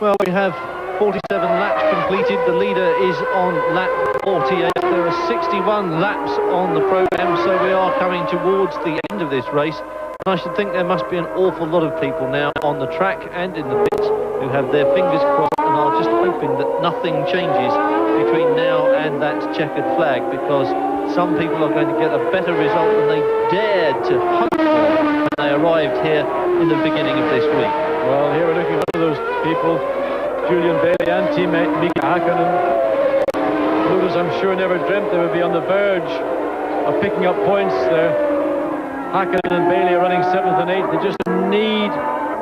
Well, we have 47 laps completed. The leader is on lap 48. There are 61 laps on the programme, so we are coming towards the end of this race. And I should think there must be an awful lot of people now on the track and in the pits who have their fingers crossed and are just hoping that nothing changes between now and that checkered flag, because some people are going to get a better result than they dared to hope for when they arrived here in the beginning of this week. Well, here we're looking at one of those people, Julian Bailey and teammate Mika Hakkinen. Lotus, I'm sure, never dreamt they would be on the verge of picking up points there. Hakkinen and Bailey are running 7th and 8th. They just need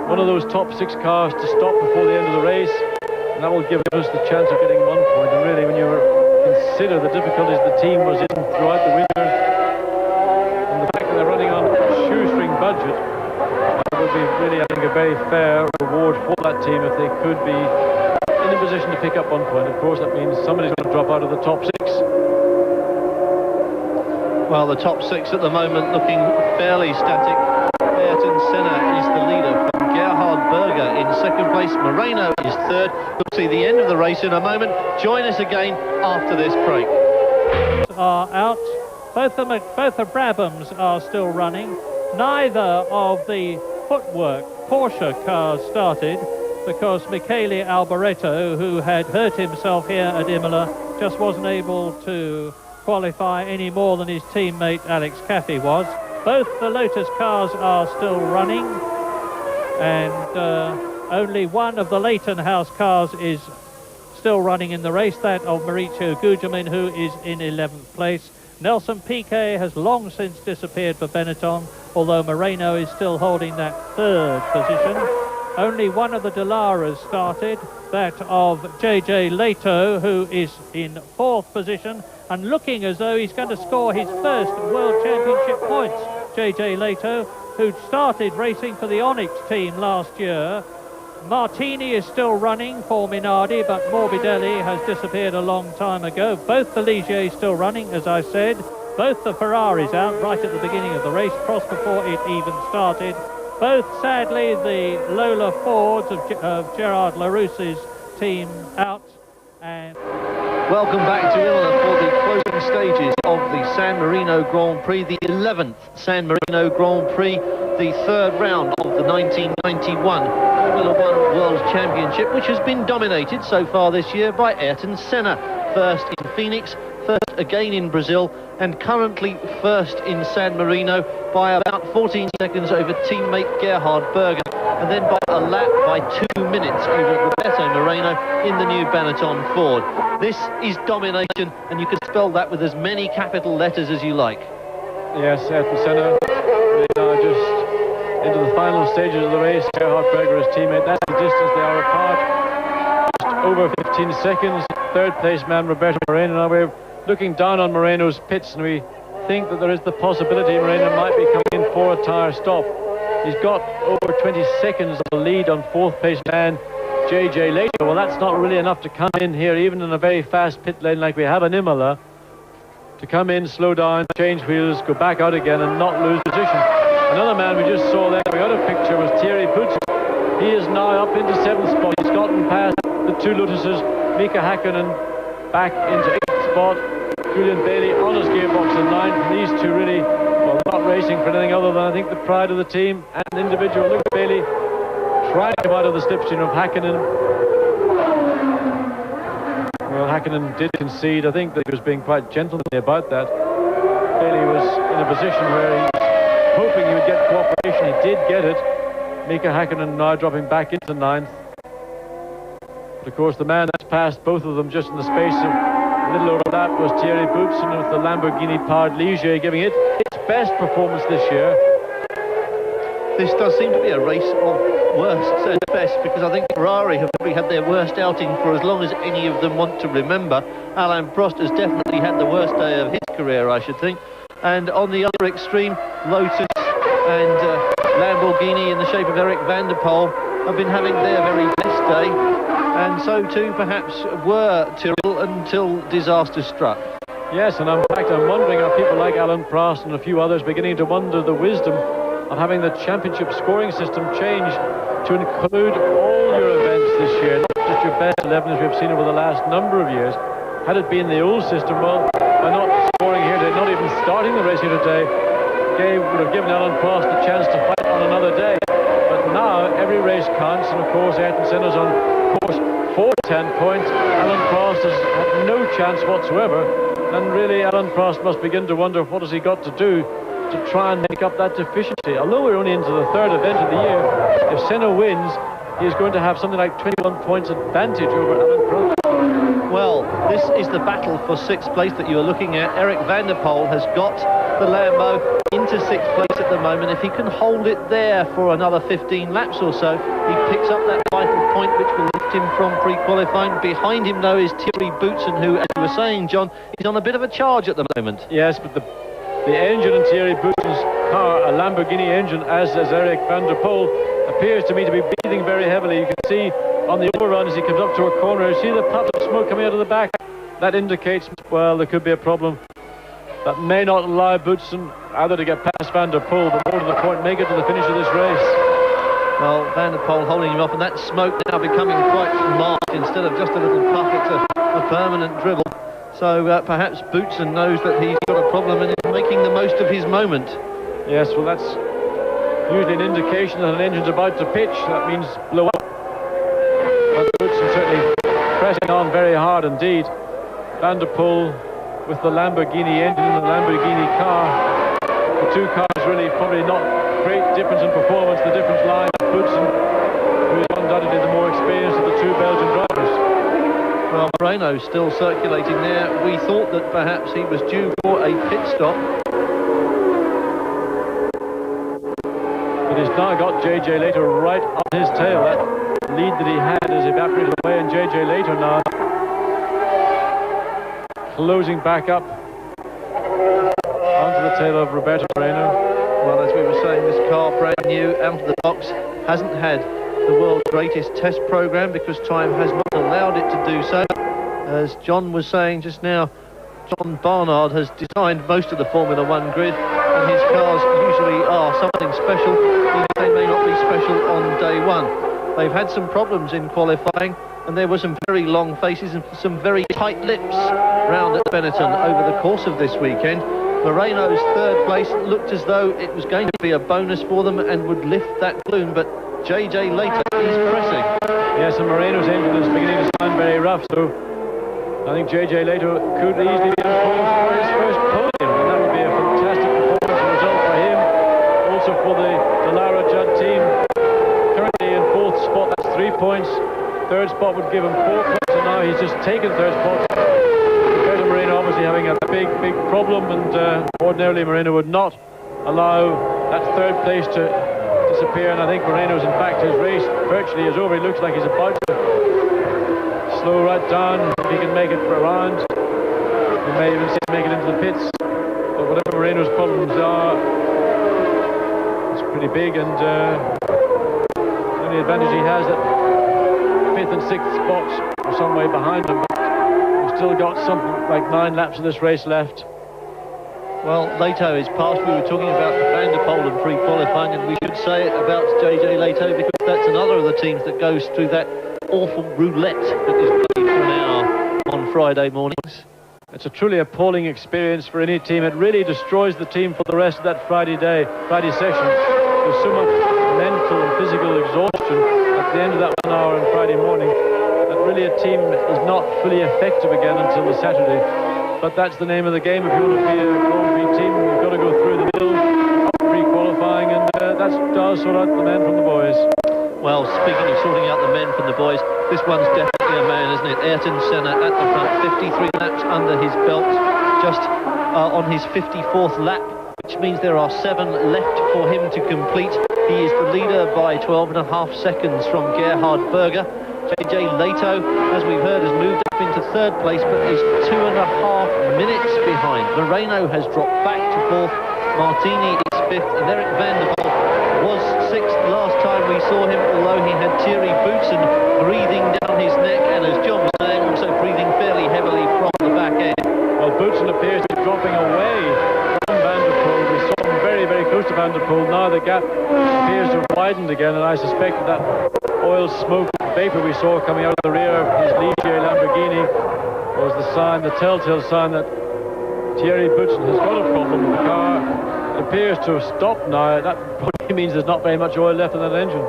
one of those top 6 cars to stop before the end of the race, and that will give us the chance of getting 1 point. And really, when you consider the difficulties the team was in throughout the winter, and the fact that they're running on a shoestring budget, that would be really, I think, a very fair reward for that team if they could be in a position to pick up 1 point. Of course, that means somebody's going to drop out of the top 6. Well, the top 6 at the moment looking fairly static. Ayrton Senna is the leader, from Gerhard Berger in 2nd place. Moreno is 3rd. We'll see the end of the race in a moment. Join us again after this break. are out. Both the Brabhams are still running. Neither of the footwork Porsche cars started because Michele Alboreto, who had hurt himself here at Imola, just wasn't able to qualify any more than his teammate Alex Caffey was. Both the Lotus cars are still running, and only one of the Leighton House cars is still running in the race, that of Mauricio Gugelmin, who is in 11th place. Nelson Piquet has long since disappeared for Benetton, although Marino is still holding that third position. Only one of the Dalaras started, that of JJ Leto, who is in 4th position and looking as though he's going to score his first World Championship points. JJ Leto, who started racing for the Onyx team last year. Martini is still running for Minardi, but Morbidelli has disappeared a long time ago. Both the Ligiers still running, as I said. Both the Ferraris out right at the beginning of the race, crossed before it even started. Both, sadly, the Lola Fords of Gerard Larousse's team out. And welcome back to Imola for the closing stages of the San Marino Grand Prix, the 11th San Marino Grand Prix, the third round of the 1991 Formula One World Championship, which has been dominated so far this year by Ayrton Senna. First in Phoenix, first again in Brazil, and currently first in San Marino by about 14 seconds over teammate Gerhard Berger, and then by a lap by 2 minutes over Roberto Moreno in the new Benetton Ford. This is domination, and you can spell that with as many capital letters as you like. Yes, Ayrton Senna, they are just into the final stages of the race. Gerhard Berger, his teammate, that's the distance they are apart. Just over 15 seconds. Third place man Roberto Moreno. Now we're looking down on Moreno's pits, and we think that there is the possibility Moreno might be coming in for a tyre stop. He's got over 20 seconds of the lead on 4th place man JJ Leto. Well, that's not really enough to come in here, even in a very fast pit lane like we have in Imola, to come in, slow down, change wheels, go back out again and not lose position. Another man we just saw there, we got a picture, was Thierry Boutsen. He is now up into 7th spot. He's gotten past the two Lotuses, Mika Häkkinen back into 8th spot, Julian Bailey on his gearbox in 9th. And these two really, well, not racing for anything other than, I think, the pride of the team and the individual. Look at Bailey trying to come out of the slipstream of Häkkinen. Well, Häkkinen did concede. I think that he was being quite gentlemanly about that. Bailey was in a position where he was hoping he would get cooperation. He did get it. Mika Häkkinen now dropping back into 9th. But of course, the man that's passed both of them just in the space of a little over that was Thierry Boutsen with the Lamborghini-powered Ligier, giving it its best performance this year. This does seem to be a race of worst and best, because I think Ferrari have probably had their worst outing for as long as any of them want to remember. Alain Prost has definitely had the worst day of his career, I should think. And on the other extreme, Lotus and Lamborghini in the shape of Eric van der Poel have been having their very best day. And so too perhaps were Tyrrell until disaster struck. Yes, and in fact I'm wondering, are people like Alain Prost and a few others beginning to wonder the wisdom of having the championship scoring system changed to include all your events this year, not just your best 11 as we've seen over the last number of years. Had it been the old system, well, by not scoring here today, not even starting the race here today, would have given Alain Prost the chance to fight on another day. But now every race counts, and of course Ayrton Senna's on course for 10 points. Alain Prost has had no chance whatsoever, and really Alain Prost must begin to wonder what has he got to do to try and make up that deficiency. Although we're only into the third event of the year, if Senna wins, he's going to have something like 21 points advantage over Alain Prost. Well, this is the battle for 6th place that you're looking at. Eric van der Poel has got the Lambo into 6th place at the moment. If he can hold it there for another 15 laps or so, he picks up that vital point which will lift him from pre-qualifying. Behind him, though, is Thierry Boutsen, who, as you were saying, John, is on a bit of a charge at the moment. Yes, but the engine in Thierry Boutsen's car, a Lamborghini engine, as Eric van der Poel, appears to me to be breathing very heavily. You can see on the overrun as he comes up to a corner, you see the puff of smoke coming out of the back. That indicates, well, there could be a problem that may not allow Boutsen either to get past van der Poel, but more to the point, make it to the finish of this race. Well, van der Poel holding him off, and that smoke now becoming quite marked. Instead of just a little puff, it's a permanent dribble. So perhaps Boutsen knows that he's got a problem and is making the most of his moment. Yes, well, that's usually an indication that an engine's about to pitch. That means blow up. But Boutsen certainly pressing on very hard indeed. Van der Poel with the Lamborghini engine and the Lamborghini car. The two cars really probably not great difference in performance. The difference lies with Boutsen, who is undoubtedly the more experienced of the two Belgian drivers. Well, Marino still circulating there. We thought that perhaps he was due for a pit stop. But he's now got JJ Later right on his tail. That lead that he had has evaporated away, and JJ Later now closing back up onto the tail of Roberto Marino. Well, as we were saying, this car, brand new, out of the box, hasn't had the world's greatest test program because time has not allowed it to do so. As John was saying just now, John Barnard has designed most of the Formula One grid, and his cars usually are something special, even if they may not be special on day one. They've had some problems in qualifying, and there were some very long faces and some very tight lips round at Benetton over the course of this weekend. Moreno's third place looked as though it was going to be a bonus for them and would lift that balloon, but JJ Later is pressing. Yes, and Moreno's engine is beginning to sound very rough, so I think JJ Later could easily be in for his first podium, and that would be a fantastic performance and result for him. Also for the Dallara Judd team, currently in fourth spot, that's 3 points. Third spot would give him 4 points, and now he's just taken third spot. Roberto Marino obviously having a big problem, and ordinarily Marino would not allow that third place to disappear, and I think Marino's, in fact, his race virtually is over. He looks like he's about to slow right down. If he can make it for a round, he may even see him make it into the pits. But whatever Marino's problems are, it's pretty big, and the only advantage he has that 5th and 6th spots are some way behind him. We've still got something like 9 laps of this race left. Well, Lato is past. We were talking about Van der Poel and pre-qualifying, and we should say it about JJ Lato because that's another of the teams that goes through that awful roulette that is played for an hour on Friday mornings. It's a truly appalling experience for any team. It really destroys the team for the rest of that Friday session. There's so much mental and physical exhaustion at the end of that 1 hour on Friday morning that really a team is not fully effective again until the Saturday. But that's the name of the game. If you want to be a Grand Prix team, you've got to go through the middle, up pre-qualifying, and that does sort out the men from the boys. Well, speaking of sorting out the men from the boys, this one's definitely a man, isn't it? Ayrton Senna at the front, 53 laps under his belt, just on his 54th lap, which means there are 7 left for him to complete. He is the leader by 12.5 seconds from Gerhard Berger. JJ Lato, as we've heard, has moved up into third place, but is 2.5 minutes behind. Moreno has dropped back to fourth. Martini is fifth, and Eric Van der Poel was sixth last time we saw him, although he had Thierry Boutsen breathing down his neck, and as John was saying, also breathing fairly heavily from the back end. Well, Boutsen appears to be dropping away from Van der Poel. We saw him very, very close to Van der Poel. Now the gap appears to have widened again, and I suspect that oil smoke vapor we saw coming out of the rear of his Ligier Lamborghini was the telltale sign that Thierry Boutsen has got a problem with the car. It appears to have stopped now. That probably means there's not very much oil left in that engine.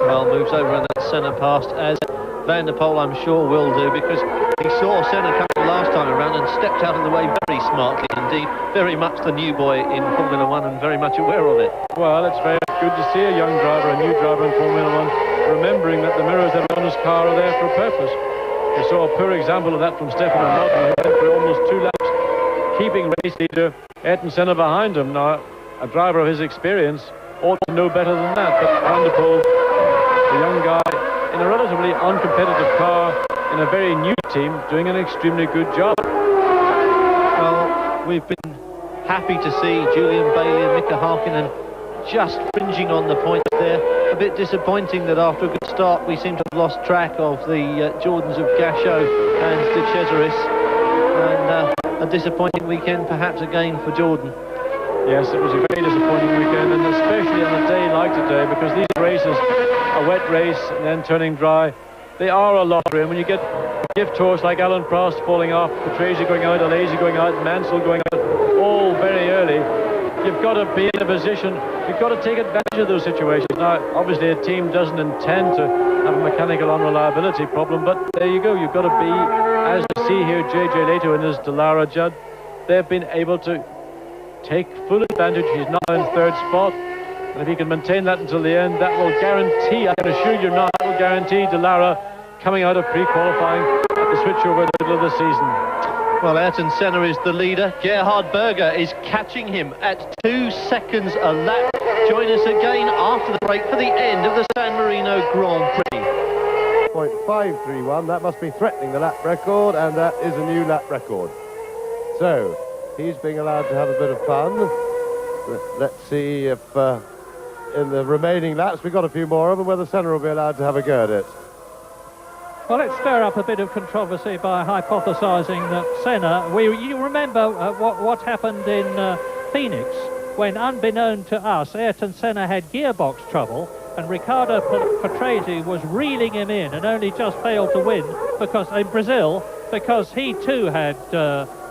Well, moves over and that Senna past, as Van der Poel I'm sure will do, because he saw Senna coming last time around and stepped out of the way very smartly indeed. Very much the new boy in Formula One and very much aware of it. Well, it's very good to see a young driver, a new driver in Formula One, remembering that the mirrors that are on his car are there for a purpose. We saw a poor example of that from Stefano Modena, who went for almost 2 laps, keeping race leader Ayrton Senna behind him. Now, a driver of his experience ought to know better than that, but Van der Poel, the young guy, in a relatively uncompetitive car, in a very new team, doing an extremely good job. Well, we've been happy to see Julian Bailey and Mika Hakkinen just fringing on the points there. A bit disappointing that after a good start we seem to have lost track of the Jordans of Gachot and De Cesaris, and a disappointing weekend perhaps again for Jordan. Yes, it was a very disappointing weekend, and especially on a day like today, because these races, a wet race and then turning dry, they are a lottery, and when you get gift horse like Alan Prost falling off, Patrese going out, Alesi going out, Mansell going out, all very early. You've got to be in a position, you've got to take advantage of those situations. Now, obviously a team doesn't intend to have a mechanical unreliability problem, but there you go, you've got to be, as you see here, JJ Leto and his Dallara Judd, they've been able to take full advantage. He's now in third spot, and if he can maintain that until the end, that will guarantee, I can assure you now, that will guarantee Dallara coming out of pre-qualifying at the switchover in the middle of the season. Well, Ayrton Senna is the leader. Gerhard Berger is catching him at 2 seconds a lap. Join us again after the break for the end of the San Marino Grand Prix. 0.531, that must be threatening the lap record, and that is a new lap record. So, he's being allowed to have a bit of fun. Let's see if in the remaining laps, we've got a few more of them, whether Senna will be allowed to have a go at it. Well, let's stir up a bit of controversy by hypothesising that Senna... You remember what happened in Phoenix, when, unbeknown to us, Ayrton Senna had gearbox trouble, and Riccardo Patrese was reeling him in and only just failed to win because in Brazil, because he too had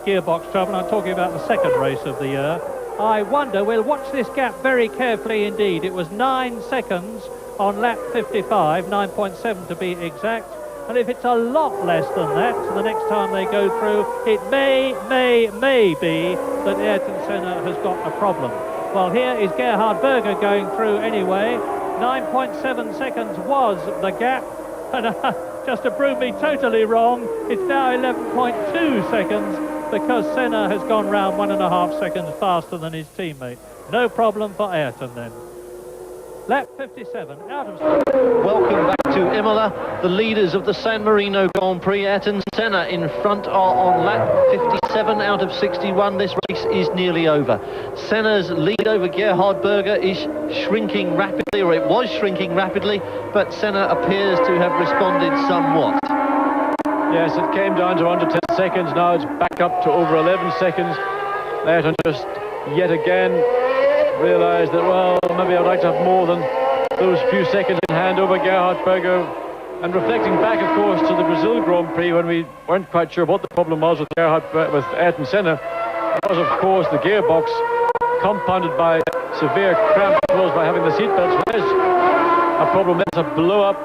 gearbox trouble. I'm talking about the second race of the year. I wonder, we'll watch this gap very carefully indeed. It was 9 seconds on lap 55, 9.7 to be exact. And if it's a lot less than that, the next time they go through, it may be that Ayrton Senna has got a problem. Well, here is Gerhard Berger going through anyway. 9.7 seconds was the gap. And just to prove me totally wrong, it's now 11.2 seconds because Senna has gone round 1.5 seconds faster than his teammate. No problem for Ayrton then. Lap 57, out of... Welcome back to Imola. The leaders of the San Marino Grand Prix, Ayrton Senna in front, are on lap 57 out of 61. This race is nearly over. Senna's lead over Gerhard Berger is shrinking rapidly, or it was shrinking rapidly, but Senna appears to have responded somewhat. Yes, it came down to under 10 seconds. Now it's back up to over 11 seconds. Ayrton just yet again realised that, well, maybe I'd like to have more than those few seconds in hand over Gerhard Berger. And reflecting back, of course, to the Brazil Grand Prix, when we weren't quite sure what the problem was with Ayrton Senna, it was, of course, the gearbox, compounded by severe cramp caused by having the seatbelts. There's a problem, there's a blow-up.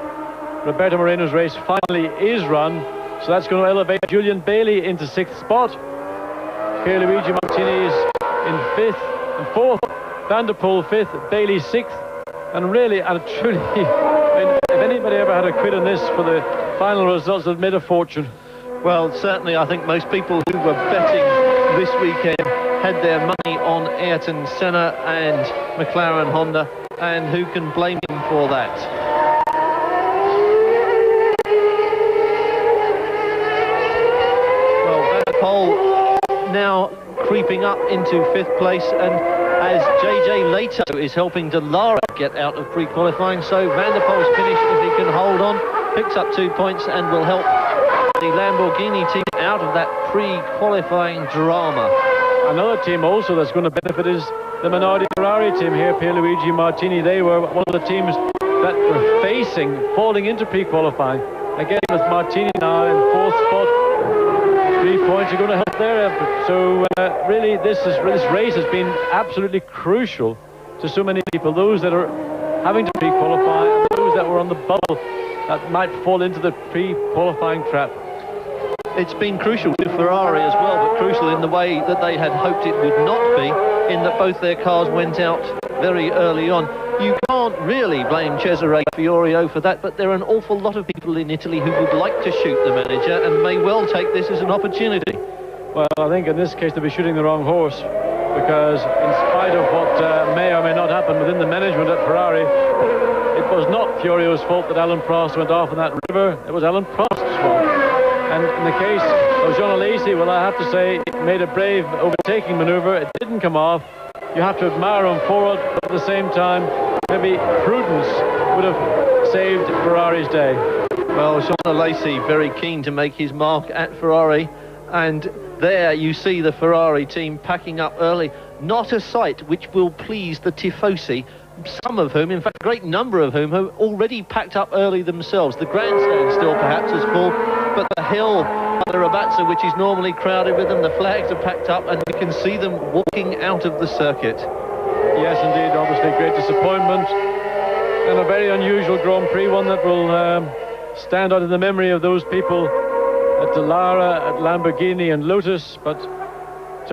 Roberto Moreno's race finally is run, so that's going to elevate Julian Bailey into 6th spot. Pierluigi Martini is in 5th and 4th. Van der Poel 5th, Bailey 6th, and really, and truly, I mean, if anybody ever had a quid on this for the final results, they'd made a fortune. Well, certainly, I think most people who were betting this weekend had their money on Ayrton Senna and McLaren Honda, and who can blame him for that? Well, Van der Poel now creeping up into 5th place, and as JJ Leto is helping Dallara get out of pre-qualifying, so Van der Poel's finish, if he can hold on, picks up 2 points and will help the Lamborghini team out of that pre-qualifying drama. Another team also that's going to benefit is the Minardi Ferrari team here, Pierluigi Martini. They were one of the teams that were facing falling into pre-qualifying. Again, with Martini now in 4th spot. 3 points are going to help their effort. So really, this race has been absolutely crucial to so many people. Those that are having to pre-qualify, and those that were on the bubble that might fall into the pre-qualifying trap. It's been crucial to Ferrari as well, but crucial in the way that they had hoped it would not be, in that both their cars went out very early on. You can't really blame Cesare Fiorio for that, but there are an awful lot of people in Italy who would like to shoot the manager and may well take this as an opportunity. Well, I think in this case they'll be shooting the wrong horse, because in spite of what may or may not happen within the management at Ferrari, it was not Fiorio's fault that Alan Prost went off in that river. It was Alan Prost's fault. And in the case of Jean Alesi, well, I have to say, he made a brave overtaking manoeuvre. It didn't come off. You have to admire him for it, but at the same time, maybe prudence would have saved Ferrari's day. Well, Jean Alesi very keen to make his mark at Ferrari, and there you see the Ferrari team packing up early. Not a sight which will please the tifosi, some of whom, in fact a great number of whom, have already packed up early themselves. The grandstand still perhaps is full, but the hill by the Rabatza, which is normally crowded with them, the flags are packed up, and you can see them walking out of the circuit. Yes, indeed, obviously great disappointment, and a very unusual Grand Prix, one that will stand out in the memory of those people at Dallara, at Lamborghini and Lotus, but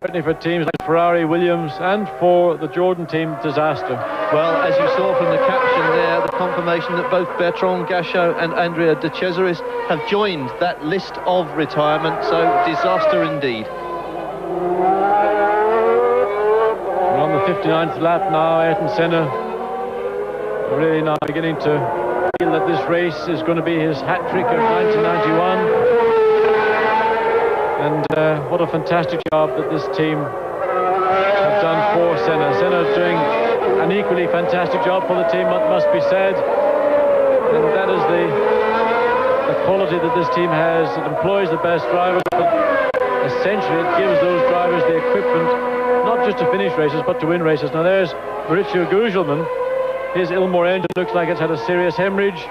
certainly for teams like Ferrari, Williams, and for the Jordan team, disaster. Well, as you saw from the caption there, the confirmation that both Bertrand Gachot and Andrea De Cesaris have joined that list of retirement, so disaster indeed. We're on the 59th lap now. Ayrton Senna really now beginning to feel that this race is going to be his hat-trick of 1991. And what a fantastic job that this team have done for Senna. Senna doing an equally fantastic job for the team, must be said. And that is the quality that this team has. It employs the best drivers, but essentially it gives those drivers the equipment, not just to finish races, but to win races. Now there's Mauricio Gugelmin. His Ilmore engine looks like it's had a serious hemorrhage.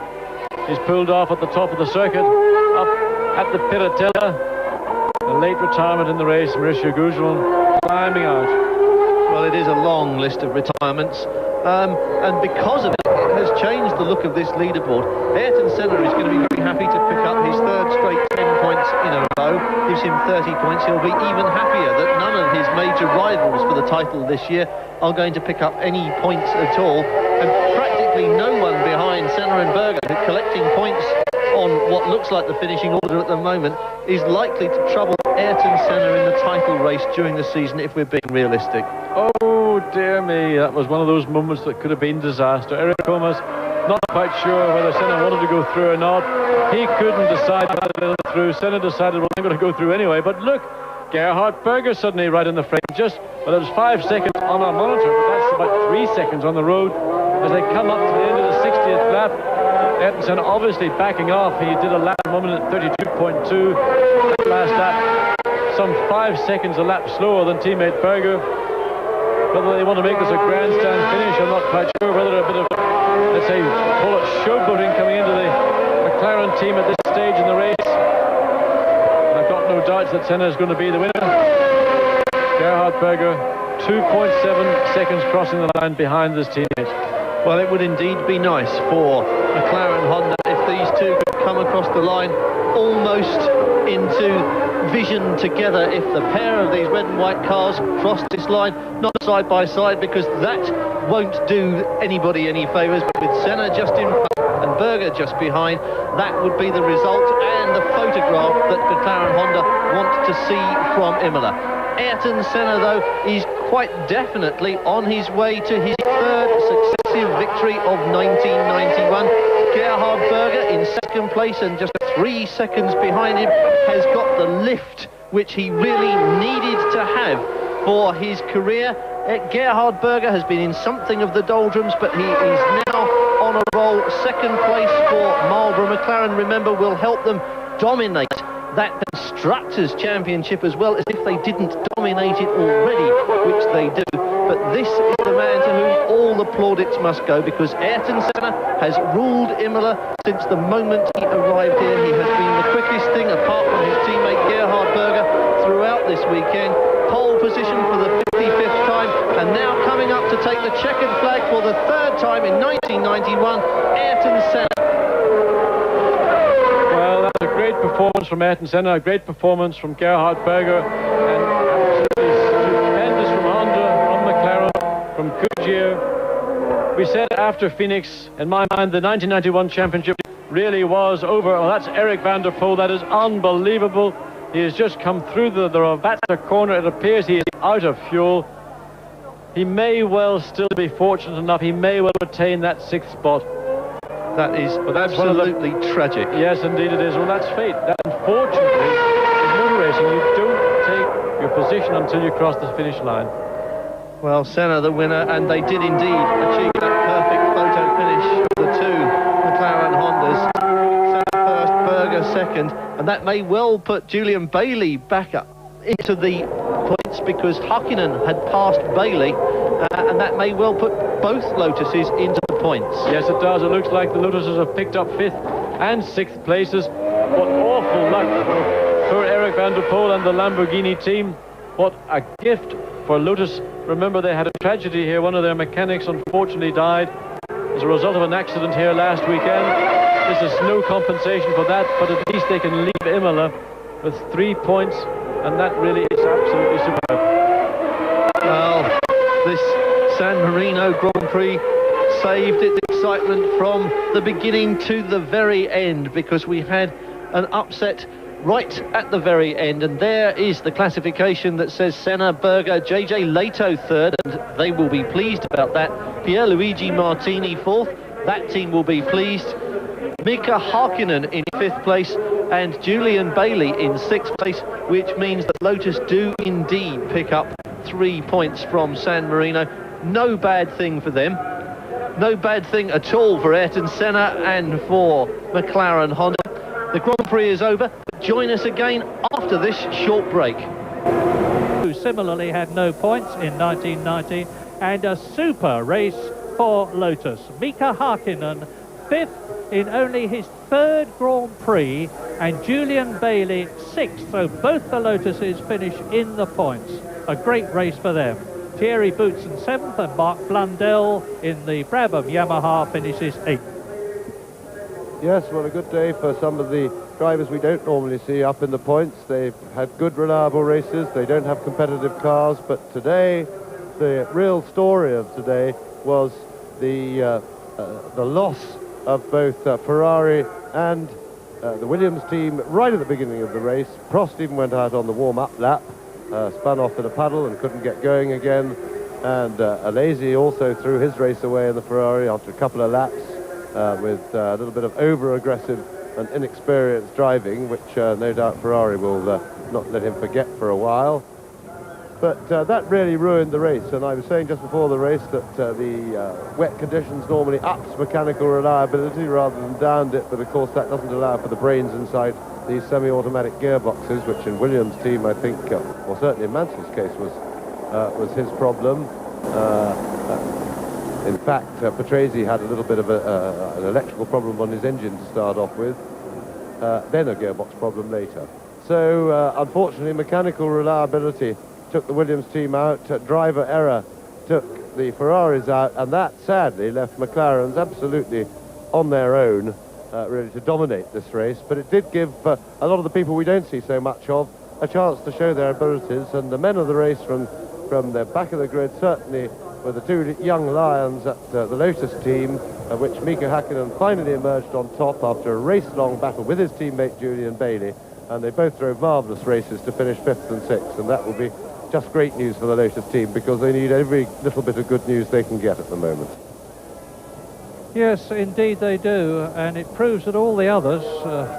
He's pulled off at the top of the circuit, up at the Piratella. A late retirement in the race, Mauricio Gugelmin climbing out. Well, it is a long list of retirements, and because of it, it has changed the look of this leaderboard. Ayrton Senna is going to be very happy to pick up his third straight 10 points in a row, gives him 30 points. He'll be even happier that none of his major rivals for the title this year are going to pick up any points at all, and practically no one behind Senna and Berger, who are collecting points on what looks like the finishing order at the moment, is likely to trouble Ayrton Senna in the title race during the season, if we're being realistic. Oh dear me, that was one of those moments that could have been disaster. Eric Comas not quite sure whether Senna wanted to go through or not. He couldn't decide whether to go through. Senna decided, well, I'm going to go through anyway. But look, Gerhard Berger suddenly right in the frame. Just, well, it was 5 seconds on our monitor, but that's about 3 seconds on the road as they come up to the end of the 60th lap. Ayrton Senna obviously backing off. He did a lap moment at 32.2. Last lap, some 5 seconds a lap slower than teammate Berger. Whether they want to make this a grandstand finish, I'm not quite sure. Whether a bit of, let's say, call it showboating coming into the McLaren team at this stage in the race. I've got no doubts that Senna is going to be the winner. Gerhard Berger, 2.7 seconds crossing the line behind this teammate. Well, it would indeed be nice for McLaren Honda if these two could come across the line almost into vision together, if the pair of these red and white cars cross this line, not side by side, because that won't do anybody any favours. But with Senna just in front and Berger just behind, that would be the result and the photograph that McLaren Honda want to see from Imola. Ayrton Senna, though, is quite definitely on his way to his third successive victory of 1991. Gerhard Berger in second place, and just 3 seconds behind him, has got the lift which he really needed to have for his career. Gerhard Berger has been in something of the doldrums, but he is now on a roll. Second place for Marlboro. McLaren, remember, will help them dominate that Constructors' Championship as well, as if they didn't dominate it already, which they do. But this is the man to whom all the plaudits must go, because Ayrton Senna has ruled Imola since the moment he arrived here. He has been the quickest thing, apart from his teammate Gerhard Berger, throughout this weekend. Pole position for the 55th time, and now coming up to take the checkered flag for the third time in 1991, Ayrton Senna. Well, that's a great performance from Ayrton Senna, a great performance from Gerhard Berger, and absolutely stupendous from Honda, from McLaren, from Goodyear. We said after Phoenix, in my mind, the 1991 championship really was over. Well, that's Eric van der Poel. That is unbelievable. He has just come through the Rabatza corner. It appears he is out of fuel. He may well still be fortunate enough. He may well retain that 6th spot. That is absolutely tragic. Yes, indeed it is. Well, that's fate. That, unfortunately, in motor racing, you don't take your position until you cross the finish line. Well, Senna the winner, and they did indeed achieve that perfect photo finish of the two McLaren Hondas. Senna first, Berger second, and that may well put Julian Bailey back up into the points, because Hakkinen had passed Bailey, and that may well put both Lotuses into the points. Yes, it does. It looks like the Lotuses have picked up 5th and 6th places. What awful luck luck for Eric van der Poel and the Lamborghini team. What a gift for Lotus. Remember, they had a tragedy here. One of their mechanics unfortunately died as a result of an accident here last weekend. This is no compensation for that, but at least they can leave Imola with 3 points, and that really is absolutely superb. Well, this San Marino Grand Prix saved its excitement from the beginning to the very end, because we had an upset right at the very end, and there is the classification that says Senna, Berger, JJ Leto third, and they will be pleased about that. Pierluigi Martini fourth, that team will be pleased. Mika Hakkinen in fifth place and Julian Bailey in sixth place, which means that Lotus do indeed pick up 3 points from San Marino. No bad thing for them. No bad thing at all for Ayrton Senna and for McLaren Honda. The Grand Prix is over. Join us again after this short break. Who similarly had no points in 1990, and a super race for Lotus. Mika Hakkinen, fifth in only his third Grand Prix, and Julian Bailey sixth, so both the Lotuses finish in the points. A great race for them. Thierry Boutsen seventh, and Mark Blundell in the Brabham Yamaha finishes eighth. Yes, well, a good day for some of the drivers we don't normally see up in the points. They've had good, reliable races. They don't have competitive cars, but today, the real story of today was the loss of both Ferrari and the Williams team right at the beginning of the race. Prost even went out on the warm-up lap, spun off in a puddle and couldn't get going again. And Alesi also threw his race away in the Ferrari after a couple of laps with a little bit of over-aggressive and inexperienced driving, which no doubt Ferrari will not let him forget for a while. But that really ruined the race, and I was saying just before the race that the wet conditions normally ups mechanical reliability rather than downed it, but of course that doesn't allow for the brains inside these semi-automatic gearboxes, which in Williams' team I think, or certainly in Mansell's case, was his problem. In fact, Patrese had a little bit of an electrical problem on his engine to start off with, then a gearbox problem later. So unfortunately, mechanical reliability took the Williams team out, driver error took the Ferraris out, and that sadly left McLaren's absolutely on their own really to dominate this race. But it did give a lot of the people we don't see so much of a chance to show their abilities, and the men of the race from the back of the grid certainly were the two young lions at the Lotus team, which Mika Hakkinen finally emerged on top after a race-long battle with his teammate Julian Bailey, and they both drove marvellous races to finish 5th and 6th, and that will be just great news for the Lotus team, because they need every little bit of good news they can get at the moment. Yes, indeed they do, and it proves that all the others,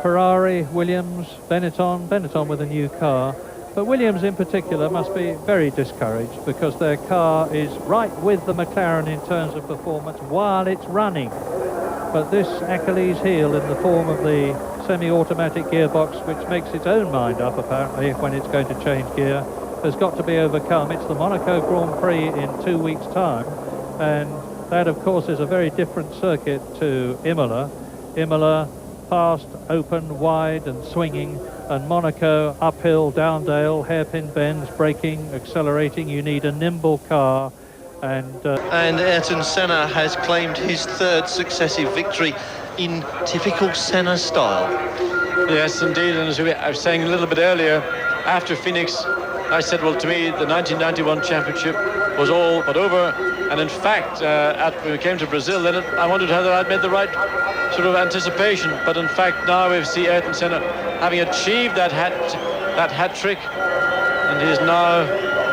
Ferrari, Williams, Benetton with a new car, but Williams in particular must be very discouraged, because their car is right with the McLaren in terms of performance while it's running. But this Achilles heel in the form of the semi-automatic gearbox, which makes its own mind up apparently when it's going to change gear, has got to be overcome. It's the Monaco Grand Prix in 2 weeks' time, and that of course is a very different circuit to Imola. Imola fast, open, wide and swinging, and Monaco uphill, downdale, hairpin bends, braking, accelerating. You need a nimble car, and Ayrton Senna has claimed his third successive victory in typical Senna style. Yes, indeed, and as I was saying a little bit earlier, after Phoenix, I said, well, to me, the 1991 championship was all but over. And in fact, when we came to Brazil, then I wondered whether I'd made the right sort of anticipation. But in fact, now we see Ayrton Senna having achieved that hat trick, and he's now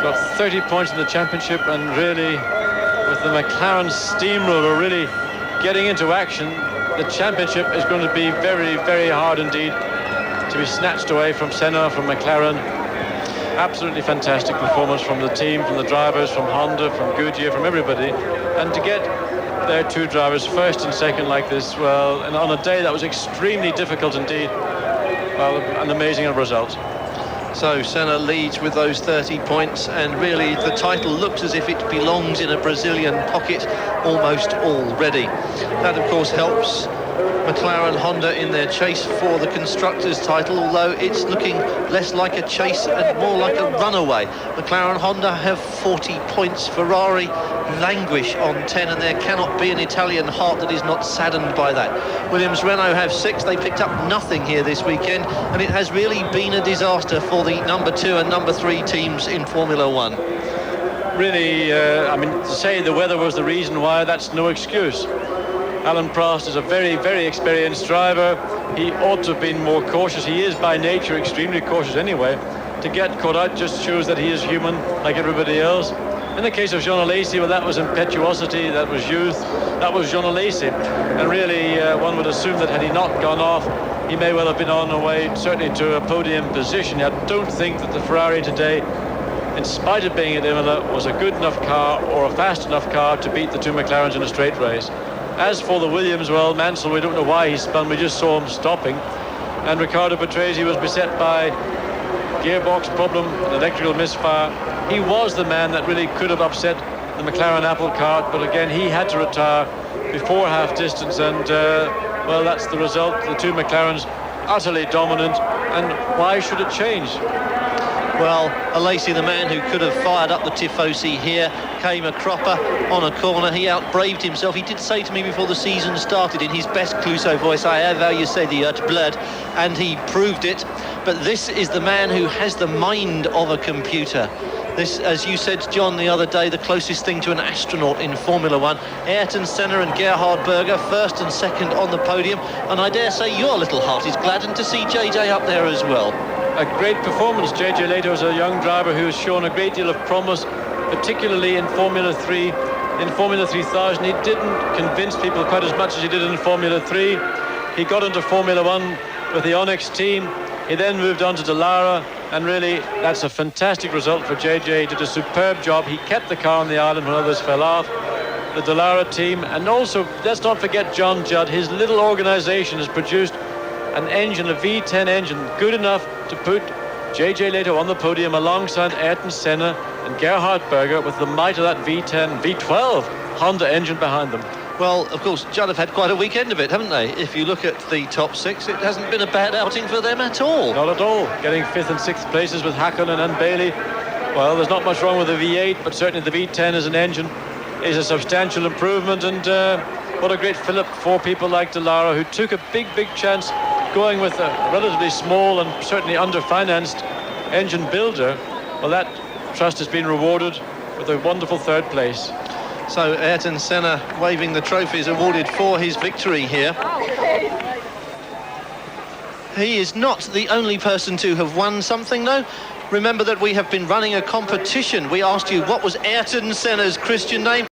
got 30 points in the championship. And really, with the McLaren steamroller really getting into action, the championship is going to be very, very hard indeed to be snatched away from Senna, from McLaren. Absolutely fantastic performance from the team, from the drivers, from Honda, from Goodyear, from everybody. And to get their two drivers first and second like this, well, and on a day that was extremely difficult indeed, well, an amazing result. So Senna leads with those 30 points, and really the title looks as if it belongs in a Brazilian pocket almost already. That of course helps McLaren Honda in their chase for the Constructors' title, although it's looking less like a chase and more like a runaway. McLaren Honda have 40 points, Ferrari languish on 10, and there cannot be an Italian heart that is not saddened by that. Williams Renault have 6, they picked up nothing here this weekend, and it has really been a disaster for the number 2 and number 3 teams in Formula 1. Really, I mean, to say the weather was the reason why, that's no excuse. Alan Prost is a very, very experienced driver. He ought to have been more cautious. He is by nature extremely cautious anyway. To get caught out just shows that he is human like everybody else. In the case of Jean Alesi, well, that was impetuosity, that was youth, that was Jean Alesi. And really, one would assume that had he not gone off, he may well have been on the way, certainly to a podium position. I don't think that the Ferrari today, in spite of being at Imola, was a good enough car or a fast enough car to beat the 2 McLarens in a straight race. As for the Williams, well, Mansell, we don't know why he spun, we just saw him stopping. And Riccardo Patrese was beset by gearbox problem, an electrical misfire. He was the man that really could have upset the McLaren apple cart, but again, he had to retire before half distance, and well, that's the result. The 2 McLarens utterly dominant, and why should it change? Well, Alesi, the man who could have fired up the Tifosi here, came a cropper on a corner. He outbraved himself. He did say to me before the season started in his best Clouseau voice, I have how you say the earth blood, and he proved it. But this is the man who has the mind of a computer. This, as you said, John, the other day, the closest thing to an astronaut in Formula 1. Ayrton Senna and Gerhard Berger, first and second on the podium. And I dare say your little heart is gladdened to see JJ up there as well. A great performance. JJ Leto is a young driver who has shown a great deal of promise, particularly in Formula 3. In Formula 3000, he didn't convince people quite as much as he did in Formula 3. He got into Formula 1 with the Onyx team. He then moved on to Dallara, and really, that's a fantastic result for JJ. He did a superb job. He kept the car on the island when others fell off. The Dallara team, and also, let's not forget John Judd. His little organisation has produced an engine, a V10 engine, good enough to put JJ Leto on the podium alongside Ayrton Senna and Gerhard Berger with the might of that V10, V12 Honda engine behind them. Well, of course, Judd have had quite a weekend of it, haven't they? If you look at the top 6, it hasn't been a bad outing for them at all. Not at all. Getting 5th and 6th places with Hakkinen and Bailey. Well, there's not much wrong with the V8, but certainly the V10 as an engine is a substantial improvement, and what a great fillip for people like Dallara, who took a big, big chance going with a relatively small and certainly under-financed engine builder. Well, that trust has been rewarded with a wonderful 3rd place. So Ayrton Senna waving the trophies awarded for his victory here. He is not the only person to have won something, though. Remember that we have been running a competition. We asked you what was Ayrton Senna's Christian name.